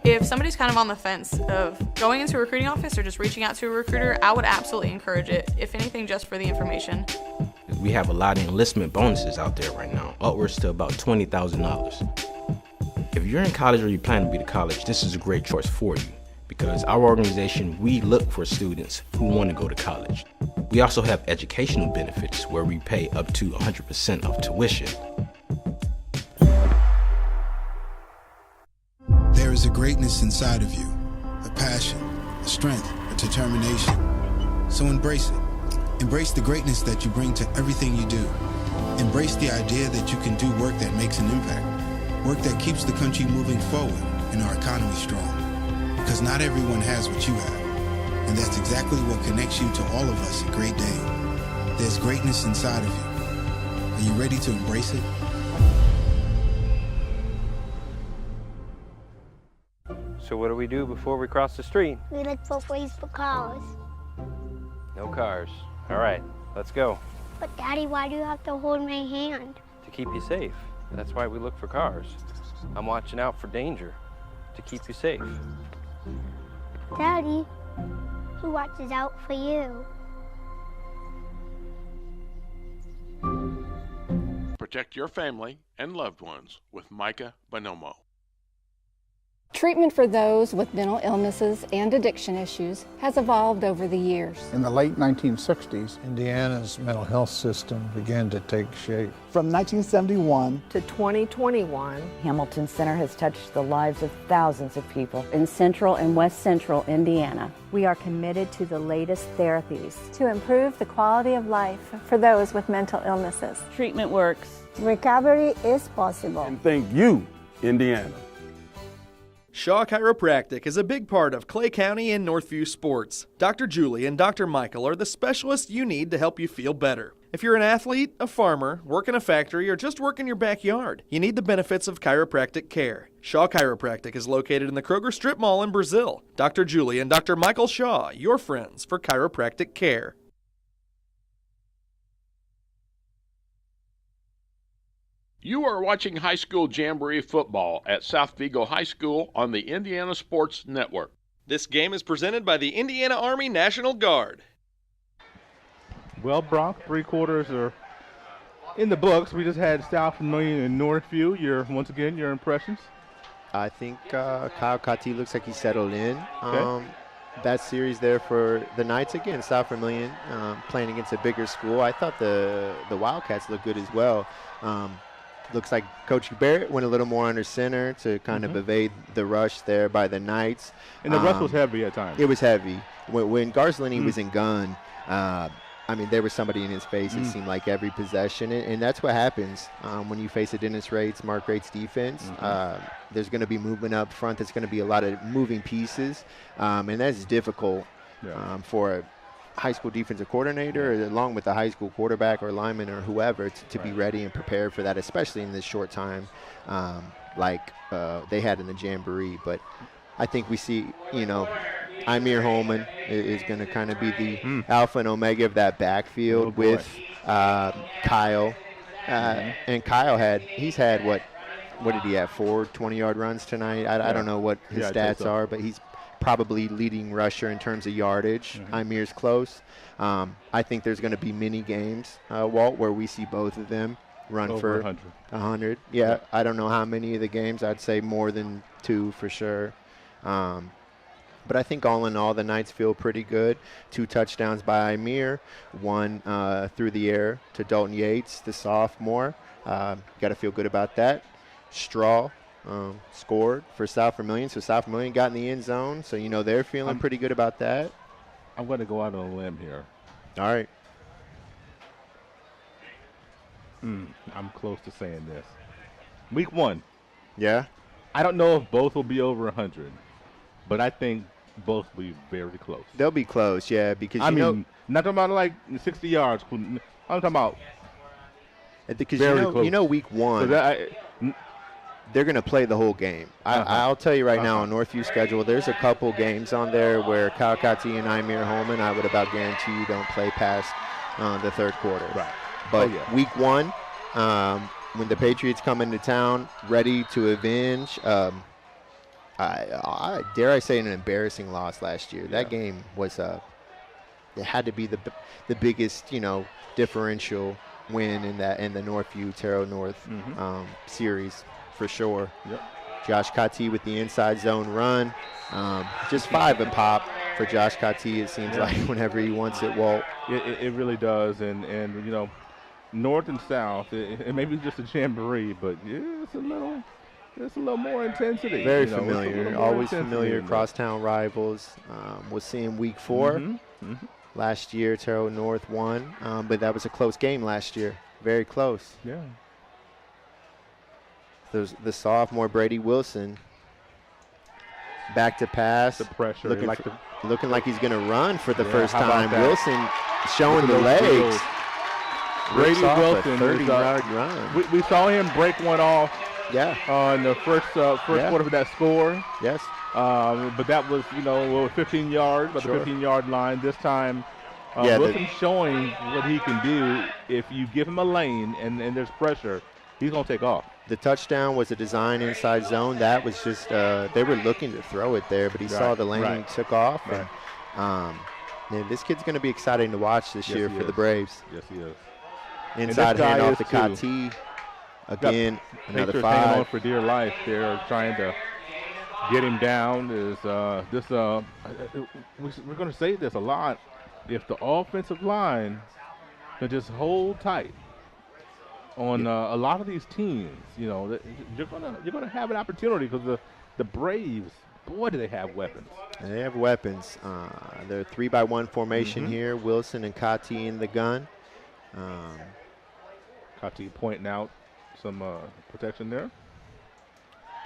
If somebody's kind of on the fence of going into a recruiting office or just reaching out to a recruiter, I would absolutely encourage it, if anything, just for the information. We have a lot of enlistment bonuses out there right now, upwards to about $20,000. If you're in college or you plan to be to college, this is a great choice for you, because our organization, we look for students who want to go to college. We also have educational benefits where we pay up to 100% of tuition. There is a greatness inside of you, a passion, a strength, a determination. So embrace it. Embrace the greatness that you bring to everything you do. Embrace the idea that you can do work that makes an impact, work that keeps the country moving forward and our economy strong. Because not everyone has what you have, and that's exactly what connects you to all of us at Great Dane. There's greatness inside of you. Are you ready to embrace it? So what do we do before we cross the street? We look for ways for cars. No cars. All right, let's go. But Daddy, why do you have to hold my hand? To keep you safe. That's why we look for cars. I'm watching out for danger to keep you safe. Daddy, who watches out for you? Protect your family and loved ones with Micah Bonomo. Treatment for those with mental illnesses and addiction issues has evolved over the years. In the late 1960s, Indiana's mental health system began to take shape. From 1971 to 2021, Hamilton Center has touched the lives of thousands of people in central and west central Indiana. We are committed to the latest therapies to improve the quality of life for those with mental illnesses. Treatment works. Recovery is possible. And thank you, Indiana. Shaw Chiropractic is a big part of Clay County and Northview sports. Dr. Julie and Dr. Michael are the specialists you need to help you feel better. If you're an athlete, a farmer, work in a factory, or just work in your backyard, you need the benefits of chiropractic care. Shaw Chiropractic is located in the Kroger Strip Mall in Brazil. Dr. Julie and Dr. Michael Shaw, your friends for chiropractic care. You are watching high school Jamboree football at South Vigo High School on the Indiana Sports Network. This game is presented by the Indiana Army National Guard. Well, Brock, 3 quarters are in the books. We just had South Vermillion and Northview. Once again, your impressions? I think Kyle Kati looks like he settled in. Okay. That series there for the Knights, again, South Vermillion playing against a bigger school. I thought the Wildcats looked good as well. Looks like Coach Barrett went a little more under center to kind of evade the rush there by the Knights. And the rush was heavy at times. It was heavy. When Garzelini was in gun, there was somebody in his face, it seemed like, every possession. And that's what happens when you face a Dennis Rates, Mark Rates defense. There's going to be movement up front. There's going to be a lot of moving pieces. And that's difficult for a high school defensive coordinator, along with the high school quarterback or lineman or whoever, to be ready and prepared for that, especially in this short time like they had in the Jamboree. But I think we see, Amir Holman is going to kind of be the alpha and omega of that backfield with Kyle. And Kyle he's had what did he have, 4 20-yard runs tonight? I don't know what his stats are, but he's probably leading rusher in terms of yardage. Imir's close. I think there's going to be many games, Walt, where we see both of them run over for 100. Yeah, I don't know how many of the games. I'd say more than 2 for sure. But I think all in all, the Knights feel pretty good. 2 touchdowns by Imir, 1 through the air to Dalton Yates, the sophomore. Got to feel good about that. Straw scored for South Vermillion, so South Vermillion got in the end zone. So, they're feeling pretty good about that. I'm going to go out on a limb here. All right. I'm close to saying this. Week 1. Yeah? I don't know if both will be over 100, but I think both will be very close. They'll be close, yeah, because not talking about like 60 yards. I'm talking about because very close. Week 1, they're going to play the whole game. I'll tell you right now, on Northview schedule, there's a couple games on there where Kalkati and Imir Holman, I would about guarantee you don't play past the third quarter. Right. But Week 1, when the Patriots come into town ready to avenge, I dare I say an embarrassing loss last year. That game was it had to be the biggest differential win in the Northview Terre Haute North series for sure. Yep. Josh Kati with the inside zone run, just 5 a pop for Josh Kati. It seems like whenever he wants it, Walt. It really does, and North and South, it may be just a jamboree, but it's a little more intensity. Very familiar, always familiar, crosstown rivals. We'll see in Week 4. Last year, Terre Haute North won, but that was a close game last year. Very close. Yeah. There's the sophomore Brady Wilson. Back to pass. The pressure. Looking like he's going to run for the first time. Wilson showing the legs. Brady Wilson, 30-yard run. We saw him break one off. Yeah. On the first quarter of that score. Yes. But that was 15 yards, about the 15-yard line. This time, Wilson's showing what he can do. If you give him a lane and there's pressure, he's going to take off. The touchdown was a design inside zone. That was just they were looking to throw it there, but he saw the lane and took off. Right. And this kid's going to be exciting to watch this year for the Braves. Yes, he is. Inside handoff to Kati. Again, another Patriots 5. hanging on for dear life. They're trying to get him down. We're going to say this a lot. If the offensive line can just hold tight on a lot of these teams, you're gonna have an opportunity because the Braves, boy, do they have weapons. They have weapons. They're 3-by-1 formation here. Wilson and Kati in the gun. Kati pointing out some protection there.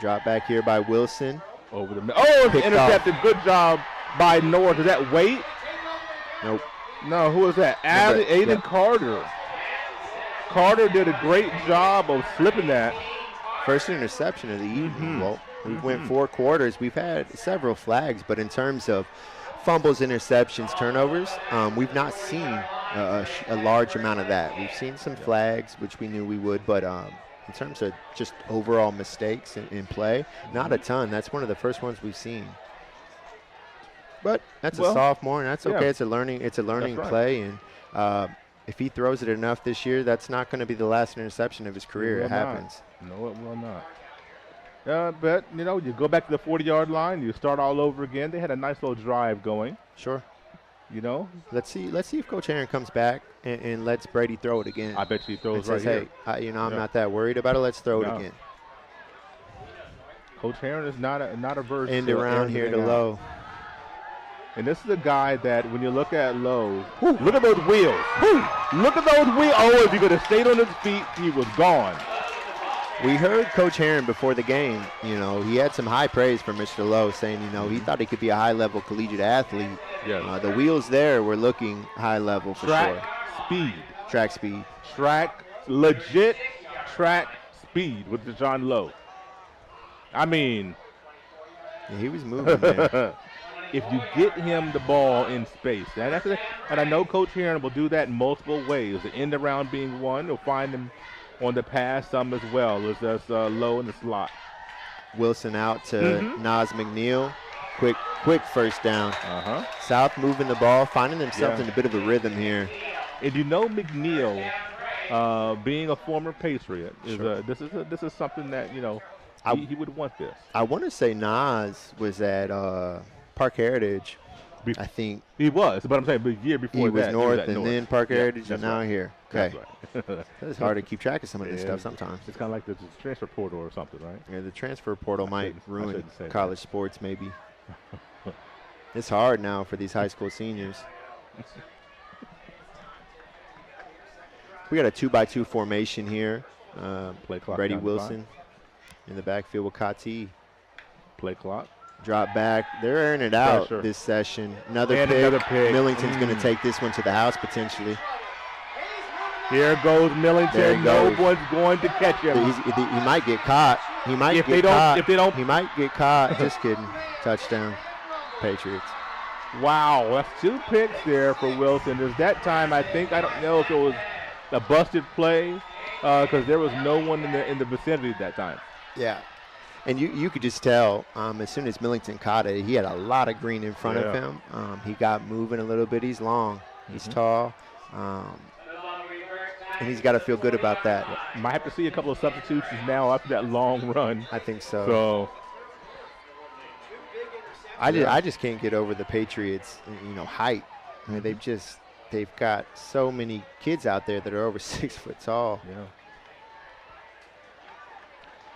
Drop back here by Wilson. Over the middle. Oh, it's intercepted. Good job by North. Is that Wade? Nope. No, who was that? Aiden Carter. Carter did a great job of slipping that. First interception of the evening. Well, we went 4 quarters. We've had several flags, but in terms of fumbles, interceptions, turnovers, we've not seen a large amount of that. We've seen some flags, which we knew we would, but in terms of just overall mistakes in play, not a ton. That's one of the first ones we've seen. But that's a sophomore, and that's okay. It's a learning play, and if he throws it enough this year, that's not going to be the last interception of his career. It happens. No, it will not. But you go back to the 40-yard line, you start all over again. They had a nice little drive going. Sure. Let's see if Coach Aaron comes back and lets Brady throw it again. I bet you he throws right here. Hey, I'm not that worried about it. Let's throw it again. Coach Aaron is not averse. End around here to Lowe. And this is a guy that when you look at Lowe, look at those wheels. Look at those wheels. Oh, if he could have stayed on his feet, he was gone. We heard Coach Herron before the game. He had some high praise for Mr. Lowe, saying, he thought he could be a high-level collegiate athlete. Yes. The wheels there were looking high-level for sure. Track speed. Legit track speed with Deshaun Lowe. I mean. Yeah, he was moving there. If you get him the ball in space, and I know Coach Herron will do that in multiple ways. The end around being one, he'll find him on the pass some as well. There's Low in the slot. Wilson out to Nas McNeil. quick first down. South moving the ball, finding themselves in a bit of a rhythm here. And McNeil, being a former Patriot, this is something that he would want this. I want to say Nas was at Park Heritage. I think he was, but I'm saying the year before he was North and then Park Heritage, and now here. Okay, that's right. It's hard to keep track of some of this stuff sometimes. It's kind of like the transfer portal or something, right? Yeah, the transfer portal might ruin college sports, maybe. It's hard now for these high school seniors. We got a 2-by-2 formation here. Play clock. Brady Wilson in the backfield with Kati. Play clock. Drop back. They're airing it out this session. Another pick. Millington's going to take this one to the house potentially. Here goes Millington. No one's going to catch him. He might get caught. He might get caught. He might get caught. Just kidding. Touchdown, Patriots. Wow, that's 2 picks there for Wilson. There's that time, I don't know if it was a busted play because there was no one in the vicinity at that time. Yeah. And you could just tell as soon as Millington caught it, he had a lot of green in front of him. He got moving a little bit. He's long. He's tall. And he's got to feel good about that. Might have to see a couple of substitutions now after that long run. I think so. I just can't get over the Patriots, height. I mean, they've got so many kids out there that are over 6 foot tall. Yeah.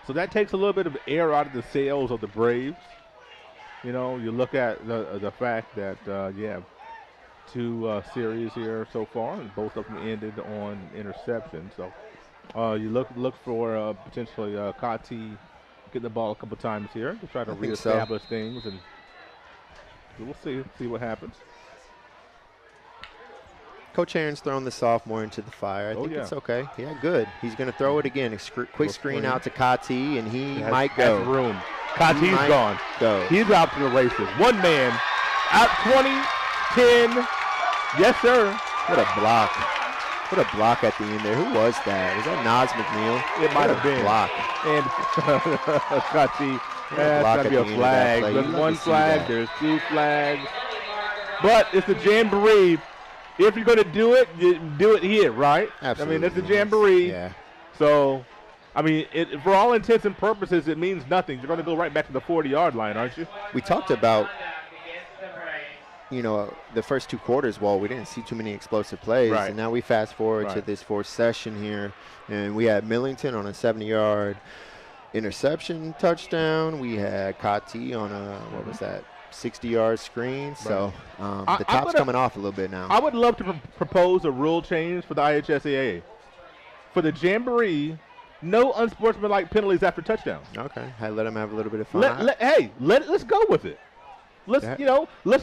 So that takes a little bit of air out of the sails of the Braves. You look at the fact that, 2 series here so far, and both of them ended on interception. So you look for potentially Kati getting the ball a couple times here to try to reestablish things, and we'll see what happens. Coach Aaron's throwing the sophomore into the fire. I think it's okay. Yeah, good. He's going to throw it again. Quick screen out to Kati, and he might go. Has room. Kati's gone. He's out to the races. One man out 20, 10. Yes, sir. What a block. What a block at the end there. Who was that? Was that Nas McNeil? It might have been. Block. And Kati, that's got to be a flag. There's 1 flag. There's 2 flags. But it's a Jamboree. If you're going to do it, you do it here, right? Absolutely. I mean, it's a Jamboree. Yeah. So, I mean, for all intents and purposes, it means nothing. You're going to go right back to the 40-yard line, aren't you? We talked about, the first 2 quarters, we didn't see too many explosive plays. Right. And now we fast forward to this 4th session here, and we had Millington on a 70-yard interception touchdown. We had Kati on a, 60-yard screen. So the top's coming off a little bit now. I would love to propose a rule change for the IHSAA. For the Jamboree, no unsportsmanlike penalties after touchdowns. Okay. Let them have a little bit of fun. Let's go with it. Let's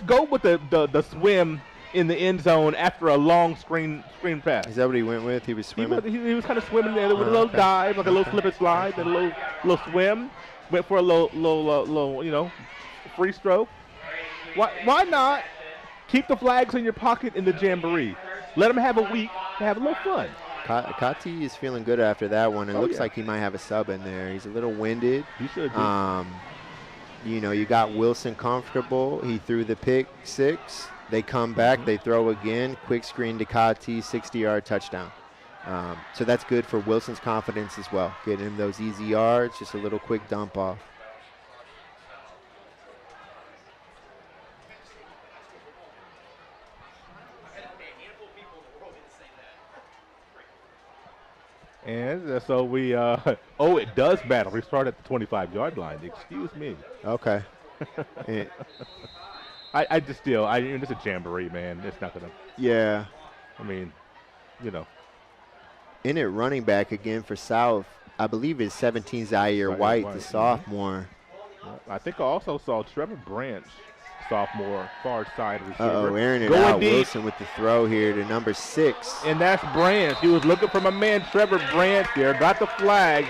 go with the swim in the end zone after a long screen pass. Is that what he went with? He was swimming? He was kind of swimming there with a little dive, like a little slip and slide, then a little swim. Went for a little free stroke. Why not keep the flags in your pocket in the Jamboree? Let them have a week to have a little fun. Kati is feeling good after that one. It looks like he might have a sub in there. He's a little winded. He should be. You got Wilson comfortable. He threw the pick 6. They come back. They throw again. Quick screen to Kati, 60-yard touchdown. So that's good for Wilson's confidence as well. Getting him those easy yards, just a little quick dump off. And so we, it does matter. We start at the 25-yard line. Excuse me. Okay. It's a Jamboree, man. It's not going to. Yeah. I mean, In it, running back again for South, I believe is 17 Zaire White, the sophomore. I think I also saw Trevor Branch, sophomore, far side receiver. Airing it out. Deep. Wilson with the throw here to number 6. And that's Branch. He was looking for my man Trevor Branch there. Got the flag.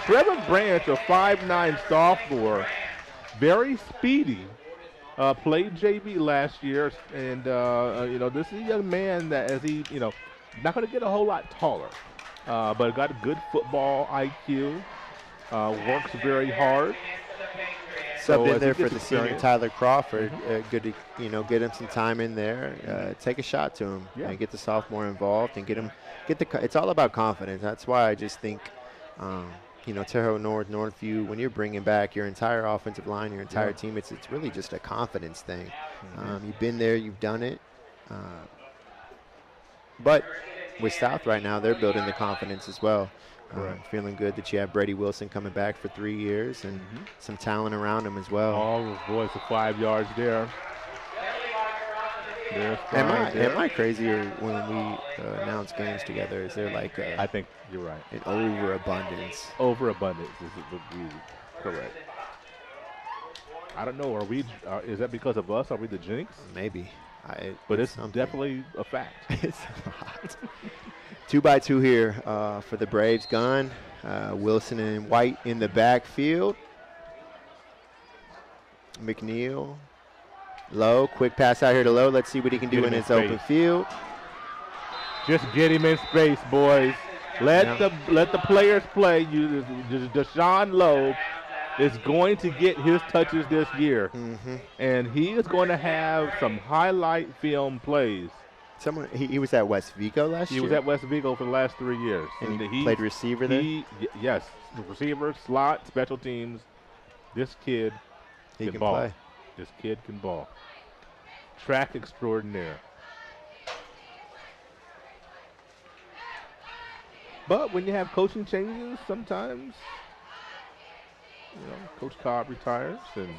Trevor Branch, a 5'9" sophomore, very speedy. Played JV last year, and this is a young man that, as he, not going to get a whole lot taller, but got a good football IQ. Works very hard. Subbed in there for the senior Tyler Crawford. Good to get him some time in there. Take a shot to him and get the sophomore involved and get him it's all about confidence. That's why I just think Terre Haute North, Northview, when you're bringing back your entire offensive line, your entire team, it's really just a confidence thing. You've been there, you've done it. But with South right now, they're building the confidence as well. Feeling good that you have Brady Wilson coming back for 3 years and some talent around him as well. All the boys are 5 yards there. Am I crazy, or when we announce games together, is there like I think you're right. An overabundance? Overabundance is correct. I don't know. Is that because of us? Are we the jinx? Maybe. But it's definitely a fact. It's a lot. 2x2 here for the Braves. Gunn, Wilson and White in the backfield. McNeil, Low, quick pass out here to Low. Let's see what he can do in his open field. Just get him in space, boys. Let the players play. Deshaun Lowe is going to get his touches this year, and he is going to have some highlight film plays. He was at West Vigo last year? He was at West Vigo for the last 3 years. And he played receiver there? Yes, receiver, slot, special teams. This kid can ball. Play. This kid can ball. Track extraordinaire. But when you have coaching changes, sometimes, Coach Cobb retires. And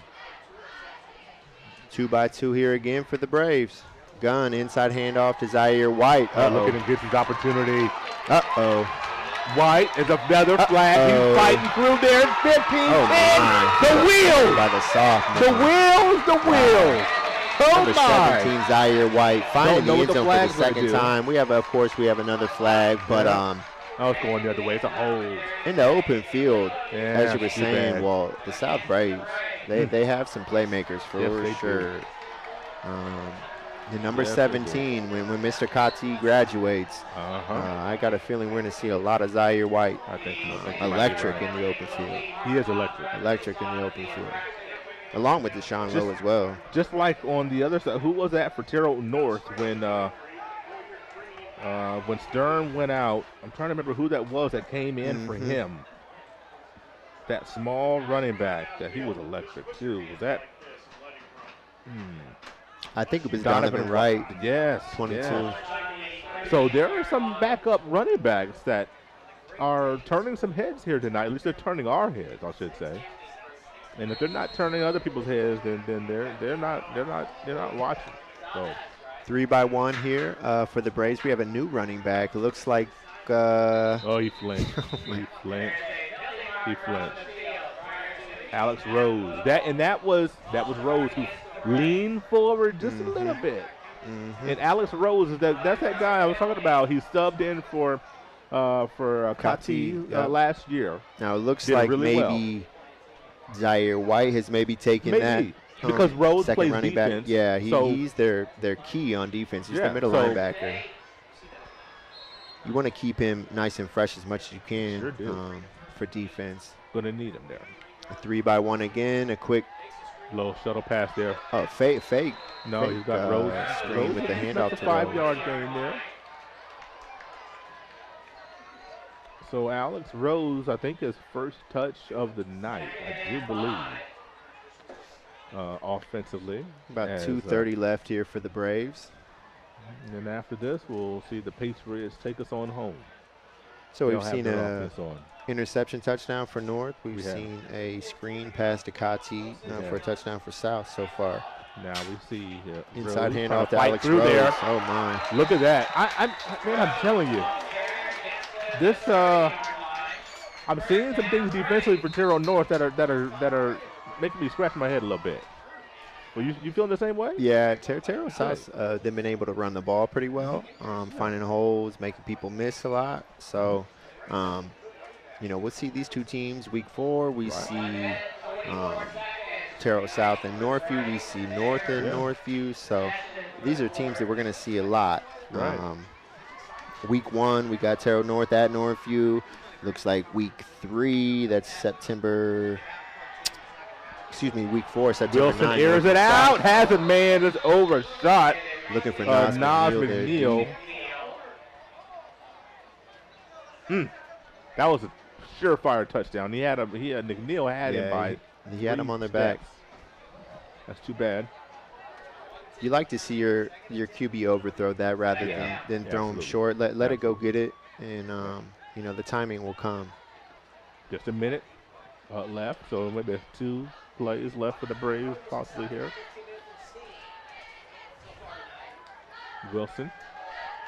2x2 here again for the Braves. Gunn, inside handoff to Zaire White. Look at him get his opportunity. White is another flag. He's fighting through there. 15, 10. The wheels. By the sophomore. The wheels. Number 17, Zaire White, finding the end zone for the second time. We have another flag, but I was going the other way. It's a hold. In the open field, as you were saying, the South Braves, they have some playmakers for sure. The number 17, when Mr. Kati graduates, I got a feeling we're going to see a lot of Zaire White. I think electric in the open field. He is electric. Electric in the open field. Along with Deshaun Lowe as well. Just like on the other side, who was that for Terre Haute North when Stern went out? I'm trying to remember who that was that came in for him. That small running back, that he was electric too. Was that? I think it was Donovan Wright. Yes, 22. Yeah. So there are some backup running backs that are turning some heads here tonight. At least they're turning our heads, I should say. And if they're not turning other people's heads, then they're not watching. So 3x1 here for the Braves. We have a new running back. It looks like. He flinched. He flinched. Alex Rose. That was Rose who leaned forward just a little bit. And Alex Rose that's that guy I was talking about. He subbed in for Kati last year. Now it looks like really maybe Zaire White has taken that because Rose second plays running defense. Back. Yeah, he's their key on defense. He's the middle linebacker. You want to keep him nice and fresh as much as you can for defense. Gonna need him there. A 3x1 again. A quick low shuttle pass there. Oh, fake. No, he's got Rose screen with the handoff to Rose. 5-yard gain there. So Alex Rose, I think his first touch of the night, I do believe, offensively. About 2:30 left here for the Braves. And then after this, we'll see the Patriots take us on home. So we've seen a interception touchdown for North. We've seen a screen pass to Kati for a touchdown for South so far. Now we see inside handoff to Alex Rose. There. Oh my! Look at that! I'm telling you, this I'm seeing some things defensively for Terre Haute North that are making me scratch my head a little bit. Well, you feeling the same way? Yeah, Terre Haute South, they've been able to run the ball pretty well, finding holes, making people miss a lot. So, we'll see these two teams week 4. We see Terre Haute South and Northview. We see North and Northview. So these are teams that we're going to see a lot. Right. Week 1, we got Terre Haute North at Northview. Looks like week 3, that's September week 4, September 9th. Wilson airs it out, has a man that's overshot. Looking for Nas Nas McNeil. That was a surefire touchdown. McNeil had him by. He had him on their back. That's too bad. You like to see your QB overthrow that rather than throw him short. Let it go get it, and the timing will come. Just a minute left, so maybe 2 plays left for the Braves possibly here. Wilson.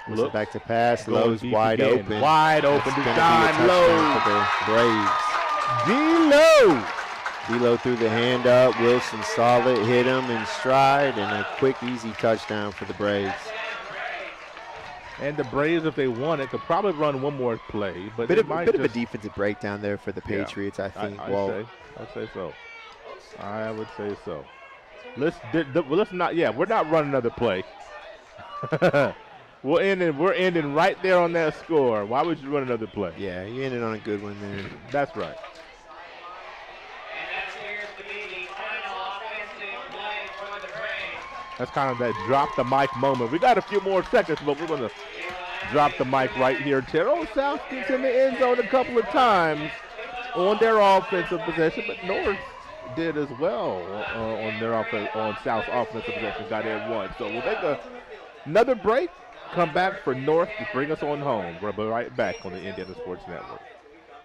Look back to pass. Lowe's wide open. Wide open. Deshaun Lowe. For the Braves. D-Lowe threw the hand up. Wilson solid. Hit him in stride. And a quick, easy touchdown for the Braves. And the Braves, if they want it, could probably run one more play. But bit of a defensive breakdown there for the Patriots, I think. I'd say so. I would say so. Let's not. Yeah, we're not running another play. We're ending right there on that score. Why would you run another play? Yeah, you ended on a good one there. That's right. That's kind of that drop the mic moment. We got a few more seconds, but we're going to drop the mic right here. Terre Haute South gets in the end zone a couple of times on their offensive possession, but North did as well on South's offensive possession. Got in one. So we'll take another break. Come back for North to bring us on home. We'll be right back on the Indiana Sports Network.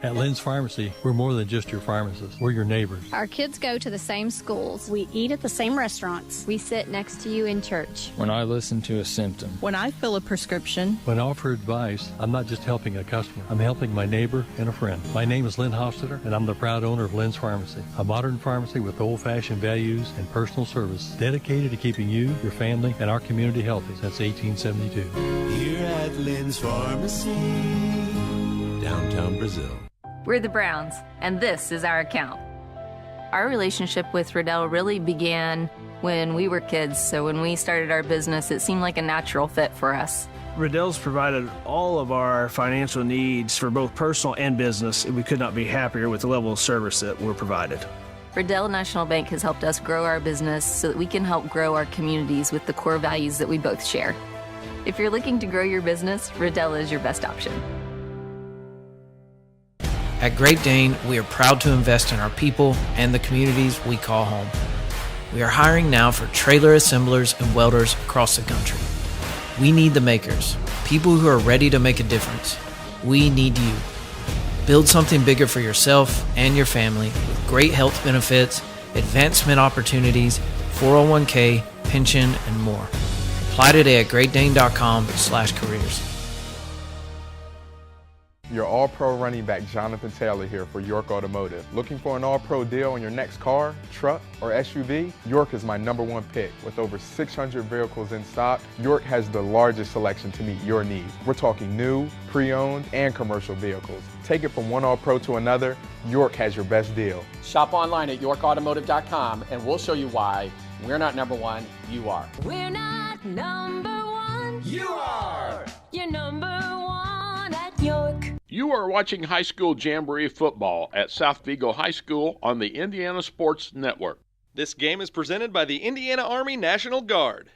At Lynn's Pharmacy, we're more than just your pharmacist. We're your neighbors. Our kids go to the same schools. We eat at the same restaurants. We sit next to you in church. When I listen to a symptom. When I fill a prescription. When I offer advice, I'm not just helping a customer. I'm helping my neighbor and a friend. My name is Lynn Hofstetter, and I'm the proud owner of Lynn's Pharmacy, a modern pharmacy with old-fashioned values and personal service dedicated to keeping you, your family, and our community healthy since 1872. Here at Lynn's Pharmacy, downtown Brazil. We're the Browns, and this is our account. Our relationship with Riddell really began when we were kids, so when we started our business, it seemed like a natural fit for us. Riddell's provided all of our financial needs for both personal and business, and we could not be happier with the level of service that we're provided. Riddell National Bank has helped us grow our business so that we can help grow our communities with the core values that we both share. If you're looking to grow your business, Riddell is your best option. At Great Dane, we are proud to invest in our people and the communities we call home. We are hiring now for trailer assemblers and welders across the country. We need the makers, people who are ready to make a difference. We need you. Build something bigger for yourself and your family with great health benefits, advancement opportunities, 401k, pension, and more. Apply today at greatdane.com/careers. Your All-Pro running back Jonathan Taylor here for York Automotive. Looking for an All-Pro deal on your next car, truck, or SUV? York is my #1 pick. With over 600 vehicles in stock, York has the largest selection to meet your needs. We're talking new, pre-owned, and commercial vehicles. Take it from one All-Pro to another, York has your best deal. Shop online at yorkautomotive.com and we'll show you why we're not #1, you are. We're not #1. You are! You're #1 at York. You are watching high school Jamboree football at South Vigo High School on the Indiana Sports Network. This game is presented by the Indiana Army National Guard.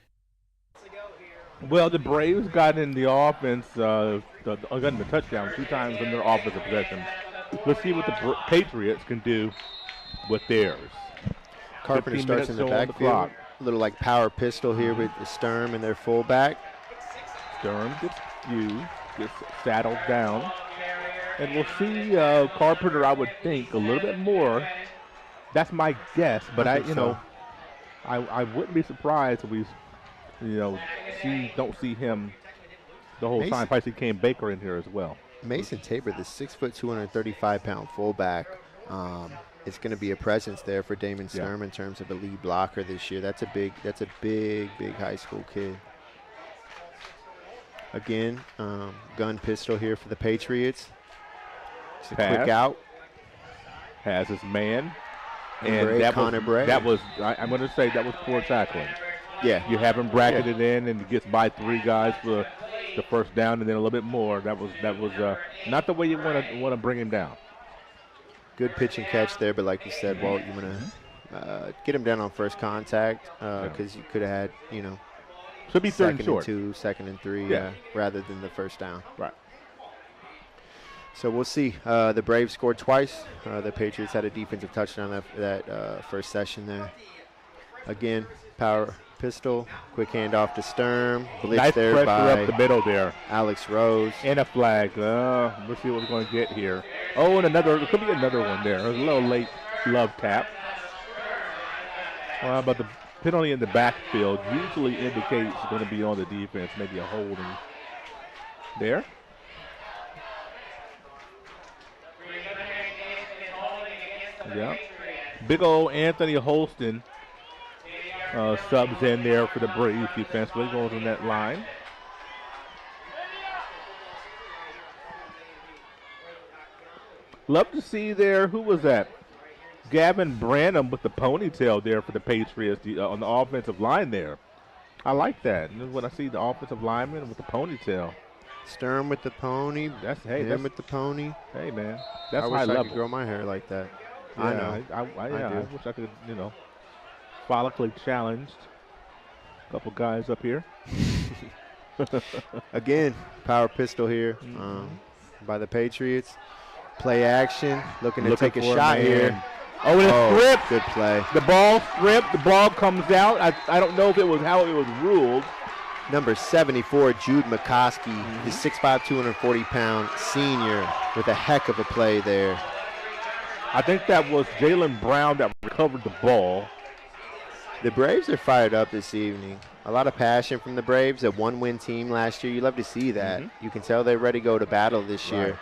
Well, the Braves got in the offense, got in the touchdown 2 times in their offensive possession. Let's see what the Patriots can do with theirs. Carpenter starts in the backfield. A little like power pistol here with Sturm and their fullback. Sturm gets used, gets saddled down. And we'll see Carpenter, I would think, a little bit more. That's my guess, but I wouldn't be surprised if we, don't see him the whole time. Probably see Cam Baker in here as well. Mason Tabor, the 6', 235-pound fullback, it's going to be a presence there for Damon Sturm in terms of a lead blocker this year. That's a big high school kid. Again, gun pistol here for the Patriots. It's a quick out. Has his man. And Connor Bray. That was, I'm going to say that was poor tackling. Yeah. You have him bracketed in and he gets by 3 guys for the first down and then a little bit more. That was not the way you want to bring him down. Good pitch and catch there, but like you said, Walt, you get him down on first contact because you could have had, should be third and short. 2nd and 2, 2nd and 3, rather than the first down. Right. So we'll see. The Braves scored twice. The Patriots had a defensive touchdown that first session there. Again, power pistol, quick handoff to Sturm. Blitz nice there pressure by up the middle there. Alex Rose. And a flag. Let's see what we're going to get here. Oh, and it could be another one there. It was a little late glove tap. But the penalty in the backfield usually indicates it's going to be on the defense, maybe a holding there. Yeah. Big old Anthony Holston subs in there for the Braves defensively, goes on that line. Love to see there, who was that? Gavin Branham with the ponytail there for the Patriots on the offensive line there. I like that. When I see the offensive lineman with the ponytail. Sturm with the pony. That's with the pony. Hey, man. That's I high wish I level. could grow my hair like that. Yeah, I know. I wish I could, follically challenged. A couple guys up here. Again, power pistol here by the Patriots. Play action, looking to take a shot here. Oh, and it's stripped. Good play. The ball stripped. The ball comes out. I don't know if it was how it was ruled. Number 74, Jude McCoskey, the 6'5", 240-pound senior with a heck of a play there. I think that was Jalen Brown that recovered the ball. The Braves are fired up this evening. A lot of passion from the Braves, a one-win team last year. You love to see that. You can tell they're ready to go to battle this year.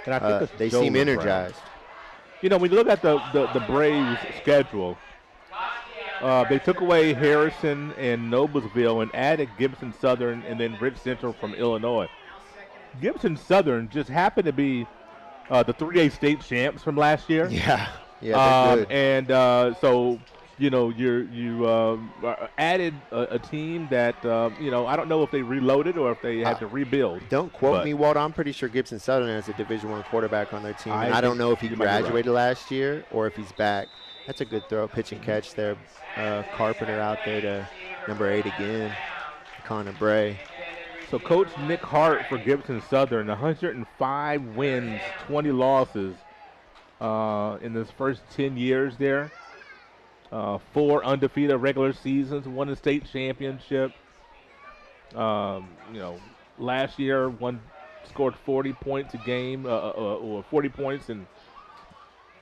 And I think they seem energized. Brown. When you look at the Braves' schedule, they took away Harrison and Noblesville and added Gibson Southern and then Rich Central from Illinois. Gibson Southern just happened to be the 3A state champs from last year. Yeah, they're good. And so you added a team that I don't know if they reloaded or if they had to rebuild. Don't quote me, Walt. I'm pretty sure Gibson Southern has a Division I quarterback on their team. I don't know if he graduated last year or if he's back. That's a good throw, pitch and catch there. Carpenter out there to number 8 again, Connor Bray. So Coach Nick Hart for Gibson Southern, 105 wins, 20 losses in his first 10 years there. 4 undefeated regular seasons, won a state championship. Last year, scored 40 points a game, or 40 points in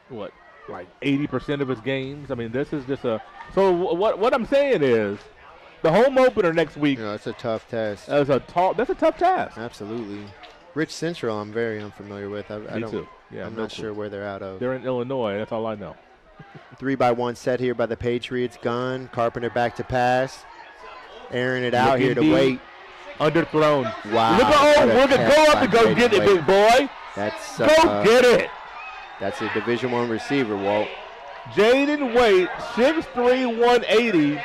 80% of his games. I mean, this is just so what I'm saying is, the home opener next week. That's a tough test. That's a tough task. Absolutely. Rich Central, I'm very unfamiliar with. Me too. Yeah, I'm not sure where they're out of. They're in Illinois. That's all I know. 3-by-1 set here by the Patriots. Gun. Carpenter back to pass. Airing it out here to wait. Underthrown. Wow. Look at go up and go get it, big boy. That's go get it. That's a Division I receiver, Walt. Jaden Waite, 6'3", 180.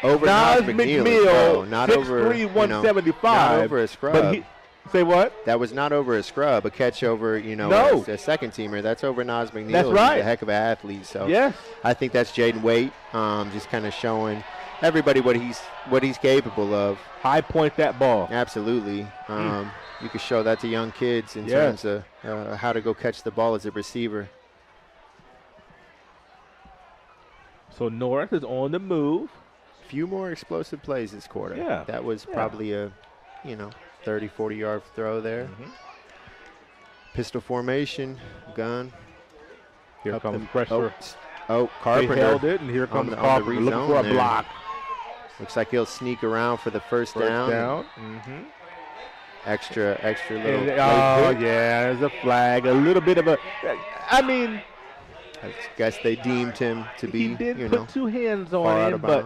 Over Nas McNeil, not 6'3", 175. Not over a scrub. Say what? That was not over a scrub. A catch over, a second teamer. That's over Nas McNeil. That's right. He's a heck of an athlete. So yes, I think that's Jaden Waite, just kind of showing everybody what he's capable of. High point that ball. Absolutely. You can show that to young kids in terms of how to go catch the ball as a receiver. So North is on the move. Few more explosive plays this quarter. Yeah. That was probably a, 30, 40-yard throw there. Pistol formation, gun. Here comes pressure. Carpenter. They held it, and here comes Carpenter looking for a block. Looks like he'll sneak around for the first down. Extra little. There's a flag. A little bit of a. I guess they deemed him to be. He did put 2 hands on him, but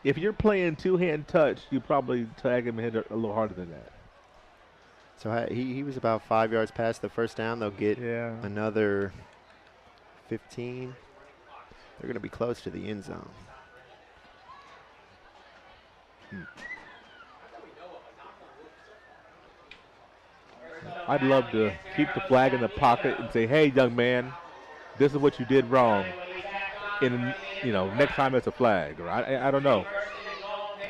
if you're playing 2-hand touch, you probably tag him and hit a little harder than that. So he was about 5 yards past the first down. They'll get another 15. They're going to be close to the end zone. I'd love to keep the flag in the pocket and say, hey, young man, this is what you did wrong. in, next time it's a flag. Or I don't know.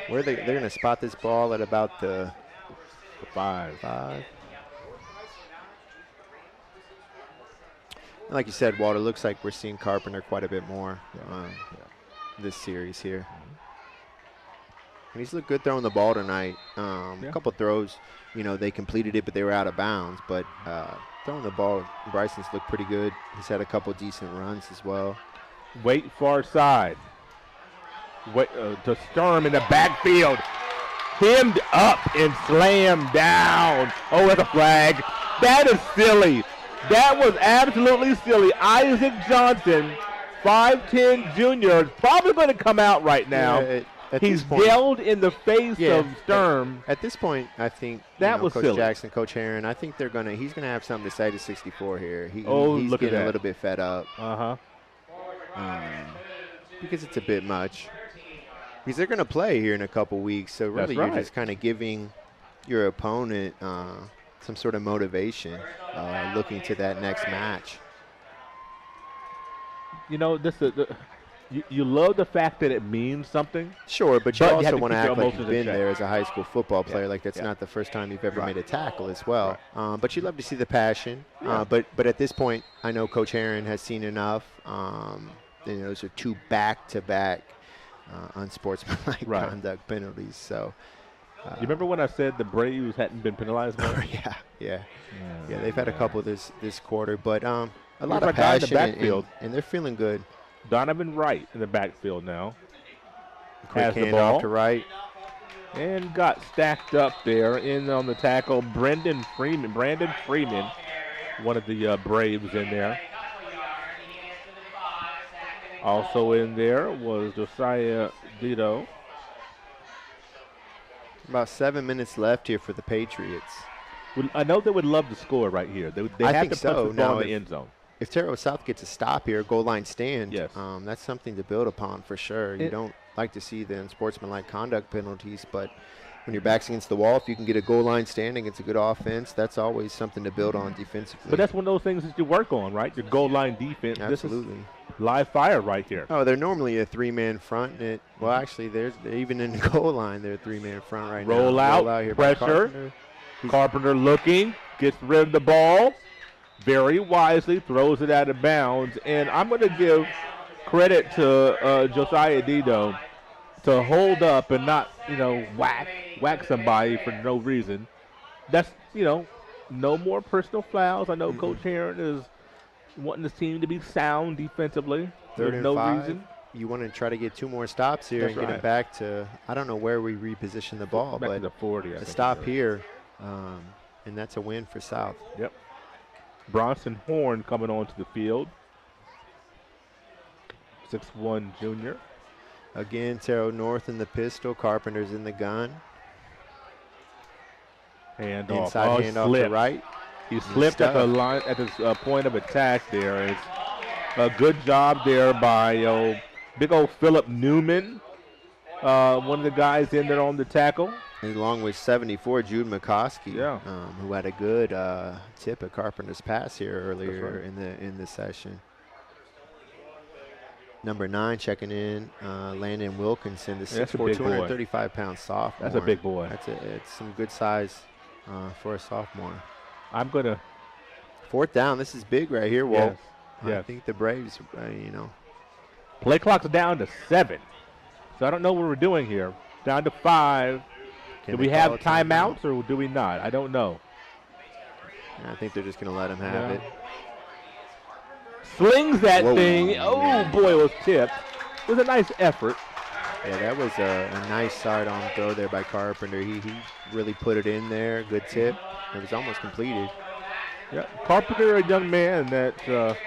Where they're going to spot this ball at about the 5. Like you said, Walter, looks like we're seeing Carpenter quite a bit more this series here. And he's looked good throwing the ball tonight. A couple throws, they completed it, but they were out of bounds. But throwing the ball, Bryson's looked pretty good. He's had a couple decent runs as well. Wait, far side. Wait, to Sturm in the backfield. Hemmed up and slammed down. Oh, that's a flag. That is silly. That was absolutely silly. Isaac Johnson, 5'10 junior, is probably going to come out right now. He's yelled in the face of Sturm. At this point, I think that was Coach silly. Jackson, Coach Herron, I think he's going to have something to say to 64 here. He's look getting at that. a little bit fed up. Because it's a bit much. Because they're going to play here in a couple weeks, so really you're just kind of giving your opponent some sort of motivation looking to that next match. You love the fact that it means something. Sure, but you also have to want to keep your act like you've emotions in been check. there as a high school football player. Like that's not the first time you've ever made a tackle as well. But you love to see the passion. But at this point, I know Coach Herron has seen enough. Those are 2 back-to-back unsportsmanlike conduct penalties. So. You remember when I said the Braves hadn't been penalized more? Yeah, they've had a couple this quarter, but a lot Here's of our guy in the passion backfield. and they're feeling good. Donovan Wright in the backfield now. Quick Has the hand ball off to Wright. And got stacked up there in on the tackle. Brandon Freeman, one of the Braves in there. Also in there was Josiah Dito. About 7 minutes left here for the Patriots. I know they would love to score right here. They I have think to put so. the ball Now, in the end zone. If Terre Haute South gets a stop here, goal line stand, that's something to build upon for sure. You don't like to see the unsportsmanlike conduct penalties, but when your back's against the wall, if you can get a goal line stand against a good offense, that's always something to build on defensively. But that's one of those things that you work on, right? Your goal line defense. Absolutely. This is live fire right here. Oh, they're normally a 3-man front. Well, actually, they're even in the goal line, they're a 3-man front right now. Roll out here by pressure. Carpenter looking, gets rid of the ball. Very wisely throws it out of bounds. And I'm going to give credit to Josiah Dito to hold up and not, whack somebody for no reason. That's, no more personal fouls. I know Coach Herron is wanting this team to be sound defensively. Third There's and no 5. reason. You want to try to get 2 more stops here and get it back to, I don't know where we reposition the ball, back but to the 40, a stop here, and that's a win for South. Yep. Bronson Horn coming onto the field. 6'1" junior. Again, Terre Haute North in the pistol. Carpenter's in the gun. Inside handoff to right. He slipped at the line at his point of attack there. It's a good job there by big old Philip Newman, one of the guys in there on the tackle. Along with 74, Jude McCoskey, who had a good tip at Carpenter's pass here earlier in the session. Number 9 checking in, Landon Wilkinson, the 6'4", 235-pound sophomore. That's a big boy. It's some good size for a sophomore. I'm going to. 4th down. This is big right here, Walt. Yes. I think the Braves, Play clock's down to 7. So I don't know what we're doing here. Down to 5. Do we have timeouts or do we not? I don't know. I think they're just going to let him have it. Slings that thing. Oh, boy, it was tipped. It was a nice effort. Yeah, that was a nice sidearm throw there by Carpenter. He really put it in there. Good tip. It was almost completed. Yeah, Carpenter, a young man that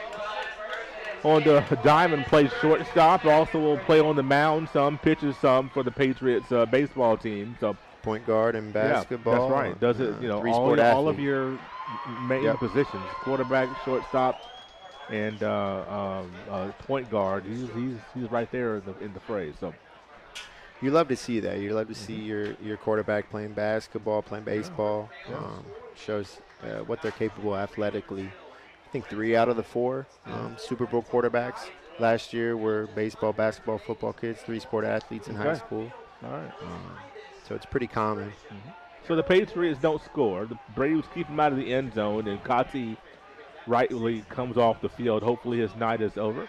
on the diamond plays shortstop. Also will play on the mound some, pitches some for the Patriots baseball team. So point guard in basketball. That's right. Does it, all of your main positions, quarterback, shortstop, and point guard. He's right there in the phrase. So you love to see that. You love to see your quarterback playing basketball, playing baseball. Shows what they're capable athletically. I think 3 out of the 4 Super Bowl quarterbacks last year were baseball, basketball, football kids, 3-sport athletes in high school. All right. So it's pretty common. So the Patriots don't score. The Braves keep them out of the end zone, and Kati rightly comes off the field. Hopefully his night is over.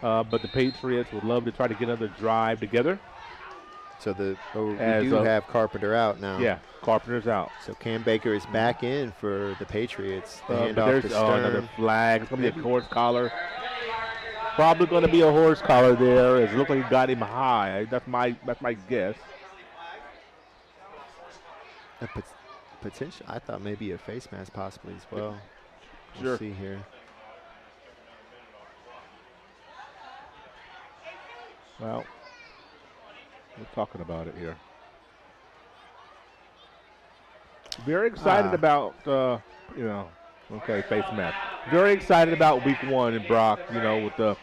But the Patriots would love to try to get another drive together. So we do have Carpenter out now. Yeah, Carpenter's out. So Cam Baker is back in for the Patriots. The But handoff there's to Stern. another flag. It's going to be a horse collar. Probably going to be a horse collar there. It looks like he got him high. That's my guess. Potential. I thought maybe a face mask possibly as well. Sure. We'll see here. Well, we're talking about it here. Very excited about, face mask. Very excited about week 1 in Brock, with the,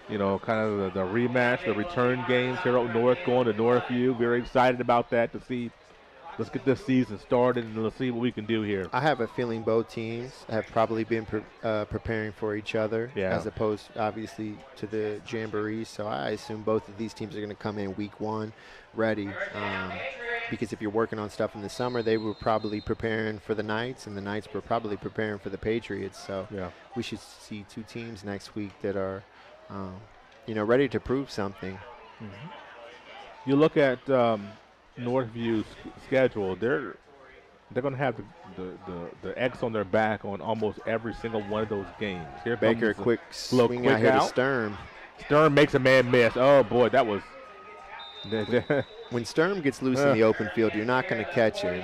kind of the rematch, the return games, Terre Haute North going to Northview. Very excited about that to see. Let's get this season started and let's see what we can do here. I have a feeling both teams have probably been preparing for each other as opposed, obviously, to the Jamboree. So I assume both of these teams are going to come in week 1 ready. Because if you're working on stuff in the summer, they were probably preparing for the Knights, and the Knights were probably preparing for the Patriots. So we should see 2 teams next week that are, ready to prove something. You look at Northview's schedule, they're going to have the X on their back on almost every single one of those games. Here Baker, quick swing out here to Sturm. Sturm makes a man miss. Oh boy, that was. When Sturm gets loose in the open field, you're not going to catch him.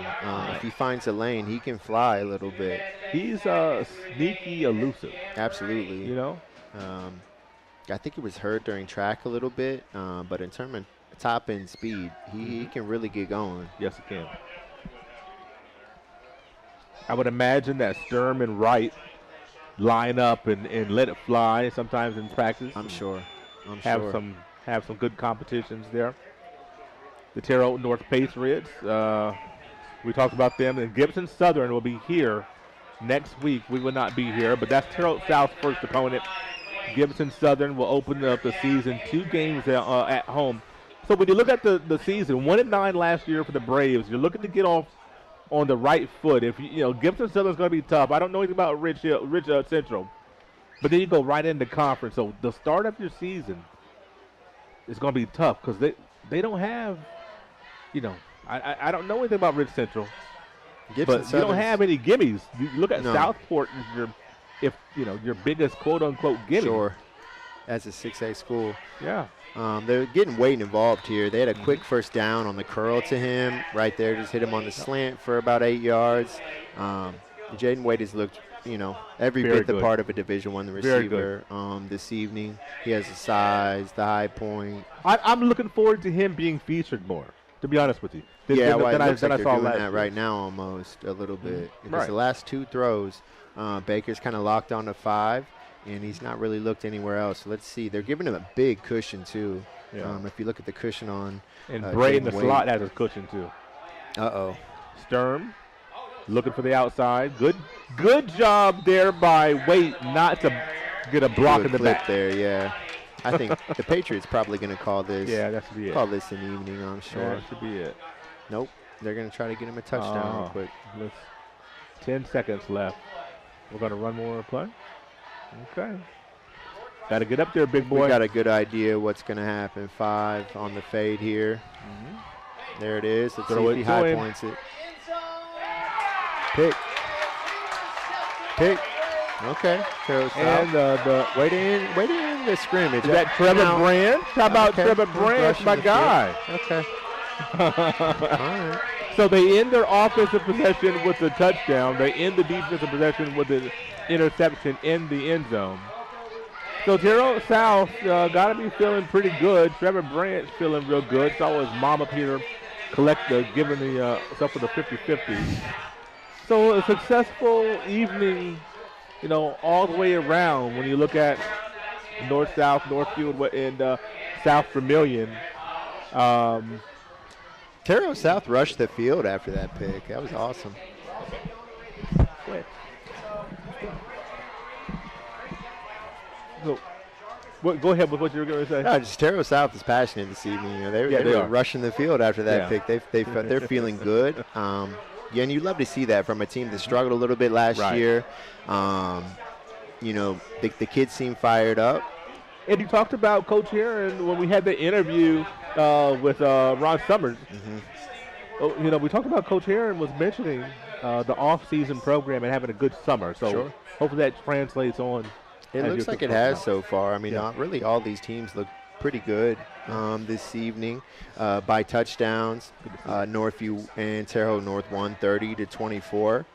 If he finds a lane, he can fly a little bit. He's sneaky elusive. Absolutely. I think he was hurt during track a little bit, but in terms of top end speed, he can really get going. Yes, he can. I would imagine that Sturm and Wright line up and let it fly sometimes in practice. I'm sure. Have some good competitions there. The Terre Haute North Patriots, we talked about them, and Gibson Southern will be here next week. We will not be here, but that's Terre Haute South's first opponent. Gibson Southern will open up the season 2 games at home. So when you look at the season, 1-9 last year for the Braves, you're looking to get off on the right foot. If Gibson Southern's going to be tough. I don't know anything about Ridge Central, but then you go right into conference. So the start of your season is going to be tough because they don't have, I don't know anything about Ridge Central, but you don't have any gimmies. You look at Southport if your biggest quote unquote gimme. Sure. As a 6A school. Yeah. They're getting Wade involved here. They had a quick first down on the curl to him right there. Just hit him on the slant for about 8 yards. Jaden Wade has looked, every bit the part of a Division I receiver this evening. He has the size, the high point. I'm looking forward to him being featured more, to be honest with you. It looks like they're doing that right now almost a little bit. Because the last 2 throws, Baker's kind of locked on to 5. And he's not really looked anywhere else. So let's see. They're giving him a big cushion, too. If you look at the cushion on and Bray in the slot has a cushion, too. Uh-oh. Sturm looking for the outside. Good job there by Waite not to get a block in the back. There, yeah. I think the Patriots probably going to call this. Yeah, that should be it. Call this an evening, I'm sure. Yeah, that should be it. Nope. They're going to try to get him a touchdown real quick. 10 seconds left. We're going to run more play. Okay. Got to get up there, big boy. We got a good idea what's going to happen. 5 on the fade here. There it is. Let's see if he high points it. Pick. Okay. And the wait in the scrimmage. Is that Trevor Brand? How about Trevor Brand, my guy? Okay. All right. So they end their offensive possession with the touchdown. They end the defensive possession with the interception in the end zone. So Terre Haute South got to be feeling pretty good. Trevor Brandt's feeling real good. Saw his mom up here giving the stuff for the 50-50. So a successful evening, all the way around when you look at North-South, Northview, and South Vermillion. Terre Haute South rushed the field after that pick. That was awesome. So Go ahead with what you were going to say. No, just Terre Haute South is passionate this evening. You know, they were rushing the field after that pick. They're feeling good. Yeah, and you love to see that from a team that struggled a little bit last year. You know, the kids seem fired up. And you talked about Coach Heron when we had the interview with Ron Summers. You know, we talked about Coach Heron was mentioning the off-season program and having a good summer. So hopefully that translates on. It looks like it has so far. I mean, really all these teams look pretty good this evening by touchdowns. Northview and Terre Haute North won 30-24.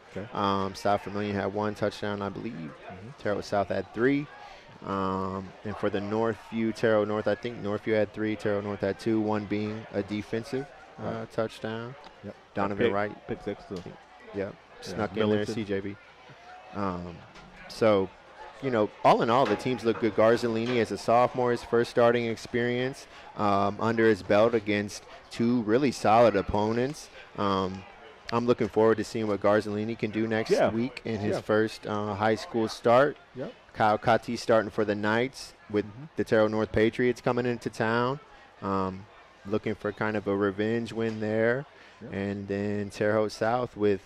South Vermillion had 1 touchdown, I believe. Terre Haute South had 3. And for the Northview, Terre Haute North, I think Northview had 3, Terre Haute North had 2, 1 being a defensive touchdown. Donovan Wright. Pick 6. Snuck in there, CJB. So, you know, all in all, the teams look good. Garzalini, as a sophomore, his first starting experience under his belt against 2 really solid opponents. I'm looking forward to seeing what Garzalini can do next week in his first high school start. Kyle Kati starting for the Knights with the Terre Haute North Patriots coming into town. Looking for kind of a revenge win there. And then Terre Haute South with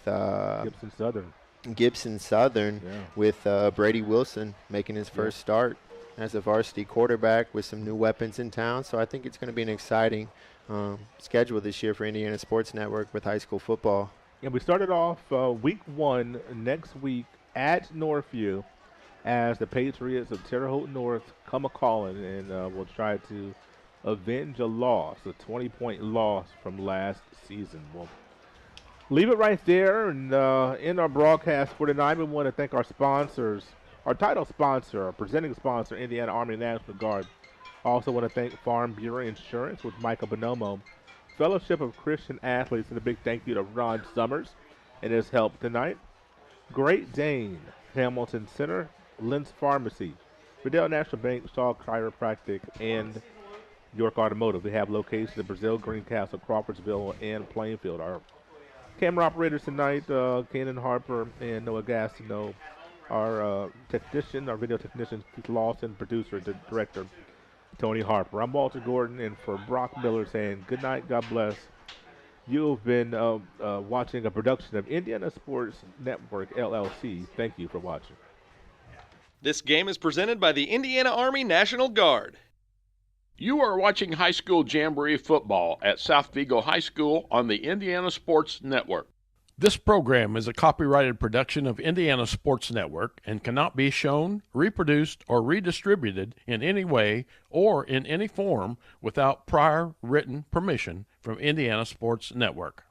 Gibson Southern with Brady Wilson making his first start as a varsity quarterback with some new weapons in town. So I think it's going to be an exciting schedule this year for Indiana Sports Network with high school football. And we started off week 1 next week at Northview as the Patriots of Terre Haute North come a-calling, and we'll try to avenge a 20-point loss from last season. We'll leave it right there, and in our broadcast for tonight, we want to thank our sponsors, our title sponsor, our presenting sponsor, Indiana Army National Guard. Also want to thank Farm Bureau Insurance with Michael Bonomo, Fellowship of Christian Athletes, and a big thank you to Ron Summers and his help tonight. Great Dane, Hamilton Center, Lynn's Pharmacy, Riddell National Bank, Shaw Chiropractic, and York Automotive. They have locations in Brazil, Greencastle, Crawfordsville, and Plainfield. Our camera operators tonight, Kanan Harper and Noah Gastineau. Our technician, our video technician, Keith Lawson, producer and director, Tony Harper. I'm Walter Gordon, and for Brock Miller saying good night, God bless. You've been watching a production of Indiana Sports Network, LLC. Thank you for watching. This game is presented by the Indiana Army National Guard. You are watching high school Jamboree football at South Vigo High School on the Indiana Sports Network. This program is a copyrighted production of Indiana Sports Network and cannot be shown, reproduced, or redistributed in any way or in any form without prior written permission from Indiana Sports Network.